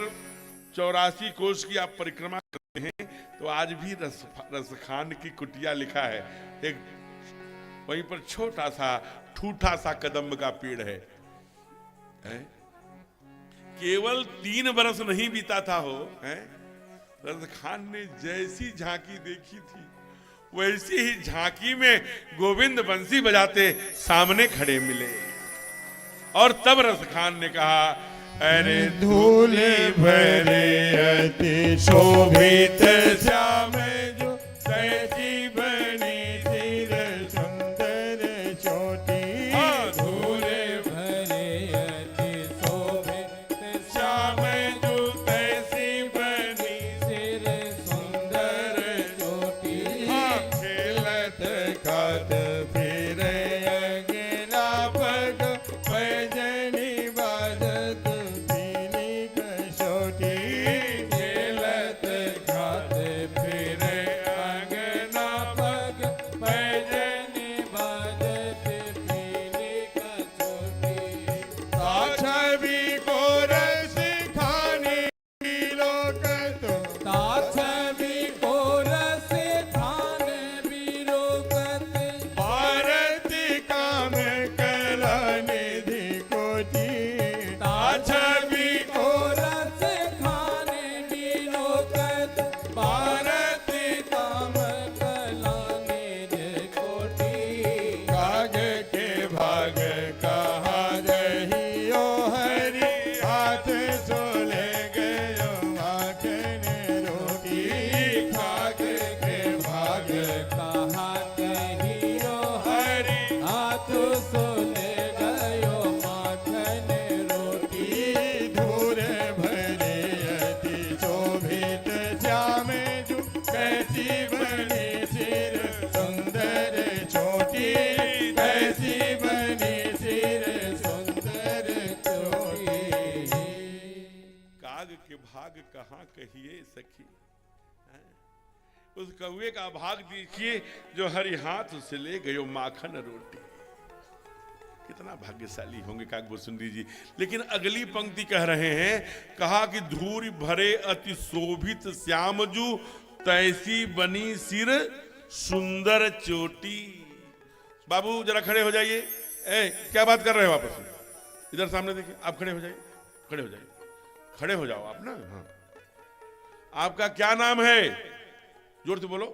84 कोस की आप परिक्रमा करते हैं तो आज भी रसखान की कुटिया लिखा है। एक वहीं पर छोटा सा ठूठा सा कदम्ब का पेड़ है। केवल 3 बरस नहीं बीता था हो, रसखान ने जैसी झांकी देखी थी वैसी ही झांकी में गोविंद बंसी बजाते सामने खड़े मिले। और तब रसखान ने कहा अरे
धूले भरे अति शोभित श्याम जो तैसी बनी सिर सुंदर चोटी।
धूले भरे अति शोभित
श्याम जो तैसी बनी
सिर सुंदर चोटी।
खेलत खात फिर अगला पग पैजनी बाजत पीली कसोटी।
खेलत खात फिर अंगना पग पैजनी बाजत पीली कसोटी।
छवि को रस खाने लोकत
ताछवी को रस खाने भी रोकत।
भारत काम कला निधि कोटि।
ताछवी को रस खाने भी रोकत। भारत काम कलाने जे कोटि।
काग के भाग कहा रहियो हरि हाथ सोले गयो माखन रोटी। काग के भाग
कहा कहियो हरि हाथ सोले गयो माखन रोटी।
धूर भरे अति शोभित श्याम जो कैसी बनी सिर सुंदर चोटी। कैसी बनी सिर सुंदर चोटी।
काग के भाग कहाँ कहिए सखी। उस कौवे का भाग देखिए जो हरि हाथ से ले गयो माखन रोटी। कितना भाग्यशाली होंगे काकभूषुंडी जी। लेकिन अगली पंक्ति कह रहे हैं, कहा कि धूरी भरे अति शोभित श्यामजू तैसी बनी सिर सुंदर चोटी। बाबू जरा खड़े हो जाइए। क्या बात कर रहे हो वापस? इधर सामने देखिए, आप खड़े हो जाइए, खड़े हो जाइए, खड़े हो जाओ आप ना। हाँ, आपका क्या नाम है? जोर से बोलो।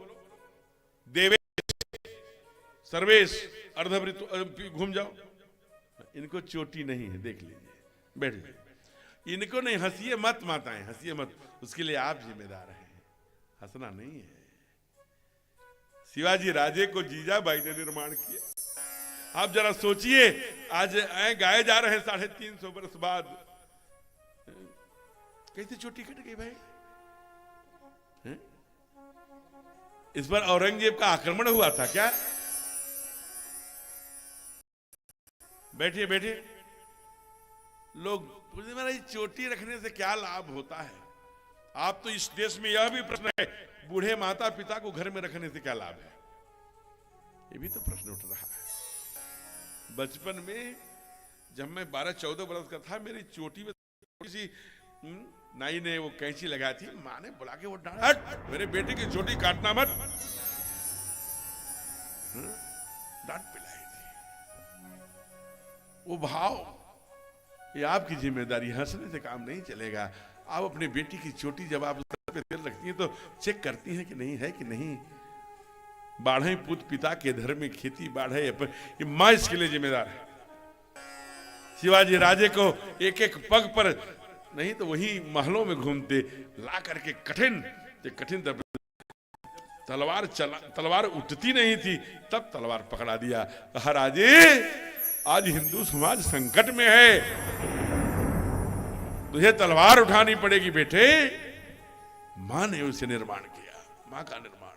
देवेश, सर्वेश, अर्धवृत्त घूम जाओ। इनको चोटी नहीं है, देख लीजिए, बैठ जाइए। इनको नहीं, हंसिए मत माताएं, हंसिए मत, उसके लिए आप जिम्मेदार हैं, हंसना नहीं है। शिवाजी राजे को जीजाबाई ने निर्माण किया। आप जरा सोचिए, आज गाए जा रहे हैं 350 वर्ष बाद, कैसे चोटी कट गई भाई? है? इस पर औरंगजेब का आक्रमण हुआ था क्या? बैठिए बैठिए। लोग पूछते मेरा चोटी रखने से क्या लाभ होता है? आप तो इस देश में यह भी प्रश्न है, बूढ़े माता पिता को घर में रखने से क्या लाभ है? ये भी तो प्रश्न उठ रहा है। बचपन में जब मैं 12-14 वर्ष का था, मेरी चोटी में थोड़ी सी नाई ने वो कैंची लगाई थी। माँ ने बुला के वो डांट, मेरे बेटे की चोटी काटना मत, डांट पिलाई थी। वो भाव, ये आपकी जिम्मेदारी, हंसने से काम नहीं चलेगा। आप अपने बेटी की चोटी जब आप सर पे तेल रखती हैं तो चेक करती हैं कि नहीं है कि नहीं। बाढ़े पुत पिता के धर्म में खेती बाढ़े ये माँ इसके लिए जिम्मेदार है। शिवाजी राजे को एक एक पग पर नहीं तो वही महलों में घूमते ला करके कठिन तलवार उठती नहीं थी, तब तलवार पकड़ा दिया। कहा राजे आज हिंदू समाज संकट में है, तुझे तलवार उठानी पड़ेगी बेटे। मां ने उसे निर्माण किया, मां का निर्माण।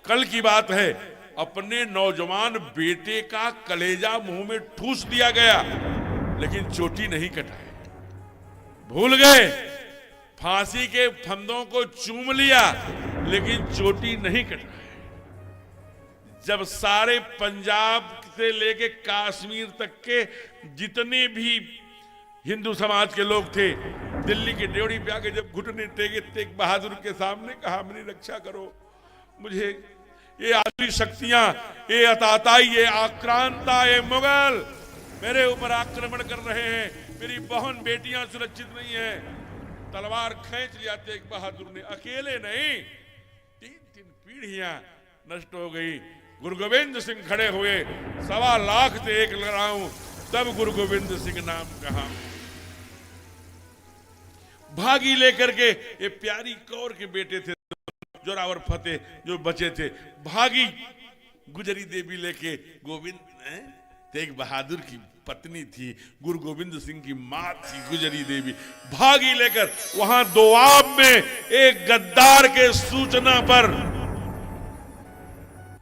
कल की बात है, अपने नौजवान बेटे का कलेजा मुंह में ठूस दिया गया, लेकिन चोटी नहीं कटाई। भूल गए, फांसी के फंदों को चूम लिया, लेकिन चोटी नहीं कटाई। जब सारे पंजाब से लेके कश्मीर तक के जितने भी हिंदू समाज के लोग थे, दिल्ली की ड्योढ़ी पे आके जब घुटने टेके तेग बहादुर के सामने कहा मेरी रक्षा करो, मुझे ये आदमी शक्तियां, ये अताताई, ये आक्रांता, ये मुगल मेरे ऊपर आक्रमण कर रहे हैं, मेरी बहन बेटियां सुरक्षित नहीं है। तलवार खींच लिया तेग बहादुर ने, अकेले नहीं 3 पीढ़ियां नष्ट हो गई। गुरु गोविंद सिंह खड़े हुए, 1.25 लाख से एक लड़ाऊं, तब गुरु गोविंद सिंह नाम कहा। भागी लेकर के ये प्यारी कौर के बेटे थे जोरावर फतेह, जो बचे थे, भागी गुजरी देवी लेके। गोविंद तेग बहादुर की पत्नी थी, गुरु गोविंद सिंह की मां थी गुजरी देवी। भागी लेकर वहां दोआब में एक गद्दार के सूचना पर,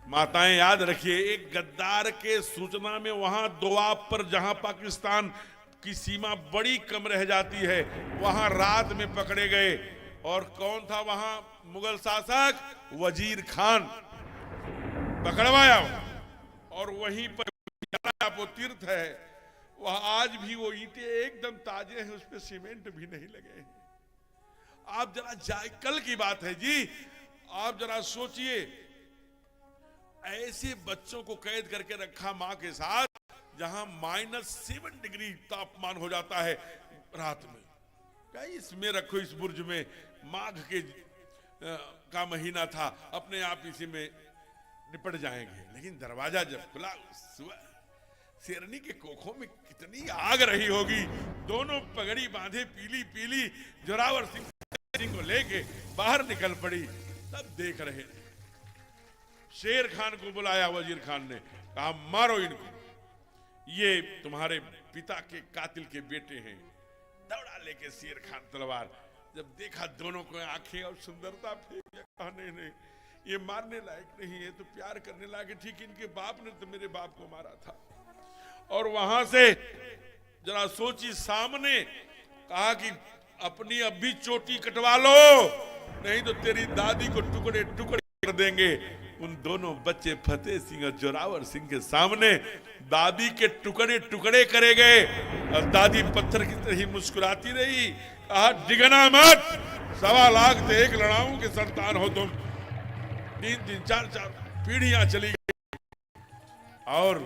माताएं याद रखिए, एक गद्दार के सूचना में वहां दोआब पर, जहां पाकिस्तान की सीमा बड़ी कम रह जाती है, वहां रात में पकड़े गए। और कौन था वहां मुगल शासक? वजीर खान पकड़वाया। और वहीं पर वो तीर्थ है, वह आज भी वो ईंटें एकदम ताजे हैं, उस पर सीमेंट भी नहीं लगे। आप जरा जाए, कल की बात है जी, आप जरा सोचिए, ऐसे बच्चों को कैद करके रखा मां के साथ, जहां -7 डिग्री तापमान हो जाता है रात में। इसमें रखो, इस बुर्ज में, माघ के का महीना था, अपने आप इसी में निपट जाएंगे। लेकिन दरवाजा जब खुला, शेरनी के कोखों में कितनी आग रही होगी। दोनों पगड़ी बांधे, पीली पीली, जोरावर सिंह को लेके बाहर निकल पड़ी। तब देख रहे थे, शेर खान को बुलाया वजीर खान ने, कहा मारो इनको, ये तुम्हारे पिता के कातिल के बेटे हैं। दौड़ा लेके शेर खान तलवार, जब देखा दोनों को आंखें और सुंदरता फेंक, कहा नहीं नहीं ये मारने लायक नहीं है, तो प्यार करने लायक है। ठीक इनके बाप ने तो मेरे बाप को मारा था। और वहां से जरा सोची, सामने कहा कि अपनी अब भी चोटी कटवा लो, नहीं तो तेरी दादी को टुकड़े टुकड़े कर देंगे। उन दोनों बच्चे फतेह सिंह और जोरावर सिंह के सामने दादी के टुकड़े टुकड़े करे गए, और दादी पत्थर की तरह मुस्कुराती रही। कहा डिगना मत, 1.25 लाख से एक लड़ाऊं के संतान हो तुम। 3 4 पीढ़ियां चली गई। और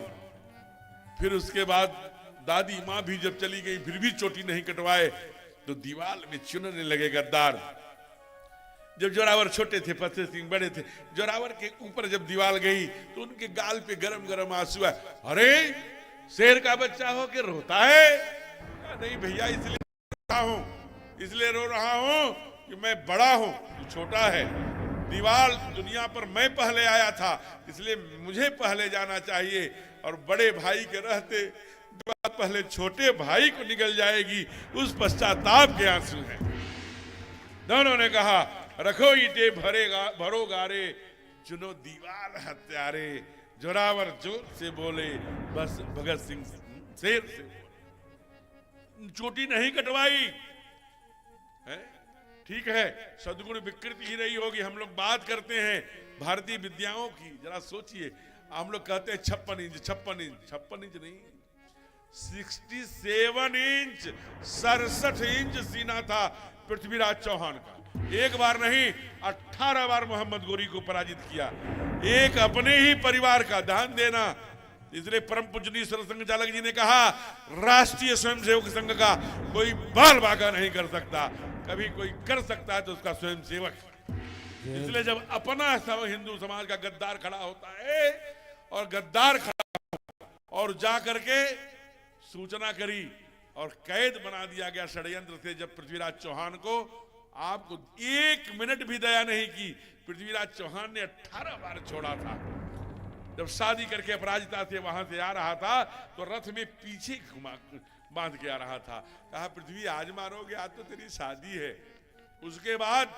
फिर उसके बाद दादी मां भी जब चली गई, फिर भी चोटी नहीं कटवाए, तो दीवार में चुनने लगे गद्दार। जब जोरावर छोटे थे, फतेह सिंह बड़े थे, जोरावर के ऊपर जब दीवार गई तो उनके गाल पे गरम गरम आंसू है। अरे शेर का बच्चा हो के रोता है? नहीं भैया, इसलिए रो रहा हूं कि मैं बड़ा हूं, तू छोटा है। दीवार दुनिया पर मैं पहले आया था, इसलिए मुझे पहले जाना चाहिए। और बड़े भाई के रहते दीवार पहले छोटे भाई को निकल जाएगी, उस पश्चाताप के आंसू हैं। दोनों ने कहा रखो ईटे भरो गारे, चुनो दीवार हत्यारे। जोरावर जोर से बोले, बस भगत सिंह शेर से चोटी नहीं कटवाई है। ठीक है, सदगुण विकृति ही रही होगी। हम लोग बात करते हैं भारतीय विद्याओं की, जरा सोचिए। हम लोग कहते हैं 56 इंच 56 इंच नहीं, 67 इंच 67 इंच सीना था पृथ्वीराज चौहान का। एक बार नहीं, 18 बार मोहम्मद गोरी को पराजित किया। एक अपने ही परिवार का, ध्यान देना। इसलिए परम पूजनीय सरसंघ चालक जी ने कहा, राष्ट्रीय स्वयंसेवक संघ का कोई बाल बाका नहीं कर सकता, कभी कोई कर सकता है तो उसका स्वयंसेवक। इसलिए जब अपना सब हिंदू समाज का गद्दार खड़ा होता है और गद्दार खड़ा और जा करके सूचना करी और कैद बना दिया गया षड्यंत्र से, जब पृथ्वीराज चौहान को, आपको 1 मिनट भी दया नहीं की। पृथ्वीराज चौहान ने 18 बार छोड़ा था। जब शादी करके अपराजिता से वहां से आ रहा था तो रथ में पीछे घुमा बांध के आ रहा था। कहा पृथ्वी आज मारोगे, आज तो तेरी शादी है। उसके बाद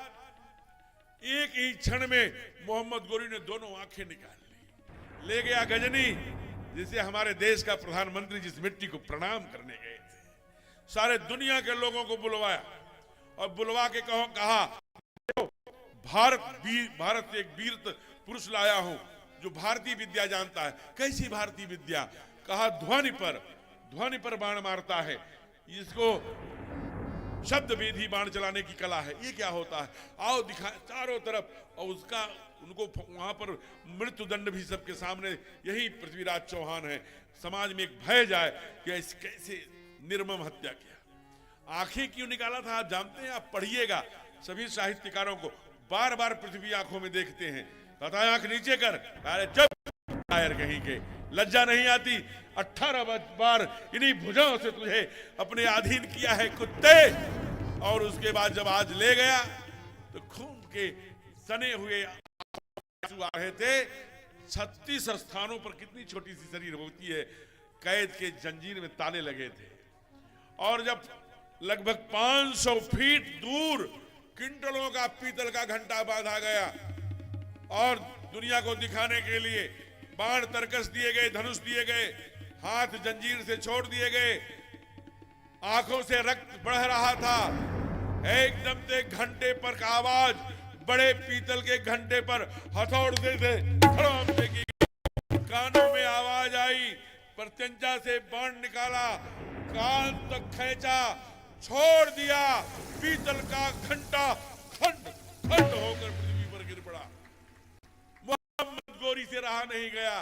एक ही क्षण में मोहम्मद गोरी ने दोनों आंखें निकाल ली, ले गया गजनी, जिसे हमारे देश का प्रधानमंत्री जिस मिट्टी को प्रणाम करने गए थे, सारे दुनिया के लोगों को बुलवाया और बुलवा के कहा भारत से एक वीर पुरुष लाया हूं जो भारतीय विद्या जानता है। कैसी भारतीय विद्या? कहा ध्वनि पर बाण मारता है, इसको शब्द वेधी बाण चलाने की कला है। ये क्या होता है? आओ दिखा चारों तरफ। और उनको वहां पर मृत्यु दंड भी सबके सामने, यही पृथ्वीराज चौहान है। समाज में एक भय जाए कि इस कैसे निर्मम हत्या किया। आंखें क्यों निकाला था आप जानते हैं? आप पढ़िएगा, सभी साहित्यकारों को बार बार पृथ्वी आंखों में देखते हैं। कहता है आंख नीचे कर, अरे चुप शायर कहीं के, लज्जा नहीं आती? 18 बार इन्हीं भुजाओं से तुझे अपने अधीन किया है कुत्ते। और उसके बाद जब आज ले गया तो खून के सने हुए आंसू आ रहे थे। 36 स्थानों पर कितनी छोटी सी शरीर होती है, कैद के जंजीर में ताले लगे थे। और जब लगभग 500 फीट दूर क्विंटलों का पीतल का घंटा बांधा गया और दुनिया को दिखाने के लिए बाण तरकस दिए गए, धनुष दिए गए, हाथ जंजीर से छोड़ दिए गए, आंखों से रक्त बढ़ रहा था। एकदम से घंटे पर का आवाज, बड़े पीतल के घंटे पर हथौड़े से खड़ामने की, कानों में आवाज आई, प्रत्यंचा से बाण निकाला, कान तक खींचा, छोड़ दिया, पीतल का घंटा खंड खंड होकर पृथ्वी पर गिर पड़ा। मोहम्मद गोरी से रहा नहीं गया।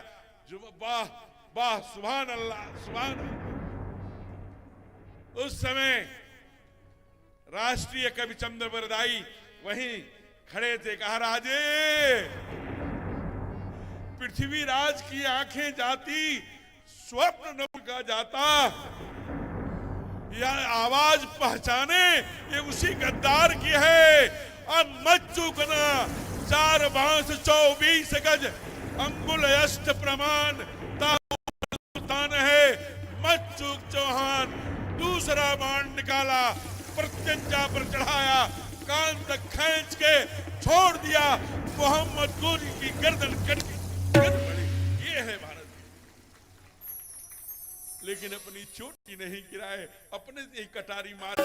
जो वाह वाह, सुभान अल्लाह, सुभान अल्लाह। उस समय राष्ट्रीय कवि चंद्र बरदाई वहीं खड़े थे। कहा राजे, पृथ्वीराज की आंखें जाती, स्वप्न न का जाता, यह आवाज पहचाने ये उसी गद्दार की है। अब मत चूकना, 4 बांस 24 गज अंगुल अष्ट प्रमाण तान है। मत चूक चौहान। दूसरा बाण निकाला, प्रत्यंचा पर चढ़ाया, कान तक खींच के छोड़ दिया, मोहम्मद गोरी की गर्दन कट पड़ी। ये है भारत। लेकिन अपनी चोटी नहीं गिराए, अपने से ही कटारी मार।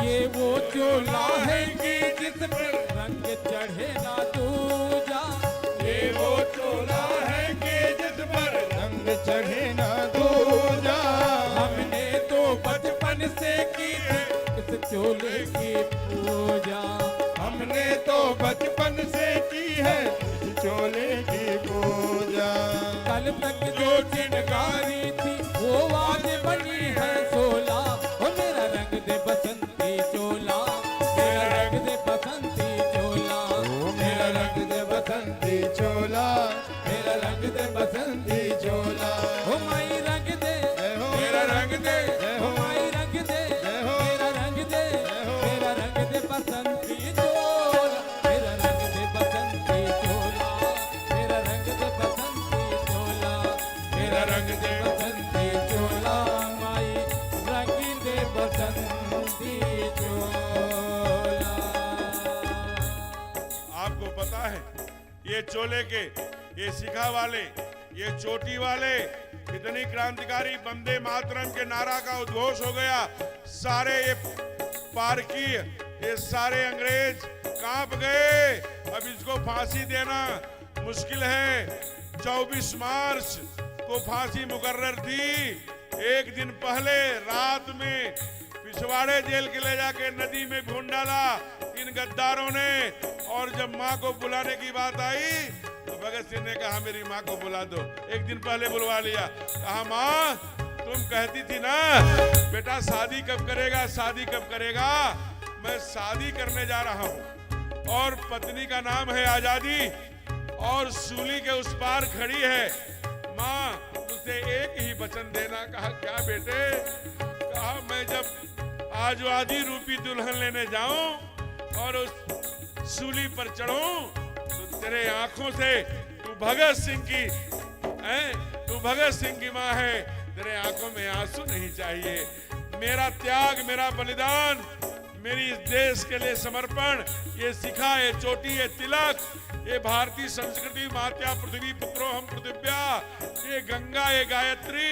ये वो चोला है कि जिस पर रंग चढ़े ना दूजा। ये वो चोला है कि जिस पर
रंग चढ़े ना दूजा।
हमने तो बचपन से की है इस चोले की पूजा।
हमने तो बचपन से की है इस चोले की पूजा।
कल तक जो चिनगारी थी वो आज बनी है सोला। ओ मेरा रंग दे बसंती चोला, मेरा रंग दे बसंती चोला,
मेरा रंग दे बसंती चोला,
मेरा रंग दे बसंती
चोला।
ओ माई रंग दे, मेरा रंग दे, ओ माई रंग दे, मेरा रंग दे, मेरा रंग दे बसंती चोला, मेरा रंग दे बसंती चोला, मेरा रंग दे बसंती चोला, मेरा रंग दे बसंती चोला, माई रंग दे बसंती चोला।
आपको पता है ये चोले के, ये शिखा वाले, ये चोटी वाले कितनी क्रांतिकारी, वंदे मातरम के नारा का उद्घोष हो गया। सारे ये पारकी, ये सारे अंग्रेज कांप गए। अब इसको फांसी देना मुश्किल है। 24 मार्च को फांसी मुकर्रर थी। एक दिन पहले रात में पिछवाड़े जेल के ले जाके नदी में भून डाला। इन इन गद्दारों ने। और जब माँ को बुलाने की बात आई तो भगत सिंह ने कहा मेरी माँ को बुला दो। एक दिन पहले बुलवा लिया, कहा माँ तुम कहती थी ना बेटा शादी कब करेगा, शादी कब करेगा। मैं शादी करने जा रहा हूँ और पत्नी का नाम है आजादी और सूली के उस पार खड़ी है। माँ मुझसे एक ही वचन देना। कहा क्या बेटे। कहा मैं जब आजादी रूपी दुल्हन लेने जाऊं और उस सूली पर चढ़ूं तो तेरे आंखों से तू भगत सिंह की माँ है, तेरे आंखों में आंसू नहीं चाहिए। मेरा त्याग, मेरा बलिदान, मेरी इस देश के लिए समर्पण, ये शिखा, ये चोटी, ये तिलक, ये भारतीय संस्कृति, मात्या पृथ्वी पुत्रो हम पृथिव्या, ये गंगा, ये गायत्री,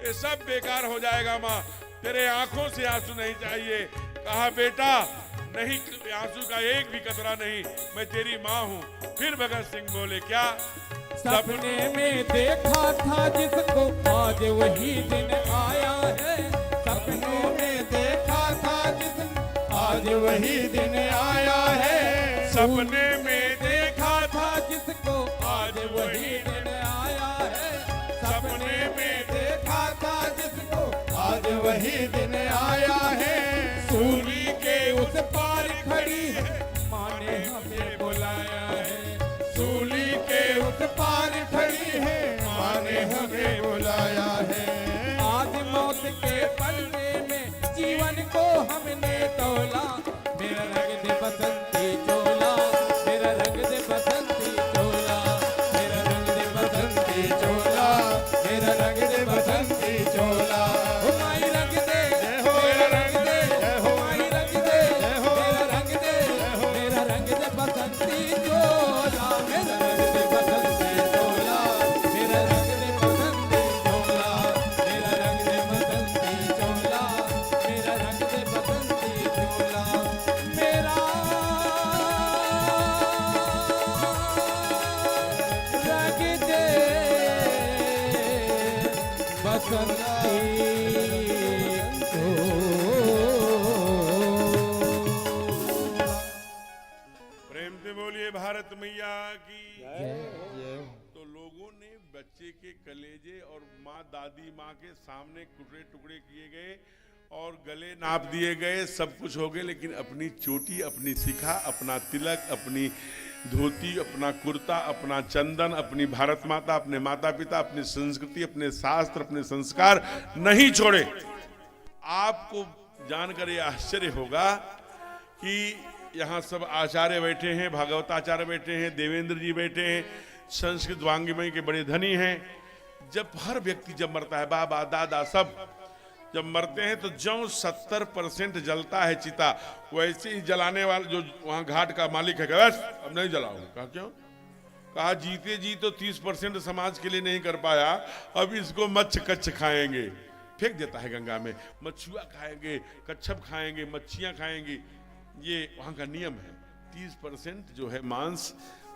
ये सब बेकार हो जाएगा माँ। तेरे आंखों से आंसू नहीं चाहिए। कहा बेटा नहीं, आंसू का एक भी कतरा नहीं, मैं तेरी माँ हूँ। फिर भगत सिंह बोले क्या।
सपने में देखा था जिसको आज वही दिन आया है। सपनों में देखा था जिसको आज वही दिन आया है।
सपने में देखा
था जिसको आज वही दिन आया है।
सपने में
देखा था जिसको
आज वही दिन आया है।
सूली के उस पार खड़ी है, माँ ने हमें बुलाया है। सूली के उस पार खड़ी है,
माँ ने हमें बुलाया है।
आज मौत के पलने में जीवन को हमने तोला। मेरा रंग दे बसंती चोला, मेरा रंग दे बसंती चोला, मेरा रंग दे बसंती चोला, मेरा रंग दे बसंती चोला। ओ माई रंग दे, मेरा रंग दे, ओ माई रंग दे, मेरा रंग दे, मेरा रंग दे बसंती चोला, मेरा रंग दे बसंती चोला, मेरा रंग दे बसंती चोला, मेरा रंग दे बसंती चोला, मेरा रंग दे बसंती चोला, मेरा रंग दे बसंती।
प्रेम से बोलिए भारत मैया की। तो लोगों ने बच्चे के कलेजे और माँ दादी माँ के सामने टुकड़े टुकड़े किए गए और गले नाप दिए गए, सब कुछ हो गए, लेकिन अपनी चोटी, अपनी शिखा, अपना तिलक, अपनी धोती, अपना कुर्ता, अपना चंदन, अपनी भारत माता, अपने माता पिता, अपनी संस्कृति, अपने शास्त्र, अपने संस्कार नहीं छोड़े। आपको जानकर ये आश्चर्य होगा कि यहाँ सब आचार्य बैठे हैं, भागवताचार्य बैठे हैं, देवेंद्र जी बैठे हैं, संस्कृत वांग्मय के बड़े धनी हैं। जब हर व्यक्ति जब मरता है, बाबा दादा सब जब मरते हैं तो जो 70% जलता है चिता, वैसे ही जलाने वाला जो वहाँ घाट का मालिक है, बस अब नहीं जलाऊंगा। कहा क्यों। कहा जीते जी तो 30% समाज के लिए नहीं कर पाया, अब इसको मच्छ कच्छ खाएंगे, फेंक देता है गंगा में। मछुआ खाएंगे, कच्छप खाएंगे, मच्छियां खाएंगे, ये वहाँ का नियम है। 30% जो है मांस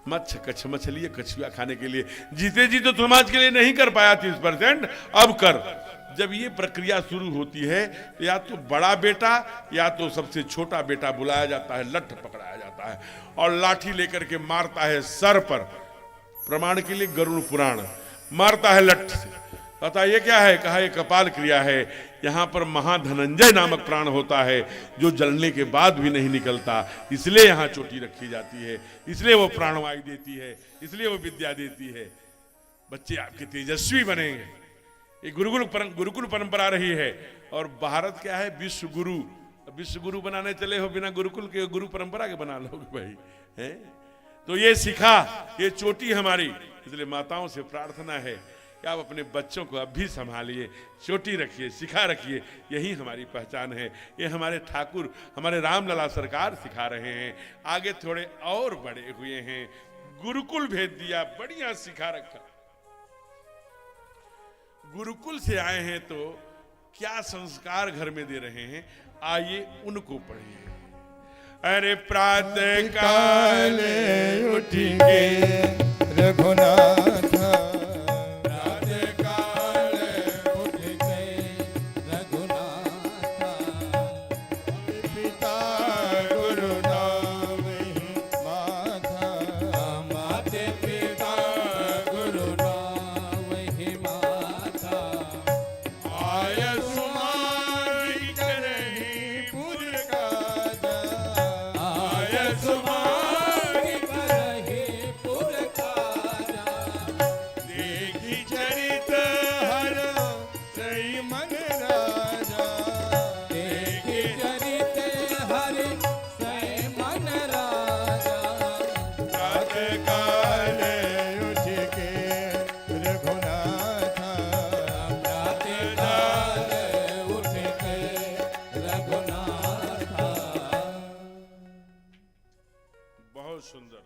मच्छ कच्छ मछली कछुआ खाने के लिए। जीते जी तो समाज के लिए नहीं कर पाया 30%, अब कर। जब ये प्रक्रिया शुरू होती है, या तो बड़ा बेटा या तो सबसे छोटा बेटा बुलाया जाता है, लठ पकड़ाया जाता है और लाठी लेकर के मारता है सर पर। प्रमाण के लिए गरुड़ पुराण, मारता है लठ से। पता ये क्या है। कहा ये कपाल क्रिया है। यहाँ पर महाधनंजय नामक प्राण होता है जो जलने के बाद भी नहीं निकलता, इसलिए यहाँ चोटी रखी जाती है, इसलिए वो प्राणवायु देती है, इसलिए वो विद्या देती है। बच्चे आपके तेजस्वी बनेंगे। ये गुरुकुल परंपरा रही है। और भारत क्या है, विश्व गुरु। विश्व गुरु बनाने चले हो, बिना गुरुकुल के गुरु परंपरा के बना लोगे भाई, हैं? तो ये सिखा, ये चोटी हमारी। इसलिए माताओं से प्रार्थना है कि आप अपने बच्चों को अब भी संभालिए, चोटी रखिए, सिखा रखिए, यही हमारी पहचान है। ये हमारे ठाकुर, हमारे रामलला सरकार सिखा रहे हैं। आगे थोड़े और बड़े हुए हैं, गुरुकुल भेज दिया, बढ़िया सिखा रखा। गुरुकुल से आए हैं तो क्या संस्कार घर में दे रहे हैं, आइए उनको पढ़िए। अरे प्रातः काल
उठिगे रघुनाथ,
प्रातः काल उठ गए रघुनाथ,
पिता गुरुनाथ, काले उठ के रघुनाथ
प्रातःकाल उठ के रघुनाथ।
बहुत सुंदर।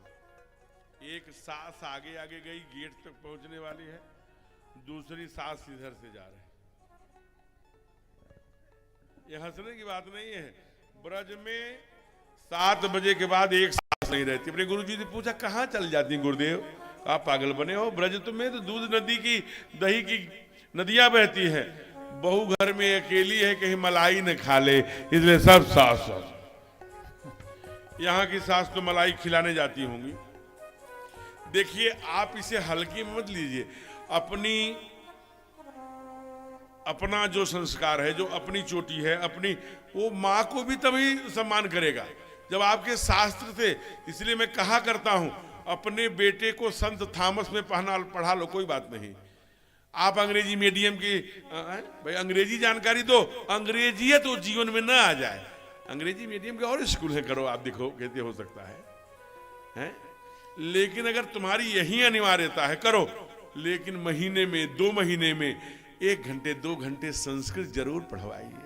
एक सास आगे आगे गई, गेट तक पहुंचने वाली है, दूसरी सास इधर से जा रही। ये हंसने की बात नहीं है। ब्रज में 7 बजे के बाद एक सास नहीं रहती। अपने गुरुजी ने पूछा कहाँ चल जाती गुरुदेव? आप पागल बने हो, ब्रज में तो दूध नदी की, दही की नदियां बहती है। बहू घर में अकेली है, कहीं मलाई न खा ले, इसलिए सब सास सास। यहाँ की सास तो मलाई खिलाने जाती होंगी। देखिए, आप इसे हल्की में मत लीजिए। अपना जो संस्कार है, जो अपनी चोटी है, अपनी, वो माँ को भी तभी सम्मान करेगा जब आपके शास्त्र से। इसलिए मैं कहा करता हूं, अपने बेटे को संत थॉमस में पढ़ा लो, कोई बात नहीं। आप अंग्रेजी मीडियम की भाई अंग्रेजी जानकारी दो, अंग्रेजियत तो जीवन में न आ जाए। अंग्रेजी मीडियम के और स्कूल है, करो, आप देखो कैसे हो सकता है? लेकिन अगर तुम्हारी यही अनिवार्यता है, करो। लेकिन महीने में, 2 महीने में 1 घंटे 2 घंटे संस्कृत जरूर पढ़वाइए।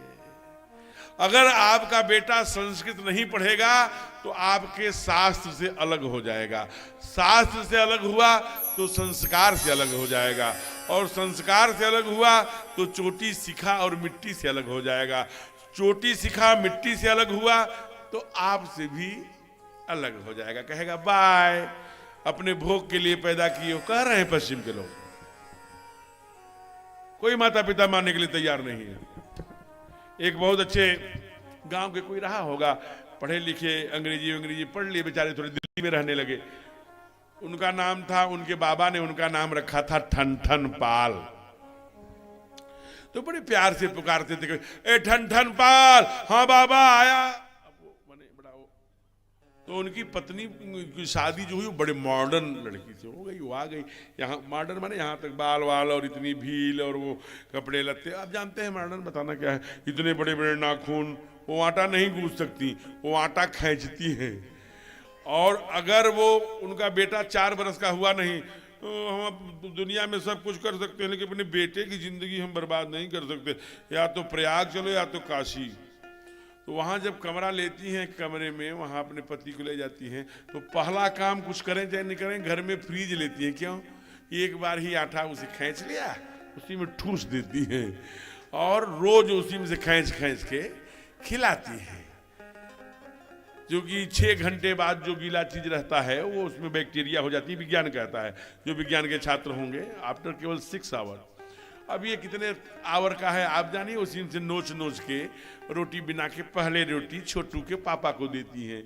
अगर आपका बेटा संस्कृत नहीं पढ़ेगा तो आपके शास्त्र से अलग हो जाएगा। शास्त्र से अलग हुआ तो संस्कार से अलग हो जाएगा, और संस्कार से अलग हुआ तो चोटी सिखा और मिट्टी से अलग हो जाएगा। चोटी सिखा मिट्टी से अलग हुआ तो आपसे भी अलग हो जाएगा। कहेगा बाय, अपने भोग के लिए पैदा किए हो, कह रहे हैं पश्चिम के लोग। कोई माता पिता मानने के लिए तैयार नहीं है। एक बहुत अच्छे गांव के कोई रहा होगा, पढ़े लिखे, अंग्रेजी पढ़ लिए, बेचारे थोड़े दिल्ली में रहने लगे। उनका नाम था, उनके बाबा ने उनका नाम रखा था ठन पाल। तो बड़े प्यार से पुकारते थे, ए ठन पाल, हाँ बाबा आया। तो उनकी पत्नी की शादी जो हुई वो बड़े मॉडर्न लड़की से हो गई। वो आ गई यहाँ, मॉडर्न माने यहाँ तक बाल वाल और इतनी भील और वो कपड़े लत्ते। आप जानते हैं मॉडर्न बताना क्या है? इतने बड़े बड़े नाखून, वो आटा नहीं गूंथ सकती, वो आटा खींचती हैं। और अगर वो उनका बेटा 4 बरस का हुआ नहीं तो हम दुनिया में सब कुछ कर सकते हैं, लेकिन अपने बेटे की जिंदगी हम बर्बाद नहीं कर सकते। या तो प्रयाग चलो या तो काशी। तो वहाँ जब कमरा लेती हैं, कमरे में वहाँ अपने पति को ले जाती हैं, तो पहला काम कुछ करें चाहे नहीं करें, घर में फ्रीज लेती हैं। क्यों? एक बार ही आटा उसे खींच लिया, उसी में ठूस देती हैं और रोज उसी में से खींच के खिलाती हैं। जो कि 6 घंटे बाद जो गीला चीज रहता है वो उसमें बैक्टीरिया हो जाती है, विज्ञान कहता है। जो विज्ञान के छात्र होंगे, आफ्टर केवल 6 आवर। अब ये कितने आवर का है आप जानिए। उसी से नोच के रोटी बना के पहले रोटी छोटू के पापा को देती हैं।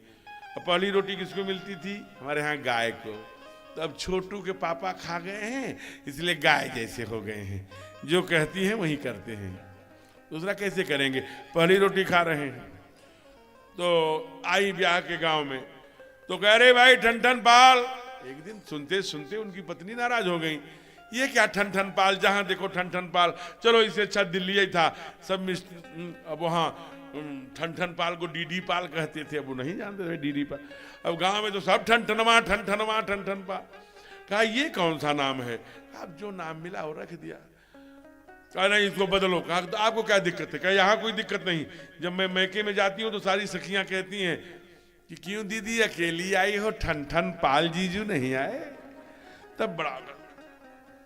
अब पहली रोटी किसको मिलती थी? हमारे यहाँ गाय को। तो अब छोटू के पापा खा गए हैं, इसलिए गाय जैसे हो गए हैं, जो कहती हैं वही करते हैं। दूसरा कैसे करेंगे? पहली रोटी खा रहे हैं। तो आई ब्याह के गांव में, तो कह रहे भाई ठन पाल। एक दिन सुनते सुनते उनकी पत्नी नाराज हो गई। ये क्या ठन पाल, जहां देखो ठन पाल, चलो इससे अच्छा दिल्ली ही था। सब अब वहाँ ठन पाल को डीडी पाल कहते थे, अब वो नहीं जानते थे डीडी पाल। अब गांव में तो सब ठन पाल। कहा ये कौन सा नाम है? अब जो नाम मिला वो रख दिया। कहा नहीं इसको बदलो। कहा तो आपको क्या दिक्कत है? कहा यहाँ कोई दिक्कत नहीं। जब मैं मैके में जाती हूँ तो सारी सखियां कहती हैं कि क्यों दीदी अकेली आई हो, ठन पाल जीजू नहीं आए? तब बड़ा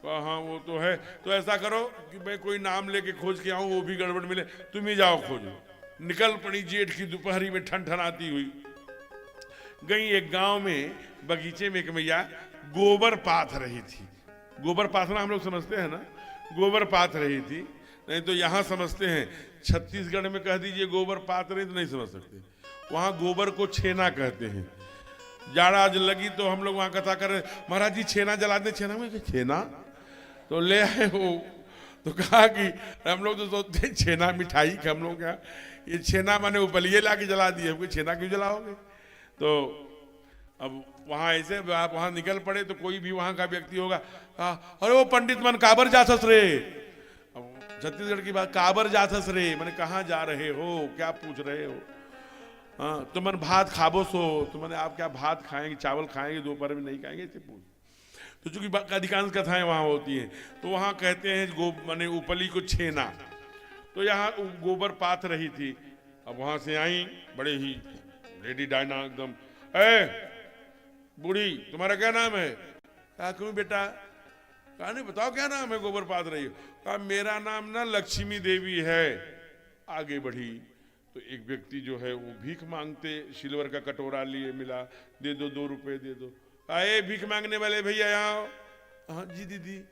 हाँ वो तो है। तो ऐसा करो कि मैं कोई नाम लेके खोज के आऊं, वो भी गड़बड़ मिले, तुम ही जाओ खोजो। निकल पड़ी जेठ की दोपहरी में ठन आती हुई। गई एक गांव में, बगीचे में एक मैया गोबर पाथ रही थी। गोबर पाथना हम लोग समझते हैं ना, गोबर पाथ रही थी। नहीं तो यहाँ समझते हैं, छत्तीसगढ़ में कह दीजिए गोबर पाथ रही तो नहीं समझ सकते। वहाँ गोबर को छेना कहते हैं। जाड़ा आज लगी तो हम लोग वहाँ कथा कर रहे, महाराज जी छेना जला दे। छेना में छेना तो ले आए हो। तो कहा कि हम लोग तो सोचते छेना मिठाई का, हम लोग क्या ये छेना माने वो बलिए ला के जला दिए, हमको छेना क्यों जलाओगे? तो अब वहाँ ऐसे आप वहाँ निकल पड़े तो कोई भी वहाँ का व्यक्ति होगा, अरे वो पंडित मन काबर जासस रे। छत्तीसगढ़ की बात, काबर जासस रे, मैंने कहाँ जा रहे हो, क्या पूछ रहे हो? हाँ तो मन भात खाबो सो, तो मैंने आप क्या भात खाएंगे, चावल खाएंगे, दोपहर में नहीं खाएंगे, ऐसे पूछ। तो चूंकि अधिकांश कथाएं वहाँ होती हैं, तो वहाँ कहते हैं माने उपली को छेना, तो यहाँ गोबर पात रही थी। अब वहाँ से आई बड़े ही लेडी डायना एकदम, बूढ़ी तुम्हारा क्या नाम है? कहा क्यों बेटा? कहा नहीं बताओ क्या नाम है, गोबर पात रही हो? कहा मेरा नाम ना लक्ष्मी देवी है। आगे बढ़ी तो एक व्यक्ति जो है वो भीख मांगते, सिल्वर का कटोरा लिए मिला, दे दो 2 रुपए दे दो। आए भीख मांगने वाले भैया यहाँ। हाँ जी दीदी।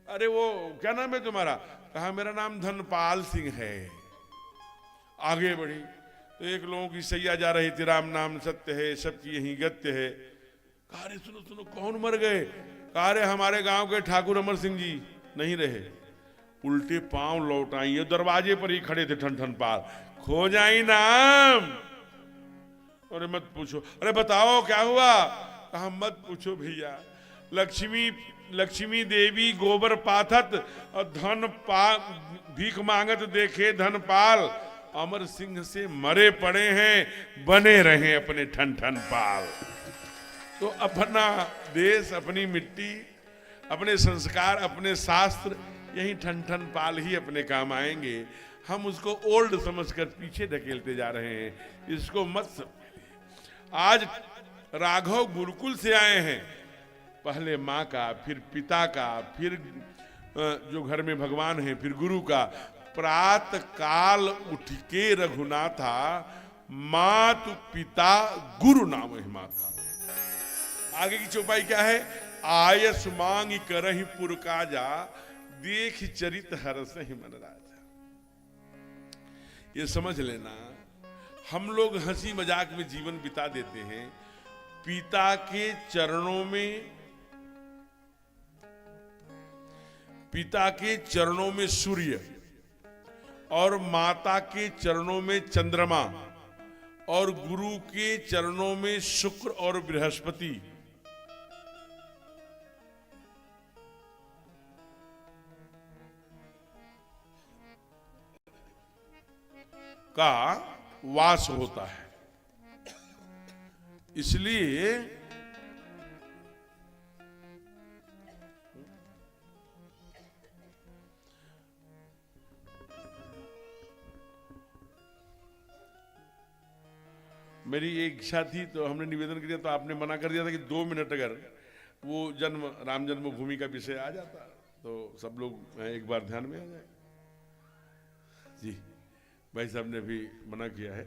अरे वो क्या नाम है तुम्हारा? कहा मेरा नाम धनपाल सिंह है। आगे बढ़ी तो एक लोगों की सैया जा रही थी, राम नाम सत्य है सबकी यही गत्य है। कहा अरे सुनो सुनो कौन मर गए? कहा अरे हमारे गांव के ठाकुर अमर सिंह जी नहीं रहे। उल्टे पांव लौट आई, ये दरवाजे पर ही खड़े थे ठन ठन पाल। खो जाई नाम? अरे मत पूछो। अरे बताओ क्या हुआ? कहा मत पूछो भैया, लक्ष्मी देवी गोबर पाथत और भीख मांगत देखे धनपाल, अमर सिंह से मरे पड़े हैं, बने रहे अपने ठन ठन पाल। तो अपना देश, अपनी मिट्टी, अपने संस्कार, अपने शास्त्र, यही ठन ठन पाल ही अपने काम आएंगे। हम उसको ओल्ड समझकर पीछे ढकेलते जा रहे हैं, इसको मत समझिए। आज राघव गुरुकुल से आए हैं, पहले माँ का, फिर पिता का, फिर जो घर में भगवान है, फिर गुरु का। प्रात काल उठ के रघुनाथा, मातु पिता गुरु नाम है माता। आगे की चौपाई क्या है? आयस मांग करहि पुर काजा, देख चरित हरस ही मन राजा। ये समझ लेना, हम लोग हंसी मजाक में जीवन बिता देते हैं। पिता के चरणों में सूर्य, और माता के चरणों में चंद्रमा, और गुरु के चरणों में शुक्र और बृहस्पति का वास होता है। इसलिए मेरी एक इच्छा थी, तो हमने निवेदन किया, तो आपने मना कर दिया था कि 2 मिनट अगर वो राम जन्मभूमि का विषय आ जाता तो सब लोग एक बार ध्यान में आ जाए। जी भाई साहब ने भी मना किया है।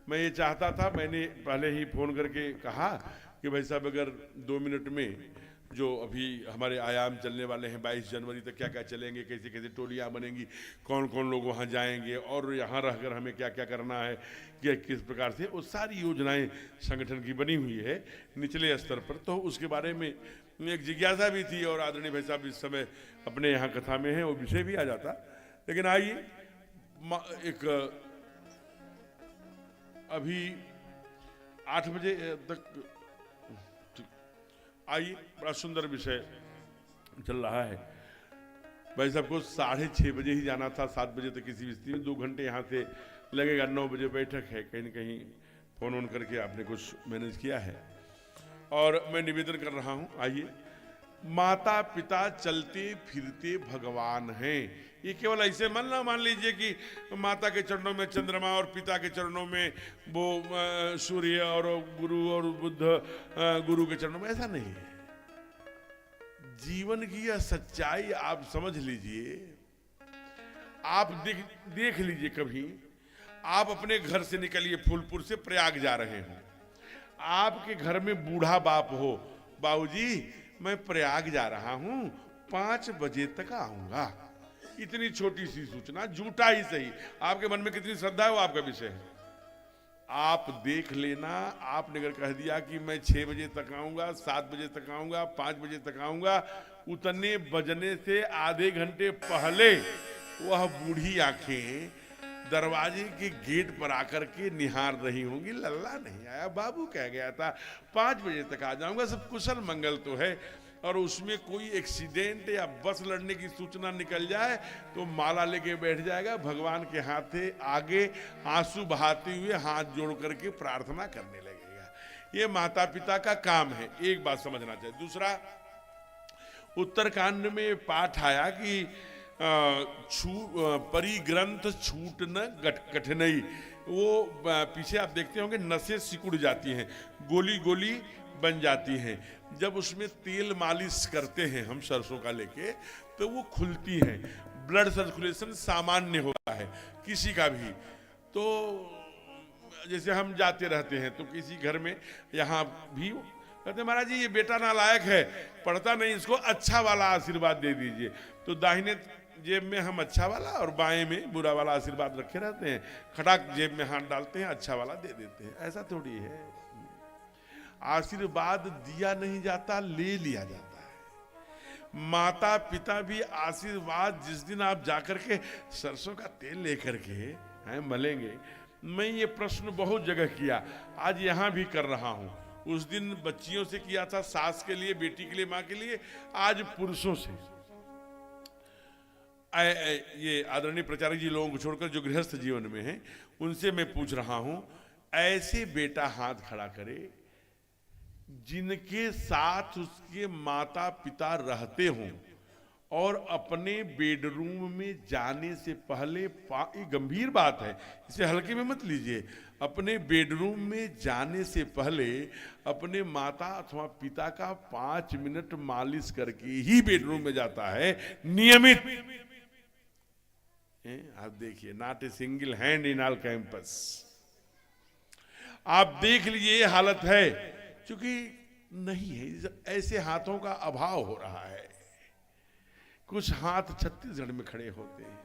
मैं ये चाहता था, मैंने पहले ही फोन करके कहा कि भाई साहब अगर 2 मिनट में जो अभी हमारे आयाम चलने वाले हैं 22 जनवरी तक क्या क्या चलेंगे, कैसे कैसे टोलियाँ बनेंगी, कौन कौन लोग वहाँ जाएंगे, और यहाँ रहकर हमें क्या क्या करना है, क्या किस प्रकार से, वो सारी योजनाएं संगठन की बनी हुई है निचले स्तर पर। तो उसके बारे में एक जिज्ञासा भी थी, और आदरणीय भाई साहब इस समय अपने यहाँ कथा में है, वो विषय भी आ जाता। लेकिन आइए, एक अभी 8 बजे तक आइए, बड़ा सुंदर विषय चल रहा है। भाई साहब को 6:30 बजे ही जाना था, 7 बजे तक किसी स्थिति में 2 घंटे यहाँ से लगेगा। 9 बजे बैठक है, कहीं न कहीं फोन ऑन करके आपने कुछ मैनेज किया है। और मैं निवेदन कर रहा हूँ, आइए, माता पिता चलते फिरते भगवान हैं। ये केवल ऐसे मन ना मान लीजिए कि माता के चरणों में चंद्रमा और पिता के चरणों में वो सूर्य और गुरु और बुद्ध गुरु के चरणों में, ऐसा नहीं है। जीवन की यह सच्चाई आप समझ लीजिए। आप देख लीजिए, कभी आप अपने घर से निकलिए, फूलपुर से प्रयाग जा रहे हो, आपके घर में बूढ़ा बाप हो, बाबूजी मैं प्रयाग जा रहा हूं, 5 बजे तक आऊंगा। इतनी छोटी सी सूचना, झूठा ही सही, आपके मन में कितनी श्रद्धा है वो आपका विषय है। आप देख लेना, आपने अगर कह दिया कि मैं 6 बजे तक आऊंगा, 7 बजे तक आऊंगा, 5 बजे तक आऊंगा, उतने बजने से आधे घंटे पहले वह बूढ़ी आंखें दरवाजे के गेट पर आकर के निहार रही होंगी, लल्ला नहीं आया, बाबू कह गया था 5 बजे तक आ जाऊंगा, सब कुशल मंगल तो है। और उसमें कोई एक्सीडेंट या बस लड़ने की सूचना निकल जाए तो माला लेके बैठ जाएगा, भगवान के हाथे आगे आंसू बहाते हुए हाथ जोड़ करके प्रार्थना करने लगेगा। ये माता पिता का काम है, एक बात समझना चाहिए। दूसरा, उत्तरकांड में पाठ आया कि परिग्रंथ छूट न कठिनाई, वो पीछे आप देखते होंगे नसें सिकुड़ जाती हैं, गोली गोली बन जाती हैं। जब उसमें तेल मालिश करते हैं हम सरसों का लेके तो वो खुलती हैं, ब्लड सर्कुलेशन सामान्य होता है किसी का भी। तो जैसे हम जाते रहते हैं तो किसी घर में यहाँ भी कहते महाराज जी ये बेटा नालायक है, पढ़ता नहीं, इसको अच्छा वाला आशीर्वाद दे दीजिए। तो दाहिने जेब में हम अच्छा वाला और बाएं में बुरा वाला आशीर्वाद रखे रहते हैं, खटाक जेब में हाथ डालते हैं, अच्छा वाला दे देते हैं। ऐसा थोड़ी है, आशीर्वाद दिया नहीं जाता, ले लिया जाता है। माता पिता भी आशीर्वाद जिस दिन आप जाकर के सरसों का तेल लेकर के मलेंगे, मैं ये प्रश्न बहुत जगह किया, आज यहाँ भी कर रहा हूँ। उस दिन बच्चियों से किया था, सास के लिए, बेटी के लिए, माँ के लिए, आज पुरुषों से। ये आदरणीय प्रचारक जी लोगों को छोड़कर जो गृहस्थ जीवन में हैं उनसे मैं पूछ रहा हूं, ऐसे बेटा हाथ खड़ा करे जिनके साथ उसके माता पिता रहते हों और अपने बेडरूम में जाने से पहले, ये गंभीर बात है, इसे हल्के में मत लीजिए, अपने बेडरूम में जाने से पहले अपने माता अथवा पिता का 5 मिनट मालिश करके ही बेडरूम में जाता है नियमित। आप देखिए, not a single hand in all campus. आप देख लीजिए, हालत है, क्योंकि नहीं है, ऐसे हाथों का अभाव हो रहा है। कुछ हाथ छत्तीसगढ़ में खड़े होते हैं।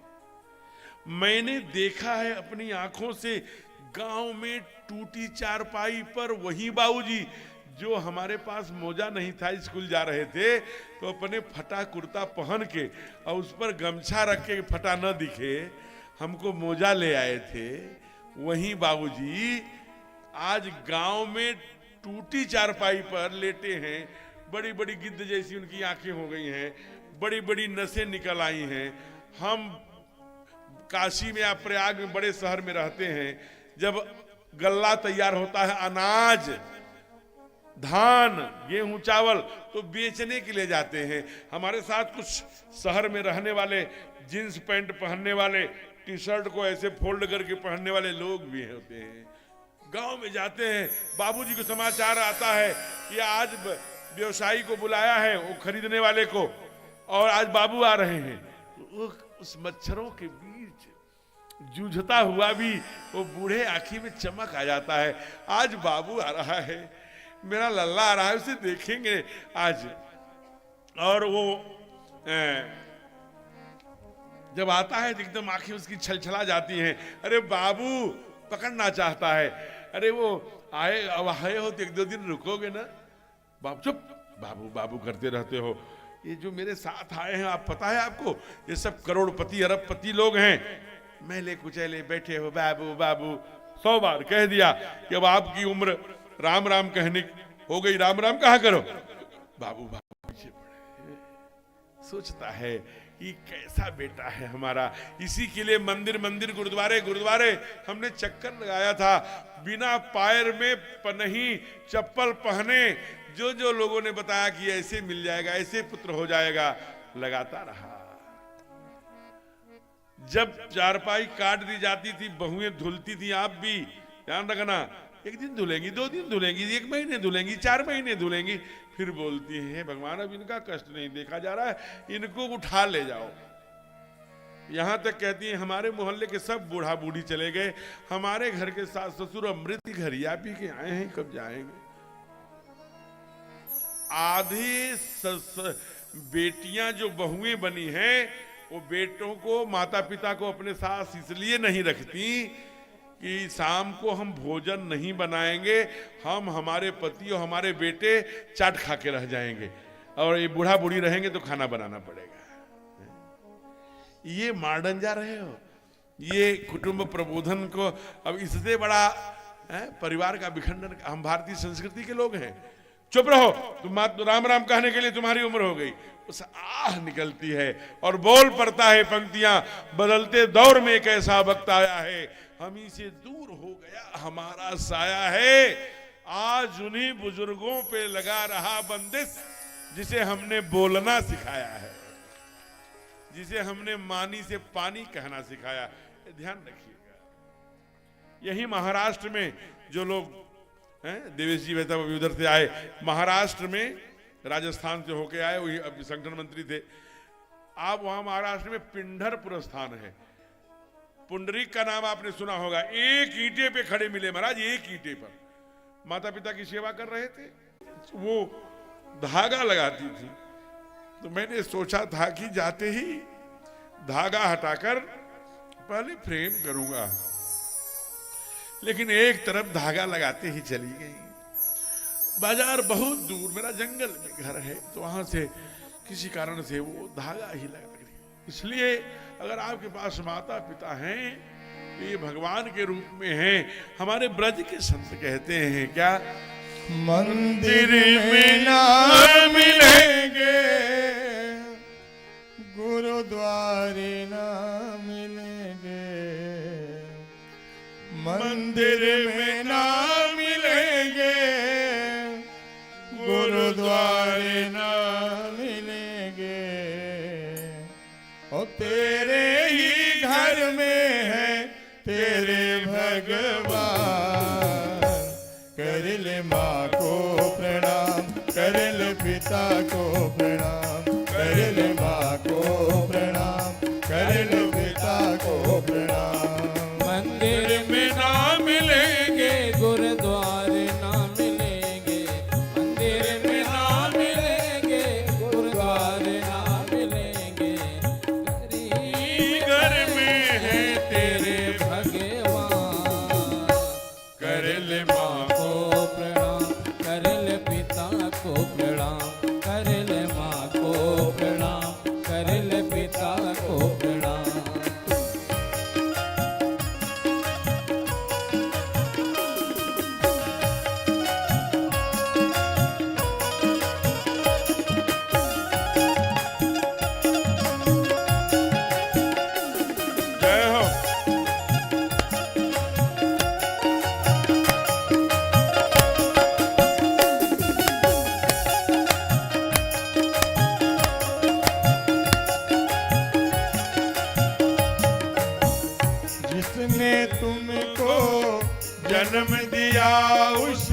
मैंने देखा है अपनी आंखों से, गांव में टूटी चारपाई पर वही बाबूजी जो हमारे पास मोजा नहीं था, स्कूल जा रहे थे तो अपने फटा कुर्ता पहन के और उस पर गमछा रख के फटा न दिखे हमको मोजा ले आए थे। वही बाबूजी आज गांव में टूटी चारपाई पर लेटे हैं, बड़ी बड़ी गिद्ध जैसी उनकी आंखें हो गई हैं, बड़ी बड़ी नसें निकल आई हैं। हम काशी में या प्रयाग में बड़े शहर में रहते हैं, जब गल्ला तैयार होता है, अनाज, धान, गेहूं, चावल, तो बेचने के लिए जाते हैं। हमारे साथ कुछ शहर में रहने वाले, जींस पैंट पहनने वाले, टी शर्ट को ऐसे फोल्ड करके पहनने वाले लोग भी होते हैं। गांव में जाते हैं, बाबूजी को समाचार आता है कि आज व्यवसायी को बुलाया है, वो खरीदने वाले को, और आज बाबू आ रहे हैं। उस मच्छरों के बीच जूझता हुआ भी वो बूढ़े आंखी में चमक आ जाता है, आज बाबू आ रहा है, मेरा लल्ला आ रहा है, उसे देखेंगे आज। और वो जब आता है तो एकदम आंखें उसकी छलछला जाती हैं, अरे बाबू पकड़ना चाहता है। अरे वो आए, अब आए हो तो 1-2 दिन रुकोगे ना। बाबू चुप, बाबू बाबू करते रहते हो। ये जो मेरे साथ आए हैं, आप पता है आपको, ये सब करोड़पति अरबपति लोग हैं। मैले कुचैले बैठे हो बाबू बाबू, 100 बार कह दिया कि अब आपकी उम्र राम राम कहने हो गई, राम राम कहा करो। बाबू बाबू पीछे पड़े, सोचता है कि कैसा बेटा है हमारा। इसी के लिए मंदिर मंदिर, गुरुद्वारे गुरुद्वारे हमने चक्कर लगाया था, बिना पैर में पनही चप्पल पहने जो जो लोगों ने बताया कि ऐसे मिल जाएगा, ऐसे पुत्र हो जाएगा, लगाता रहा। जब चारपाई काट दी जाती थी, बहुएं धुलती थी, आप भी ध्यान रखना, 1 दिन धुलेंगी, 2 दिन धुलेंगी, 1 महीने धुलेंगी, 4 महीने धुलेंगी, फिर बोलती है भगवान अब इनका कष्ट नहीं देखा जा रहा है, इनको उठा ले जाओ। यहां तक कहती है हमारे मोहल्ले के सब बूढ़ा बूढ़ी चले गए, हमारे घर के सास ससुर अमृत घरिया पी के आए हैं, कब जाएंगे। आधी बेटियां जो बहुएं बनी हैं, वो बेटों को, माता पिता को अपने साथ इसलिए नहीं रखती कि शाम को हम भोजन नहीं बनाएंगे, हम, हमारे पति और हमारे बेटे चाट खा के रह जाएंगे, और ये बूढ़ा बूढ़ी रहेंगे तो खाना बनाना पड़ेगा। ये मॉडर्न जा रहे हो, ये कुटुंब प्रबोधन को, अब इससे बड़ा परिवार का विखंडन। हम भारतीय संस्कृति के लोग हैं, चुप रहो, तुम राम राम कहने के लिए तुम्हारी उम्र हो गई। उस आह निकलती है और बोल पड़ता है पंक्तियां, बदलते दौर में एक ऐसा वक्त आया है, हम से दूर हो गया हमारा साया है। आज उन्हीं बुजुर्गों पे लगा रहा बंदिश जिसे हमने बोलना सिखाया है, जिसे हमने मानी से पानी कहना सिखाया। ध्यान रखिएगा, यही महाराष्ट्र में जो लोग हैं, देवेश जी वैसा वो भी उधर से आए, महाराष्ट्र में राजस्थान से होके आए, वही अब संगठन मंत्री थे। आप वहां महाराष्ट्र में पिंढरपुर स्थान है, पुंडरीक का नाम आपने सुना होगा। एक ईंटे पे खड़े मिले महाराज, एक ईंटे पर माता पिता की सेवा कर रहे थे। वो धागा लगाती थी, तो मैंने सोचा था कि जाते ही धागा हटाकर पहले प्रेम करूंगा, लेकिन एक तरफ धागा लगाते ही चली गई। बाजार बहुत दूर, मेरा जंगल में घर है, तो वहां से किसी कारण से वो धागा ही लगा गई। इसलिए अगर आपके पास माता पिता हैं तो ये भगवान के रूप में हैं। हमारे ब्रज के संत कहते हैं क्या,
मंदिर में ना मिलेंगे, गुरुद्वारे ना मिलेंगे, मंदिर में ना मिलेंगे, गुरुद्वारे ना मिलेंगे, और तेरे ही घर में है तेरे भगवान। कर ले माँ को प्रणाम, कर ले पिता को प्रणाम, कर ले माँ को प्रणाम, कर ले पिता को प्रणाम।
मंदिर में ना मिलेंगे, गुरुद्वारे ना मिलेंगे, मंदिर में ना मिलेंगे, गुरुद्वारे ना मिलेंगे, तेरी घर में है तेरे भगवान।
कर ले माँ
को प्रणाम, कर ले पिता को प्रणाम, कर ले माँ को प्रणाम, कर ले पिता को प्रणाम।
जय हो।
जिसने तुमको जन्म दिया उस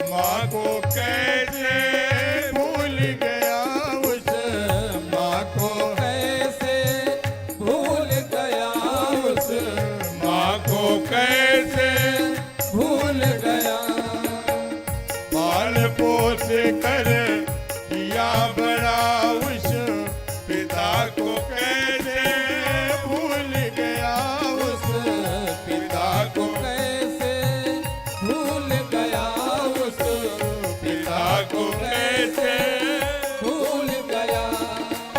माँ को कैसे भूल गया, उस माँ को
कैसे भूल गया, उस
माँ को कैसे
भूल गया,
पाल पोस कर किया बड़ा, उस पिता को कैसे भूल गया,
उस पिता को कैसे भूल गया, उस
पिता को कैसे
भूल गया।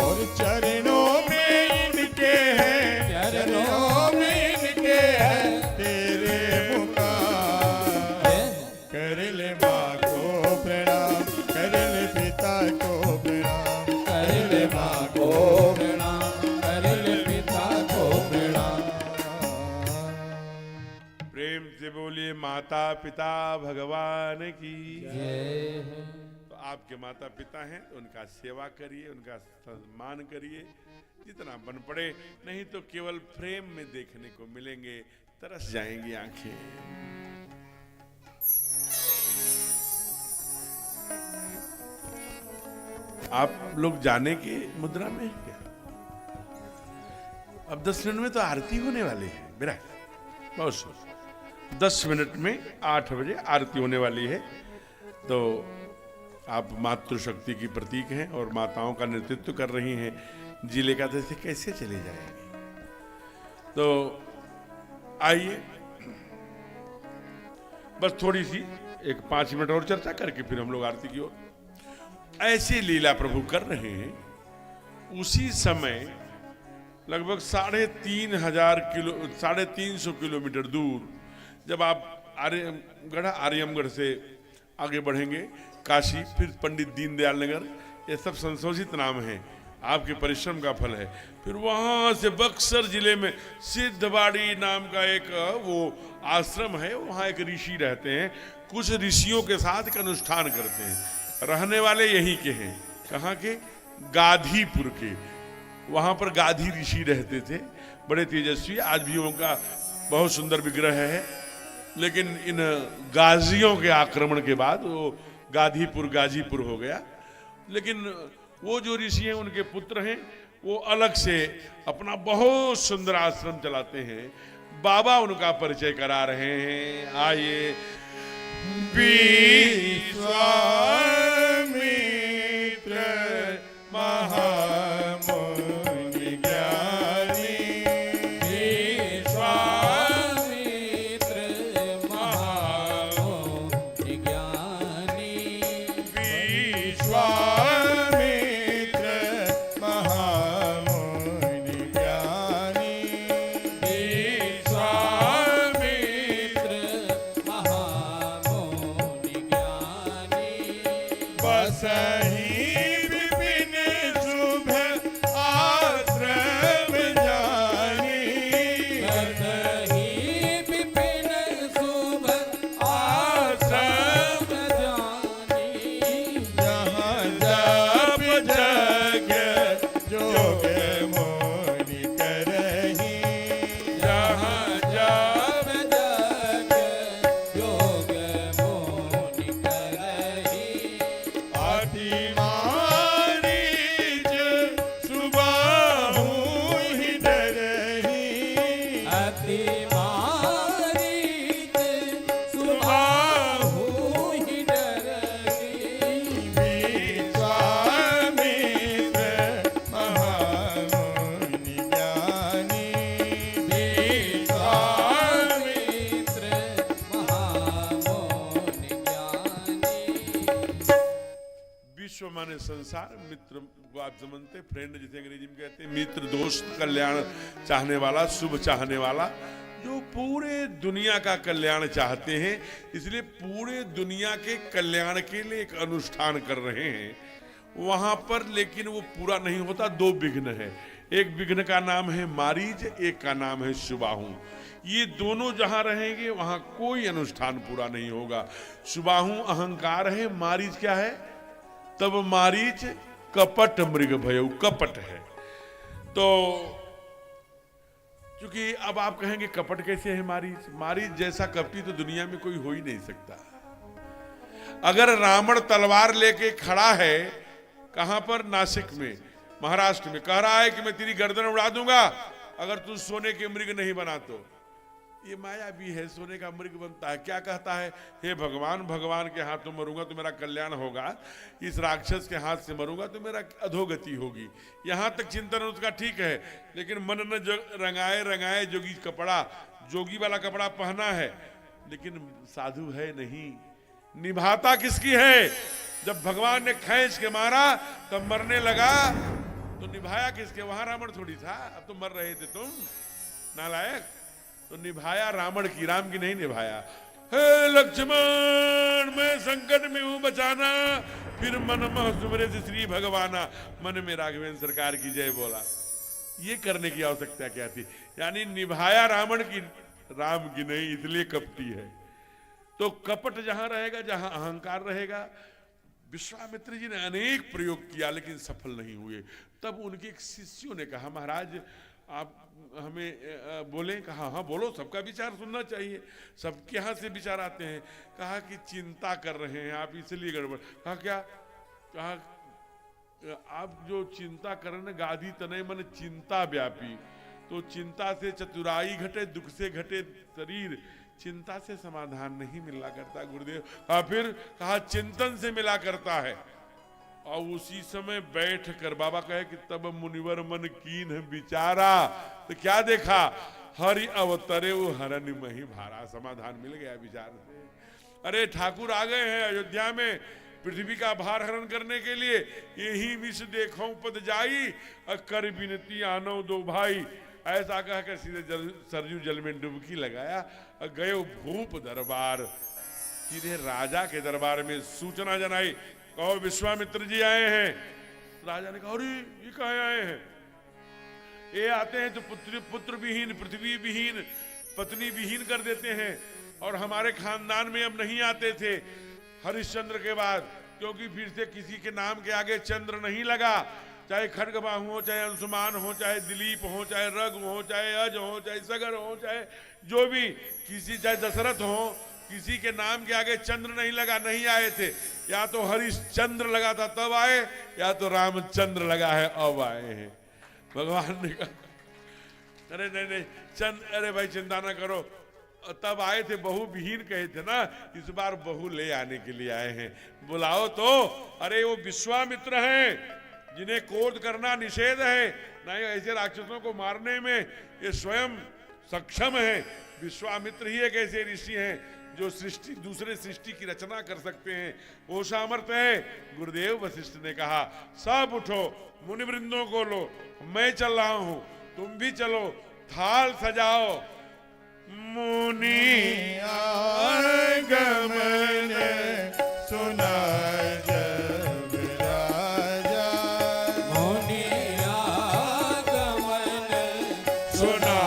और चरणों में इनके हैं, चरणों में इनके हैं तेरे मुकाम। कर ले माँ को प्रणाम, कर ले पिता को प्रणाम,
कर ले माँ को प्रणाम, कर ले पिता को प्रणाम।
प्रेम से बोलिए माता पिता भगवान की।
जय हो।
तो आपके माता पिता हैं तो उनका सेवा करिए, उनका सम्मान करिए जितना बन पड़े, नहीं तो केवल फ्रेम में देखने को मिलेंगे, तरस जाएंगी आंखें। आप लोग जाने की मुद्रा में हैं क्या? अब 10 मिनट में तो आरती होने वाली है मेरा, बहुत सोच 10 मिनट में 8 बजे आरती होने वाली है। तो आप मातृशक्ति की प्रतीक हैं और माताओं का नेतृत्व कर रही हैं, जिले का से कैसे चले जाएंगे? तो आइए बस थोड़ी सी एक 5 मिनट और चर्चा करके फिर हम लोग आरती की ओर। ऐसी लीला प्रभु कर रहे हैं, उसी समय लगभग 350 किलोमीटर दूर जब आप आर्यमगढ़ से आगे बढ़ेंगे, काशी, फिर पंडित दीनदयाल नगर, ये सब संशोधित नाम हैं, आपके परिश्रम का फल है। फिर वहाँ से बक्सर जिले में सिद्धबाड़ी नाम का एक वो आश्रम है, वहाँ एक ऋषि रहते हैं, कुछ ऋषियों के साथ एक अनुष्ठान करते हैं। रहने वाले यहीं के हैं, कहाँ के? गाधीपुर के। वहाँ पर गाधी ऋषि रहते थे, बड़े तेजस्वी। आज भी उनका बहुत सुंदर विग्रह है, लेकिन इन गाजियों के आक्रमण के बाद वो गाधीपुर गाजीपुर हो गया। लेकिन वो जो ऋषि हैं उनके पुत्र हैं, वो अलग से अपना बहुत सुंदर आश्रम चलाते हैं। बाबा उनका परिचय करा रहे हैं, आइए। विश्वामित्र महामुनि ज्ञानी,
विश्वामित्र महामुनि ज्ञानी,
विश्वामित्र महामुनि ज्ञानी,
विश्वामित्र महामुनि ज्ञानी,
बसहि विपिन शुभ आश्रम जानी,
बसहि विपिन शुभ आश्रम जानी,
जहाँ जप जग जोग मोनि करहि,
जहाँ जप जग योग मोनि करहि,
अति मारीच सुबाहु ही डरहि,
अति मारीच सुबाहु ही डरहि,
विश्वामित्र महामुनि ज्ञानी,
विश्वामित्र महामुनि ज्ञानी।
विश्व माने संसार, मित्र को आप समझते, फ्रेंड जिसे अंग्रेजी में कहते हैं, मित्र, दोस्त, कल्याण चाहने वाला, शुभ चाहने वाला, जो पूरे दुनिया का कल्याण चाहते हैं। इसलिए पूरे दुनिया के कल्याण के लिए एक अनुष्ठान कर रहे हैं वहां पर। लेकिन वो पूरा नहीं होता, दो विघ्न है। एक विघ्न का नाम है मारीच, एक का नाम है सुबाहु। ये दोनों जहां रहेंगे वहां कोई अनुष्ठान पूरा नहीं होगा। सुबाहु अहंकार है, मारीच क्या है? तब मारीच कपट मृग भयउ, कपट है। तो क्योंकि अब आप कहेंगे कपट कैसे है मारीच? मारीच जैसा कपटी तो दुनिया में कोई हो ही नहीं सकता। अगर रावण तलवार लेके खड़ा है, कहां पर? नासिक में, महाराष्ट्र में, कह रहा है कि मैं तेरी गर्दन उड़ा दूंगा अगर तू सोने के मृग नहीं बना तो। ये माया भी है, सोने का मृग बनता है। क्या कहता है? हे भगवान, भगवान के हाथों मरूंगा तो मेरा कल्याण होगा, इस राक्षस के हाथ से मरूंगा तो मेरा अधोगति होगी। यहां तक चिंतन उसका ठीक है, लेकिन मन न रंगाए रंगाए जोगी कपड़ा, जोगी वाला कपड़ा पहना है, लेकिन साधु है नहीं। निभाता किसकी है? जब भगवान ने खींच के मारा तब मरने लगा, तो निभाया किसके? वहां रावण थोड़ी था, अब तो मर रहे थे तुम नालायक। तो निभाया रावण की, राम की नहीं निभाया। हे लक्ष्मण, मैं संकट में हूं, बचाना। फिर मन मह सुमरे से श्री भगवाना, मन में राघवेंद्र सरकार की जय बोला। ये करने की आवश्यकता क्या थी? यानी निभाया रावण की, राम की नहीं, इसलिए कपटी है। तो कपट जहां रहेगा, जहां अहंकार रहेगा। विश्वामित्र जी ने अनेक प्रयोग किया लेकिन सफल नहीं हुए। तब उनके एक शिष्यों ने कहा, महाराज आप हमें बोले? कहा हाँ बोलो, सबका विचार सुनना चाहिए, सबके यहाँ से विचार आते हैं। कहा कि चिंता कर रहे हैं आप, इसलिए गड़बड़। कहा क्या? कहा आप जो चिंता कर रहे हैं, गाधी तनय मन चिंता व्यापी, तो चिंता से चतुराई घटे, दुख से घटे शरीर, चिंता से समाधान नहीं मिला करता गुरुदेव। फिर कहा चिंतन से मिला करता है। और उसी समय बैठ कर बाबा कहे कि तब मुनिवर मन कीन विचारा, तो क्या देखा? हरि अवतरे वो हरन मही भारा, समाधान मिल गया विचार से। अरे ठाकुर आ गए हैं अयोध्या में पृथ्वी का भार हरण करने के लिए। यही विष देखो पद जाई, कर विनती आनो दो भाई। ऐसा कहकर सीधे सरजू जल में डुबकी लगाया और गए भूप दरबार। सीधे राजा के दरबार में सूचना जनाई, कहो विश्वामित्र जी आए हैं। राजा ने कहा अरे ये कहाँ आए हैं? ये आते हैं तो पुत्र विहीन, पृथ्वी विहीन, पत्नी विहीन कर देते हैं, और हमारे खानदान में अब नहीं आते थे हरिश्चंद्र के बाद, क्योंकि फिर से किसी के नाम के आगे चंद्र नहीं लगा, चाहे खड्गबाहु हो, चाहे अंशुमान हो, चाहे दिलीप हो, चाहे रघु हो, चाहे अज हो, चाहे सगर हो, चाहे जो भी किसी, चाहे दशरथ हो, किसी के नाम के आगे चंद्र नहीं लगा, नहीं आए थे। या तो हरिश्चंद्र लगा था तब आए, या तो रामचंद्र लगा है अब आए हैं। भगवान ने कहा अरे नहीं नहीं चंद्र, अरे भाई चिंता ना करो, तब आए थे बहू विहीन कहे थे ना, इस बार बहू ले आने के लिए आए हैं, बुलाओ तो। अरे वो विश्वामित्र हैं जिन्हें क्रोध करना निषेध है, नहीं ऐसे राक्षसों को मारने में ये स्वयं सक्षम है। विश्वामित्र ही एक ऐसे ऋषि हैं जो सृष्टि, दूसरे सृष्टि की रचना कर सकते हैं, वो सामर्थ्य है। गुरुदेव वशिष्ठ ने कहा सब उठो, मुनि वृंदों को लो, मैं चल रहा हूं, तुम भी चलो, थाल सजाओ। मुनि
आगमन सुना जब राजा,
मुनि आगमन
सुना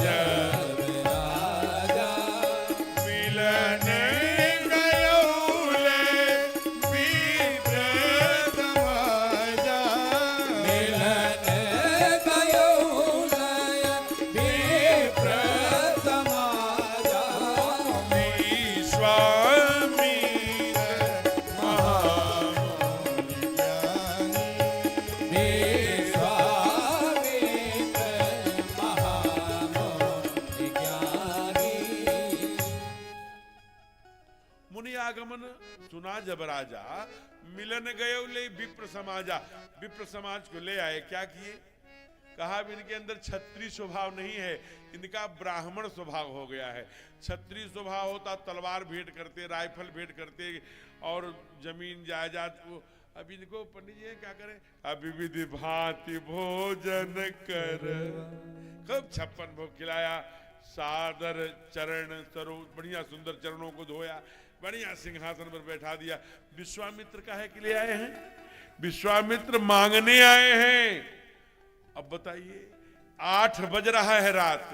जब राजा,
मिलन गयोले विप्र समाजा,
मिलन गयो लय विप्र समाजा,
विश्वामित्र
महामुनि ज्ञानी,
विश्वामित्र महामुनि ज्ञानी।
मुनि आगमन सुना जब राजा, मिलन गए ले विप्र समाजा, विप्र समाज को ले आए। क्या किए? कहा इनके अंदर क्षत्रिय स्वभाव नहीं है, इनका ब्राह्मण स्वभाव हो गया है। क्षत्रिय स्वभाव होता तलवार भेंट करते, राइफल भेंट करते, और जमीन जायदाद को। अब इनको पंडित जी क्या करें? अभी विधि भांति भोजन कर, खूब 56 भोग खिलाया, सादर चरण सरो, बढ़िया सुंदर चरणों को धोया, बढ़िया सिंहासन पर बैठा दिया। विश्वामित्र काहे के लिए आए हैं? विश्वामित्र मांगने आए हैं। अब बताइए 8 बज रहा है रात,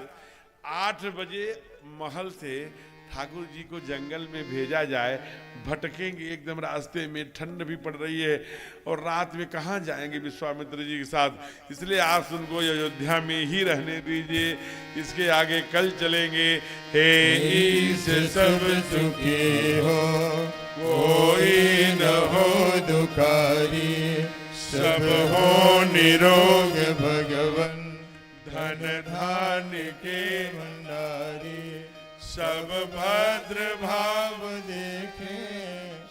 8 बजे महल से ठाकुर जी को जंगल में भेजा जाए, भटकेंगे एकदम, रास्ते में ठंड भी पड़ रही है, और रात में कहाँ जाएंगे विश्वामित्र जी के साथ। इसलिए आप उनको अयोध्या में ही रहने दीजिए, इसके आगे कल चलेंगे। हे ईश सब
सुखी हो कोई न हो दुखारी, सब हो निरोग भगवन धन धान्य के भंडारी, सब भद्र भाव देखे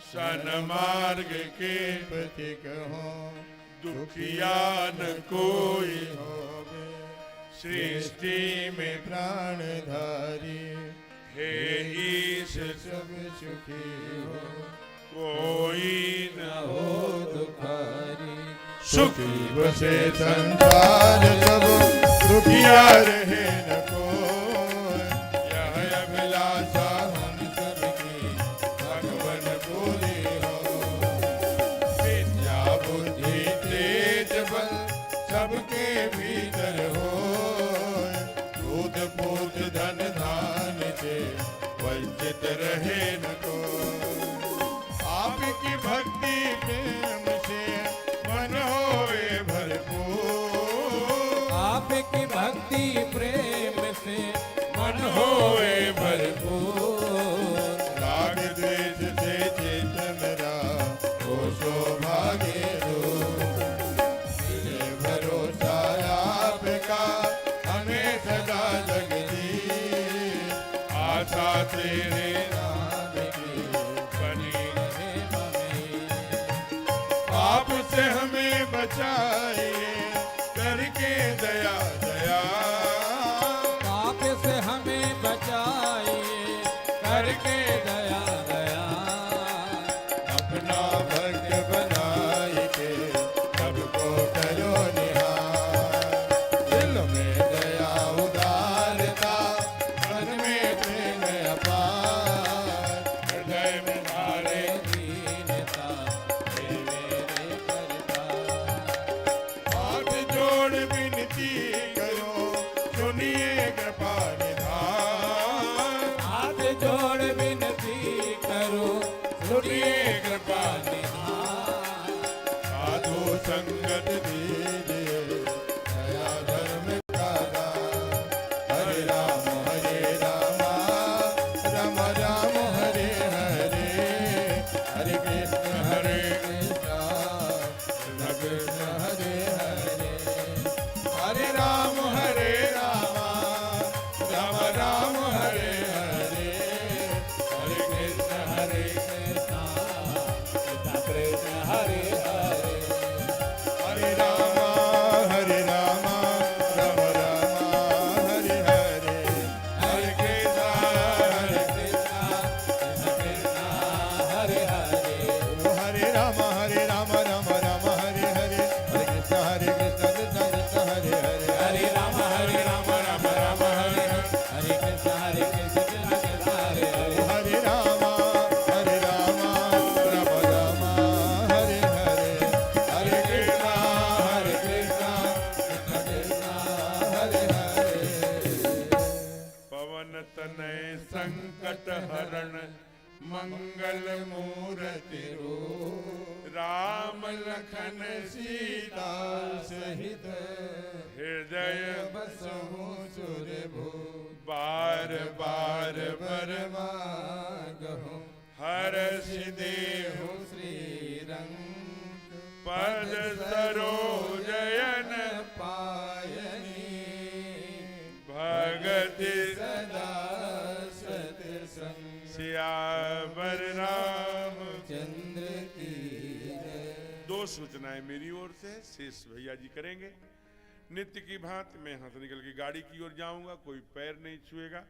सन्मार्ग के पथिक हो, दुखिया न कोई होवे सृष्टि में प्राणधारी।
हे ईश
सब सुखी हो
कोई न
हो दुखारी,
सुखी बसे संसार सब, दुखिया रहे न कोई, यह अभिलाषा हम सबकी भगवन पूरी हो। विद्या बुद्धि तेज बल सबके भीतर हो, दूध पूत धन धान से वंचित रहे न कोई। आपकी भक्ति प्रेम से मन होवे भरपूर,
आपकी भक्ति प्रेम से
संगत दीजिए दया धर्म का दान। हरे राम राम राम हरे हरे, हरे कृष्ण कृष्ण कृष्ण हरे हरे, हरे राम राम राम हरे हरे, हरे कृष्ण कृष्ण कृष्ण हरे हरे, हरे राम राम राम हरे हरे, हरे कृष्ण कृष्ण कृष्ण हरे हरे, हरे राम राम राम हरे हरे, हरे कृष्ण कृष्ण कृष्ण हरे हरे,
हरे राम राम राम हरे हरे कृष्ण कृष्ण हरे हरे,
हरे राम राम राम हरे हरे, हरे कृष्ण कृष्ण कृष्ण हरे हरे।
पवन तनय संकट हरण मंगल मूर्ति रूप, राम लखन सीता
सहित
हृदय
बसहु सुरभूप,
बार बार बर
मांगहु
हर्ष देहु
श्री रंग,
पद सरोजयन
पायनी
भगति
सदा सतसंग,
सियावर राम।
चंद्र की जय।
दो सूचनाएं मेरी ओर से शेष भैया जी करेंगे। नित्य की भांति मैं यहाँ से निकल के गाड़ी की ओर जाऊंगा, कोई पैर नहीं छुएगा।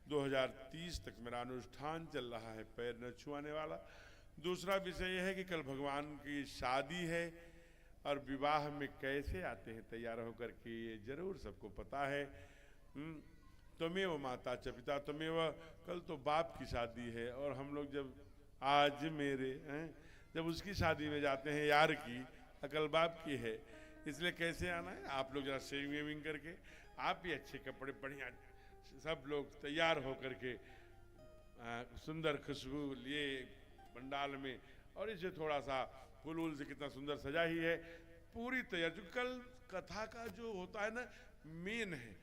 2030 तक मेरा अनुष्ठान चल रहा है पैर न छुआने वाला। दूसरा विषय यह है कि कल भगवान की शादी है और विवाह में कैसे आते हैं तैयार होकर के, ये जरूर सबको पता है। त्वमेव माता च पिता त्वमेव, कल तो बाप की शादी है और हम लोग जब आज मेरे जब उसकी शादी में जाते हैं यार की, अकल बाप की है, इसलिए कैसे आना है। आप लोग जरा शेविंग वेविंग करके, आप भी अच्छे कपड़े बढ़िया सब लोग तैयार होकर के सुंदर खुशबू लिए पंडाल में, और इसे थोड़ा सा फूल वूल से कितना सुंदर सजा ही है पूरी तैयार। जो कल कथा का जो होता है ना मेन है,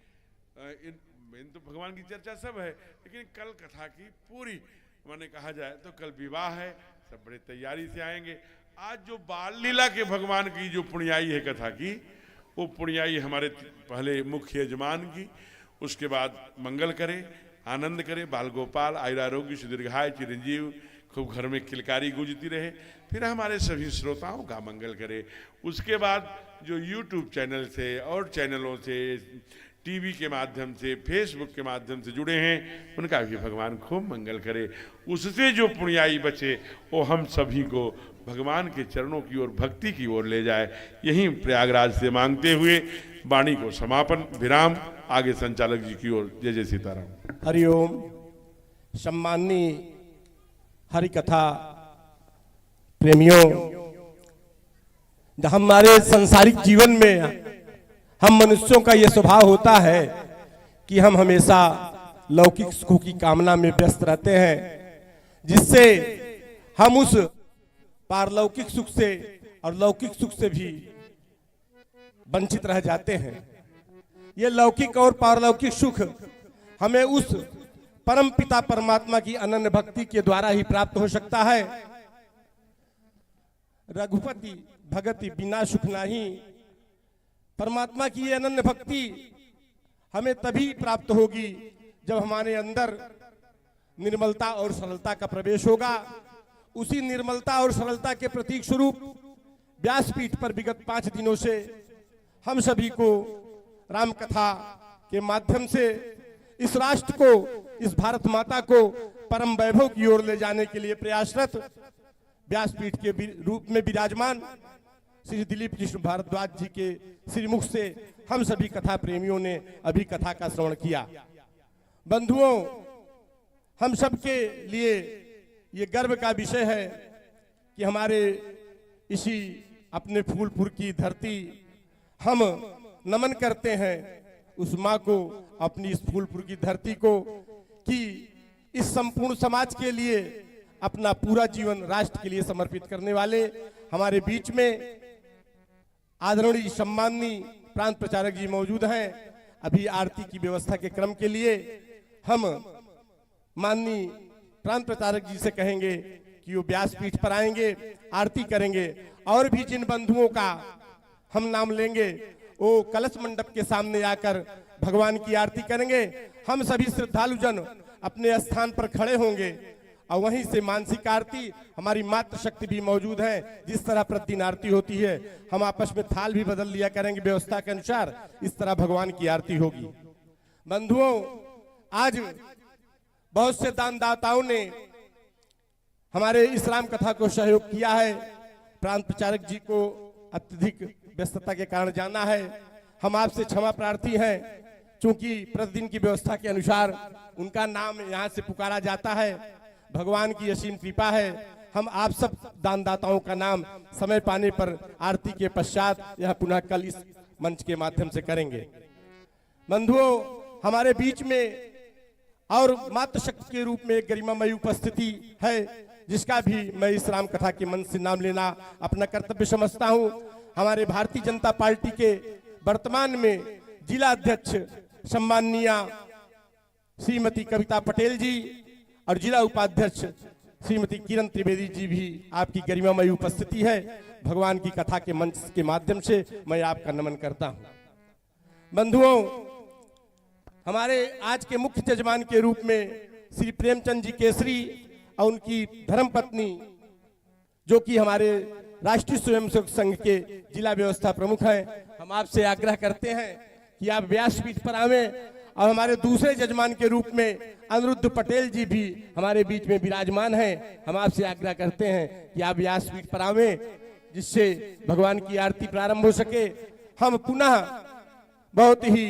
मेन तो भगवान की चर्चा सब है, लेकिन कल कथा की पूरी मैंने कहा जाए तो कल विवाह है, सब बड़े तैयारी से आएंगे। आज जो बाल लीला के भगवान की जो पुण्याई है कथा की, वो पुण्याई हमारे पहले मुख्य यजमान की, उसके बाद मंगल करे, आनंद करे, बाल गोपाल आयुरारोग्य सुदीर्घाय चिरंजीव, खूब घर में किलकारी गूंजती रहे, फिर हमारे सभी श्रोताओं का मंगल करे। उसके बाद जो YouTube चैनल से और चैनलों से, टीवी के माध्यम से, फेसबुक के माध्यम से जुड़े हैं, उनका भी भगवान खूब मंगल करे। उससे जो पुण्याई बचे वो हम सभी को भगवान के चरणों की ओर, भक्ति की ओर ले जाए, यही प्रयागराज से मांगते हुए वाणी को समापन विराम। आगे संचालक जी की ओर। जय जय सीताराम।
हरिओम। सम्माननीय हरि कथा प्रेमियों, हमारे सांसारिक जीवन में हम मनुष्यों का यह स्वभाव होता है कि हम हमेशा लौकिक सुखों की कामना में व्यस्त रहते हैं, जिससे हम उस पारलौकिक सुख से और लौकिक सुख से भी वंचित रह जाते हैं। ये लौकिक और पारलौकिक सुख हमें उस परम पिता परमात्मा की अनन्य भक्ति के द्वारा ही प्राप्त हो सकता है। रघुपति भगति बिना सुख नहीं, परमात्मा की ये अनन्य भक्ति हमें तभी प्राप्त होगी जब हमारे अंदर निर्मलता और सरलता का प्रवेश होगा। उसी निर्मलता और सरलता के प्रतीक स्वरूप व्यासपीठ पर विगत 5 दिनों से हम सभी को राम कथा के माध्यम से इस राष्ट्र को, इस भारत माता को परम वैभव की ओर ले जाने के लिए प्रयासरत व्यासपीठ के रूप में विराजमान श्री दिलीप कृष्ण भारद्वाज जी के श्रीमुख से हम सभी कथा प्रेमियों ने अभी कथा का श्रवण किया। बंधुओं, हम सबके लिए ये गर्व का विषय है कि हमारे इसी अपने फूलपुर की धरती हम नमन करते हैं उस माँ को, अपनी इस फूलपुर की धरती को, कि इस संपूर्ण समाज के लिए अपना पूरा जीवन राष्ट्र के लिए समर्पित करने वाले हमारे बीच में आदरणीय सम्माननीय प्रांत प्रचारक जी मौजूद हैं। अभी आरती की व्यवस्था के क्रम के लिए हम माननीय प्रांत प्रचारक जी से कहेंगे कि वो व्यासपीठ पर आएंगे, आरती करेंगे, और भी जिन बंधुओं का हम नाम लेंगे वो कलश मंडप के सामने आकर भगवान की आरती करेंगे। हम सभी श्रद्धालुजन अपने स्थान पर खड़े होंगे और वहीं से मानसिक आरती, हमारी मातृ शक्ति भी मौजूद है। जिस तरह प्रतिदिन आरती होती है, हम आपस में थाल भी बदल लिया करेंगे व्यवस्था के अनुसार, इस तरह भगवान की आरती होगी। बंधुओं, आज बहुत से दानदाताओं ने हमारे इस राम कथा को सहयोग किया है। प्रांत प्रचारक जी को अत्यधिक व्यस्तता के कारण जाना है, हम आपसे क्षमा प्रार्थी हैं। चूंकि प्रतिदिन की व्यवस्था के अनुसार उनका नाम यहाँ से पुकारा जाता है। भगवान की असीम कृपा है, हम आप सब दानदाताओं का नाम समय पाने पर आरती के पश्चात यह पुनः कल इस मंच के माध्यम से करेंगे। बंधुओं, हमारे बीच में और मातृशक्ति के रूप में एक गरिमामयी उपस्थिति है, जिसका भी मैं इस राम कथा के मंच से नाम लेना अपना कर्तव्य समझता हूं। हमारे भारतीय जनता पार्टी के वर्तमान में जिला अध्यक्ष सम्माननीय श्रीमती कविता पटेल जी और जिला उपाध्यक्ष श्रीमती किरण त्रिवेदी जी भी आपकी गरिमामयी उपस्थिति है। भगवान की कथा के मंच के माध्यम से मैं आपका नमन करता हूं। बंधुओं, हमारे आज के मुख्य जजमान के रूप में श्री प्रेमचंद जी केसरी और उनकी धर्मपत्नी, जो कि हमारे राष्ट्रीय स्वयंसेवक संघ के जिला व्यवस्था प्रमुख हैं, हम आपसे आग्रह करते हैं कि आप व्यासपीठ पर आवें। और हमारे दूसरे जजमान के रूप में अनिरुद्ध पटेल जी भी हमारे बीच में विराजमान हैं। हम आपसे आग्रह करते हैं कि आप व्यासपीठ पर आवें, जिससे भगवान की आरती प्रारंभ हो सके। हम पुनः बहुत ही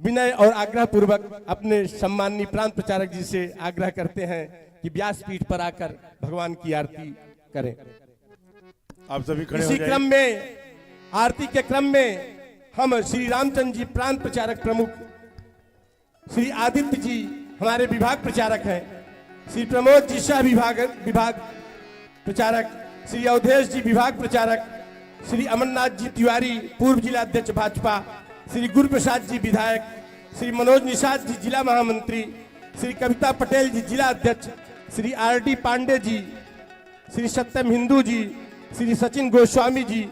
विनय और आग्रह पूर्वक अपने सम्माननीय प्रांत प्रचारक जी से आग्रह करते हैं कि व्यासपीठ पर आकर भगवान की आरती करें।
आप सभी खड़े हो
इसी
जाइए।
क्रम में, आरती के क्रम में, हम श्री रामचंद्र जी प्रांत प्रचारक प्रमुख, श्री आदित्य जी हमारे विभाग प्रचारक हैं, श्री प्रमोद जी शाह विभाग प्रचारक, श्री अवधेश जी विभाग प्रचारक, श्री अमरनाथ जी तिवारी पूर्व जिला अध्यक्ष भाजपा, श्री गुरु प्रसाद जी विधायक, श्री मनोज निषाद जी जिला महामंत्री, श्री कविता पटेल जी जिला अध्यक्ष, श्री आर.डी. पांडे जी, श्री सत्यम हिंदू जी, श्री सचिन गोस्वामी जी,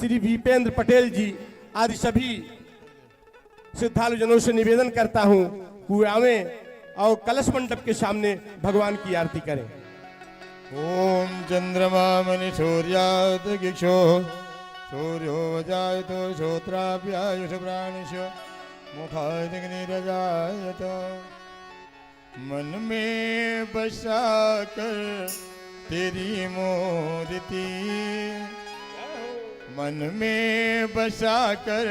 श्री भीपेंद्र पटेल जी आदि सभी श्रद्धालुजनों से निवेदन करता हूं कि आवें और कलश मंडप के सामने भगवान की आरती करें।
ओम चंद्रमा मणि सूर्यात गिक्षो सूर्यो वजायतो श्रोत्राभ्यायुष प्राणिषो मुखादिग्निरजायत। मन में बसा कर तेरी मूर्ति, मन में बसा कर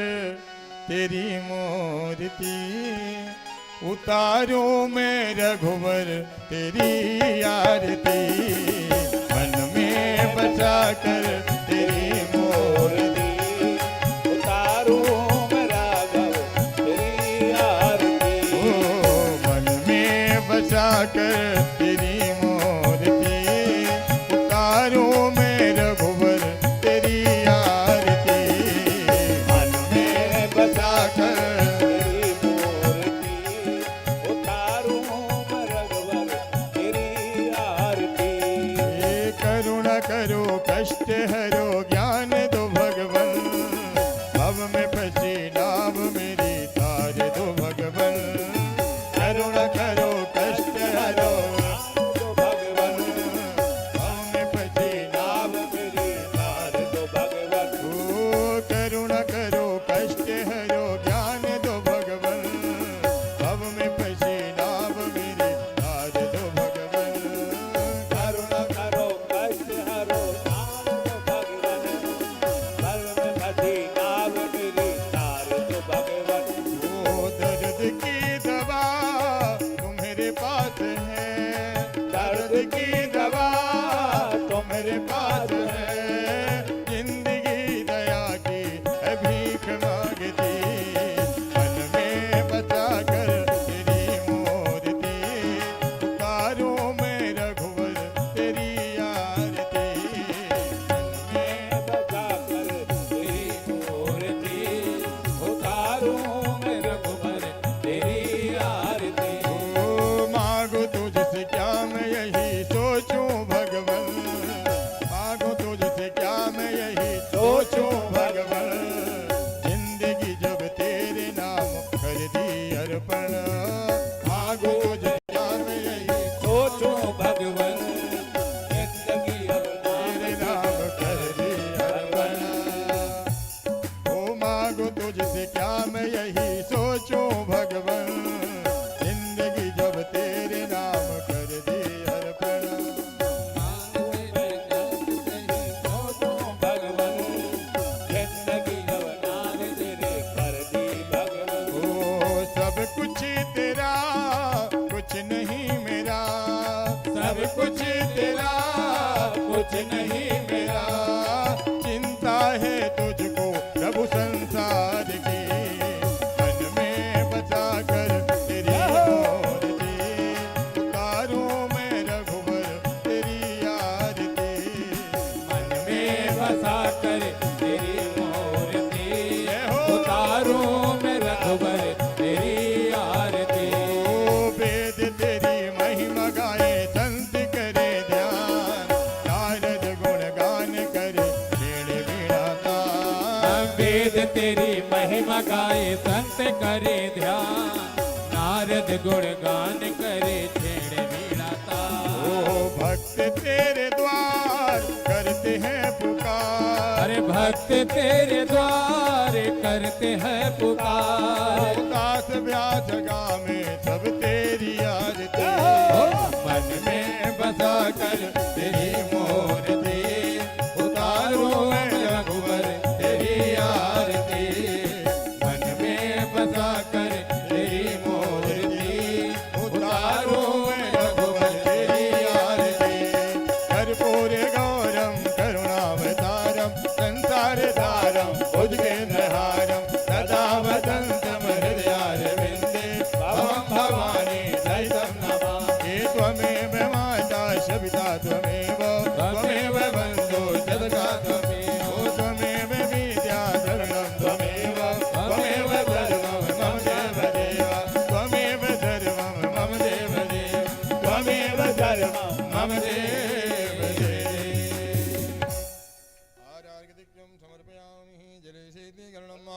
तेरी मूर्ति, उतारूं मैं रघुवर तेरी आरती। मन में बसा कर तेरी मूर्ति, उतारूं मैं राघव तेरी आरती। ओ मन में बसा कर तेरी मूर्ति, उतारूं मैं रघुवर तेरी आरती। मन में बसा कर तेरी मूर्ति, उतारूं मैं रघुवर तेरी आरती। करुणा करो कष्ट हरो
वेद तेरी महिमा गाए संत करे ध्यान नारद गुणगान करे छेड़ वीणा तान।
ओ भक्त तेरे द्वार करते हैं पुकार।
अरे भक्त तेरे द्वार करते हैं पुकार।
दास व्यास गावे सब तेरी आरती।
मन में बसा कर तेरी मूर्ति उतारो मैं रघुवर तेरी आरती। मन में बसा कर तेरी मूर्ति उतारो मैं रघुवर तेरी आरती।
कर्पूर गौरम करुणावतारम संसार तारम भुजगेन्द्रहारम सदा वदन्तं हृदयारविन्दे भवं भवानी सहितं नमामि। त्वमेव माता सविता त्वमेव त्वमेव बन्धो जगता त्वमेव त्वमेव विद्या शरणं त्वमेव त्वमेव सर्वं मम देवदेव त्वमेव सर्वं मम देवदेव त्वमेव सर्वं मम देवदेव। आरार्घ्यदिक्यं समर्पयामि जलशेतीकरणं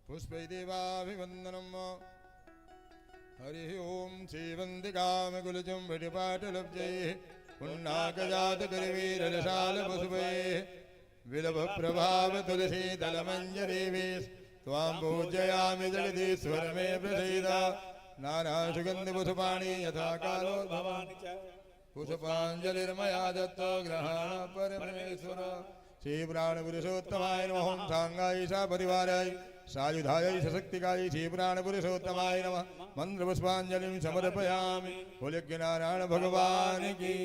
पुष्पैदेवाभिवन्दनं। हरिः ओं श्रीवन्दिकामकुलजं वटिपाटलब्जैः पुण्णाकजातकरवीररसालपशुभैः विलभप्रभावतुलसीदलमञ्जरीवेश त्वां पूजयामि जगदीश्वर मे प्रसीद। नानासुगन्धिपुष्पाणि यथा कालो भवानि च पुष्पाञ्जलिर्मया दत्तो ग्रहाण परमेश्वर। श्रीप्राणपुरुषोत्तमाय नमः। ओं सांगाय सा परिवाराय सायुधाय सशक्तिकाय श्रीप्राणपुरुषोत्तमाय नमः। मंत्रपुष्पाञ्जलिं समर्पयामि। बोले नारायण भगवान की।